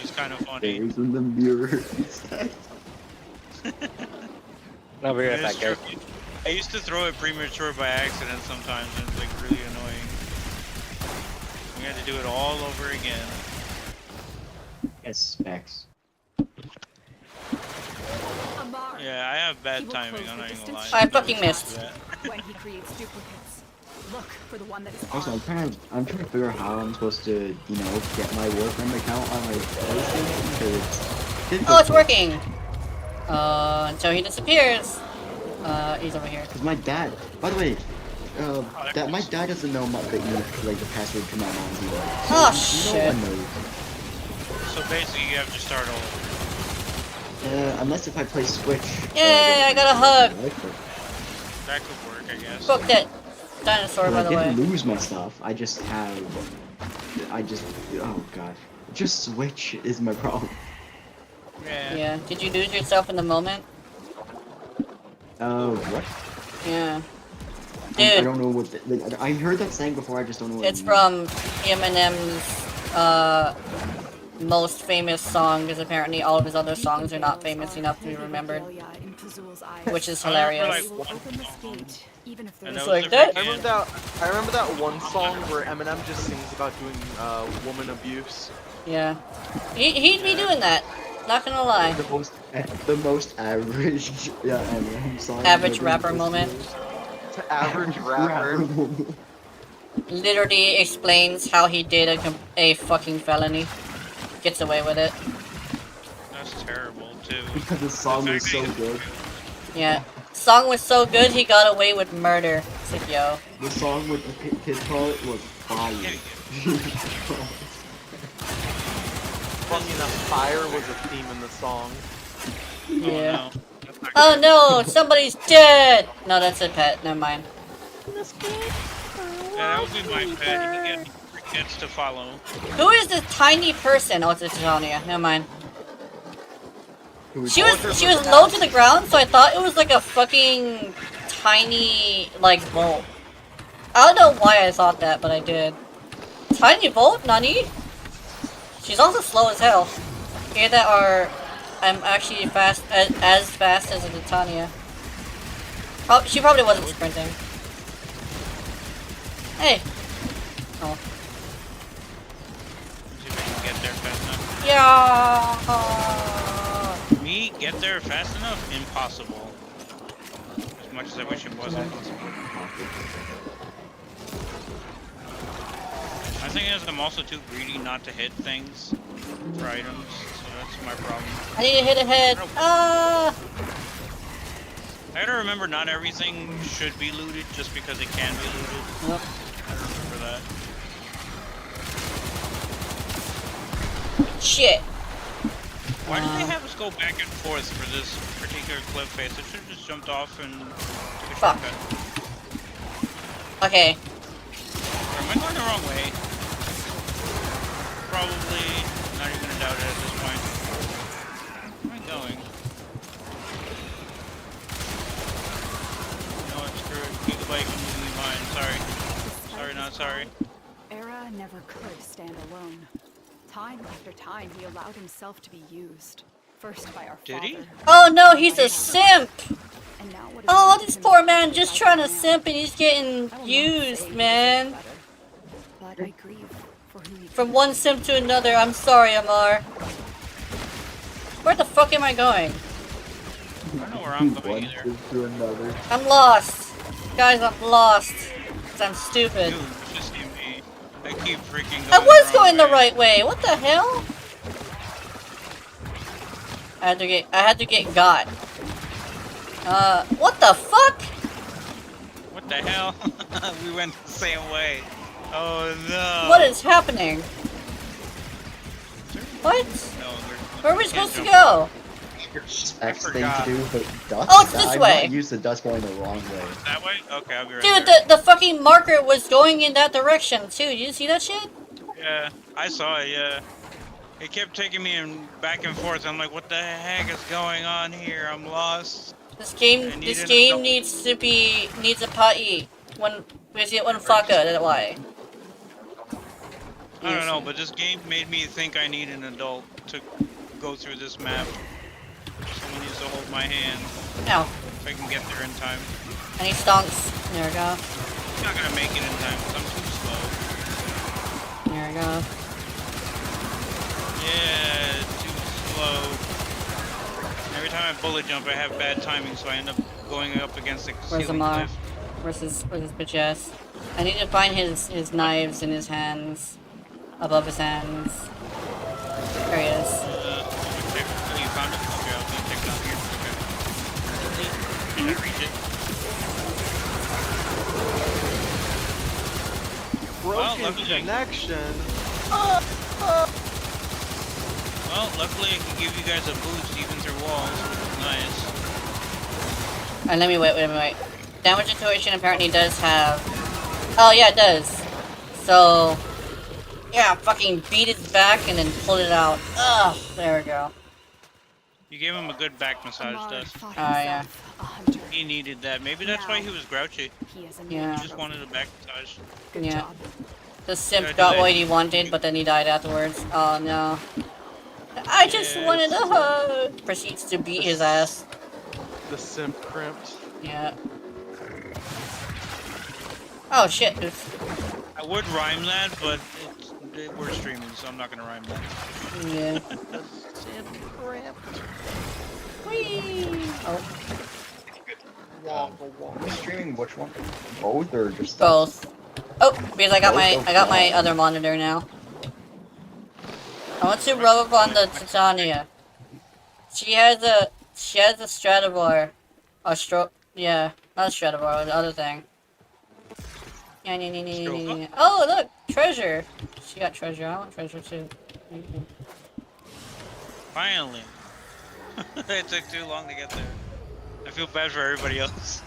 It's kind of funny. Stares in the mirror. I'll be right back, guys. I used to throw it premature by accident sometimes, and it's like really annoying. We had to do it all over again. Yes, specs. Yeah, I have bad timing, I'm not even gonna lie. I fucking missed. When he creates duplicates, look for the one that is Also, I'm armed. trying to figure out how I'm supposed to, you know, get my Warframe account on my PlayStation because Oh, it's working! Until he disappears. He's over here. Because my dad, by the way, that my dad doesn't know the password to my mom's email. Oh, So shit. no one knows. So basically, you have to start over. Unless if I play Switch. Yay, I got a hug! That could work, I guess. Fuck that dinosaur, by I the way. didn't lose my stuff. I just, oh god. Just Switch is my problem. Yeah. Did you lose yourself in the moment? What? Yeah. I Dude, don't know what, I heard that saying before, I just don't know what it's it means. from Eminem's, most famous song, because apparently all of his other songs are not famous enough to be remembered. Which is hilarious. And It's like that? I remember that one song where Eminem just sings about doing woman abuse. Yeah. He'd be doing that. Not gonna lie. The most average, Eminem song. Average rapper moment. Average rapper. Literally explains how he did a fucking felony. Gets away with it. That's terrible, too. Because the song was so good. Yeah. Song was so good, he got away with murder. It's like, yo. The song with the kid call it was fire. Funny enough, fire was a theme in the song. Yeah. Oh no, somebody's dead! No, that's a pet. Never mind. Yeah, that would be my pet. He gets to follow. Who is this tiny person? Oh, it's Titania. Never mind. She was low to the ground, so I thought it was like a fucking tiny, like, bolt. I don't know why I thought that, but I did. Tiny bolt? Nani? She's also slow as hell. Here that are... I'm actually fast, as fast as a Titania. Oh, she probably wasn't sprinting. Hey. Oh. See if I can get there fast enough. Yeah. Me get there fast enough? Impossible. As much as I wish it was impossible. I think is I'm also too greedy not to hit things for items, so that's my problem. I need to hit a head. Ah! I gotta remember not everything should be looted just because it can be looted. Yep. I remember that. Shit. Why did they have us go back and forth for this particular cliff face? I should have just jumped off and took a Fuck. shortcut. Okay. Or am I going the wrong way? Probably not even gonna doubt it at this point. Where am I going? You know what, screw it. Keep the bike and leave mine. Sorry. Sorry, not sorry. Era never could stand alone. Time after time, he allowed himself to be used. First by our Did he? father, Oh no, he's a simp! and now what is Oh, left of this him poor is man protected just by trying to command. simp and he's getting I will not used, say he man. deserves better, but I grieve for who he From could one be. simp to another, I'm sorry, Amar. Where the fuck am I going? I don't know where I'm going One either. thing to another. I'm lost. Guys, I'm lost. 'Cause I'm stupid. Dude, it's just you and me. I keep freaking going I was the wrong going the way. right way. What the hell? I had to get got. What the fuck? What the hell? We went the same way. Oh no. What is happening? What? No, Where are we can't supposed to jump go? X thing forgot. to do, but dust. Oh, it's this I'm way. not used to dust going the wrong way. That way? Okay, I'll be right Dude, there. the fucking marker was going in that direction too. You see that shit? Yeah, I saw it, yeah. It kept taking me back and forth. I'm like, what the heck is going on here? I'm lost. This I game need an adult. needs a potty. One fucker, that's why. I don't know, but this game made me think I need an adult to go through this map. Someone needs to hold my hand Ow. if I can get there in time. Any stonks? There we go. I'm not gonna make it in time because I'm too slow. There we go. Yeah, too slow. Every time I bullet jump, I have bad timing, so I end up going up against the Where's ceiling Amar? cliff. Where's his bitch ass? I need to find his knives in his hands. Above his hands. There he is. Oh, you found it? Okay, I was gonna take it out here. Okay. Can I reach it? Broken luckily- connection. Well, luckily I can give you guys a boost even through walls, which is nice. And let me wait. Damage intuition apparently does have. Oh yeah, it does. So yeah, fucking beat his back and then pull it out. Ugh, there we go. You gave him a good back massage, Amar Dust. thought yeah. himself a hunter. He needed that. Maybe that's why he was grouchy. He is a Yeah. He just wanted a back massage. Good Yeah. job. The simp Good got day. what he wanted, but then he died afterwards. Oh no. I just Yes. wanted a hug. Proceeds to beat his ass. The simp crimped. Yeah. Oh shit. Oops. I would rhyme that, but we're streaming, so I'm not gonna rhyme that. Yeah. The simp crimped. Whee! Oh, Streaming which one? Both or just both. Oh, because I got Both? my other monitor now. I want to rub up on the Titania. She has a Stradivar. Yeah, not a Stradivar, the other thing. Yeah. Oh look, treasure. She got treasure. I want treasure too. Finally. It took too long to get there. I feel bad for everybody else.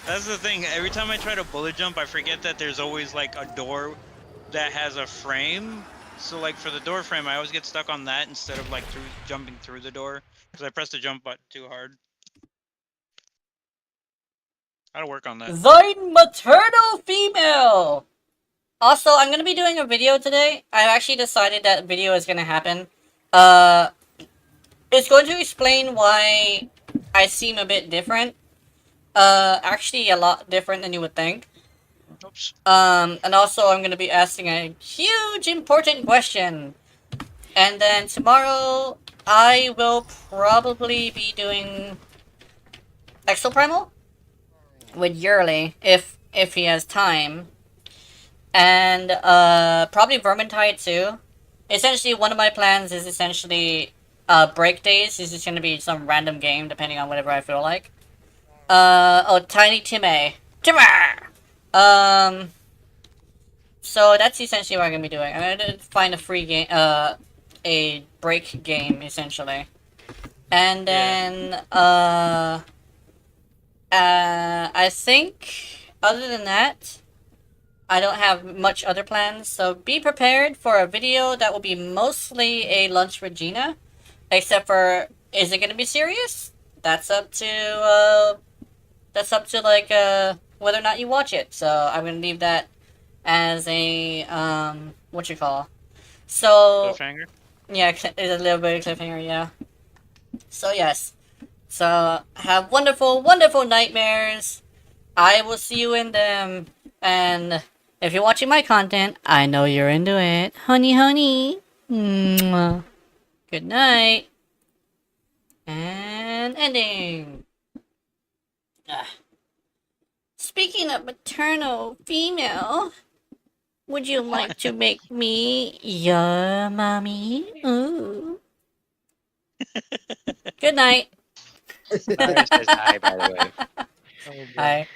That's the thing, every time I try to bullet jump, I forget that there's always like a door that has a frame. So like for the door frame, I always get stuck on that instead of like jumping through the door. Because I pressed the jump button too hard. Gotta work on that. Thine maternal female! Also, I'm gonna be doing a video today. I've actually decided that video is gonna happen. It's going to explain why I seem a bit different. Actually a lot different than you would think. Oops. And also I'm gonna be asking a huge important question. And then tomorrow I will probably be doing Exoprimal with Yurley if he has time. And probably Vermintide too. Essentially one of my plans is essentially break days. This is gonna be some random game depending on whatever I feel like. Tiny Timmy. Timmer! So that's essentially what I'm gonna be doing. I'm gonna find a free game, a break game, essentially. And then, I think, other than that, I don't have much other plans, so be prepared for a video that will be mostly a lunch for Gina. Except for, is it gonna be serious? That's up to, like, whether or not you watch it. So I'm gonna leave that as a, So, Cliffhanger? yeah, it's a little bit of cliffhanger, yeah. So yes. So have wonderful, wonderful nightmares. I will see you in them. And if you're watching my content, I know you're into it. Honey, honey. Mwah. Good night. And ending. Ah. Speaking of maternal female, would you like to make me your mommy? Ooh. Good night. Fire says hi, by the way. Hi.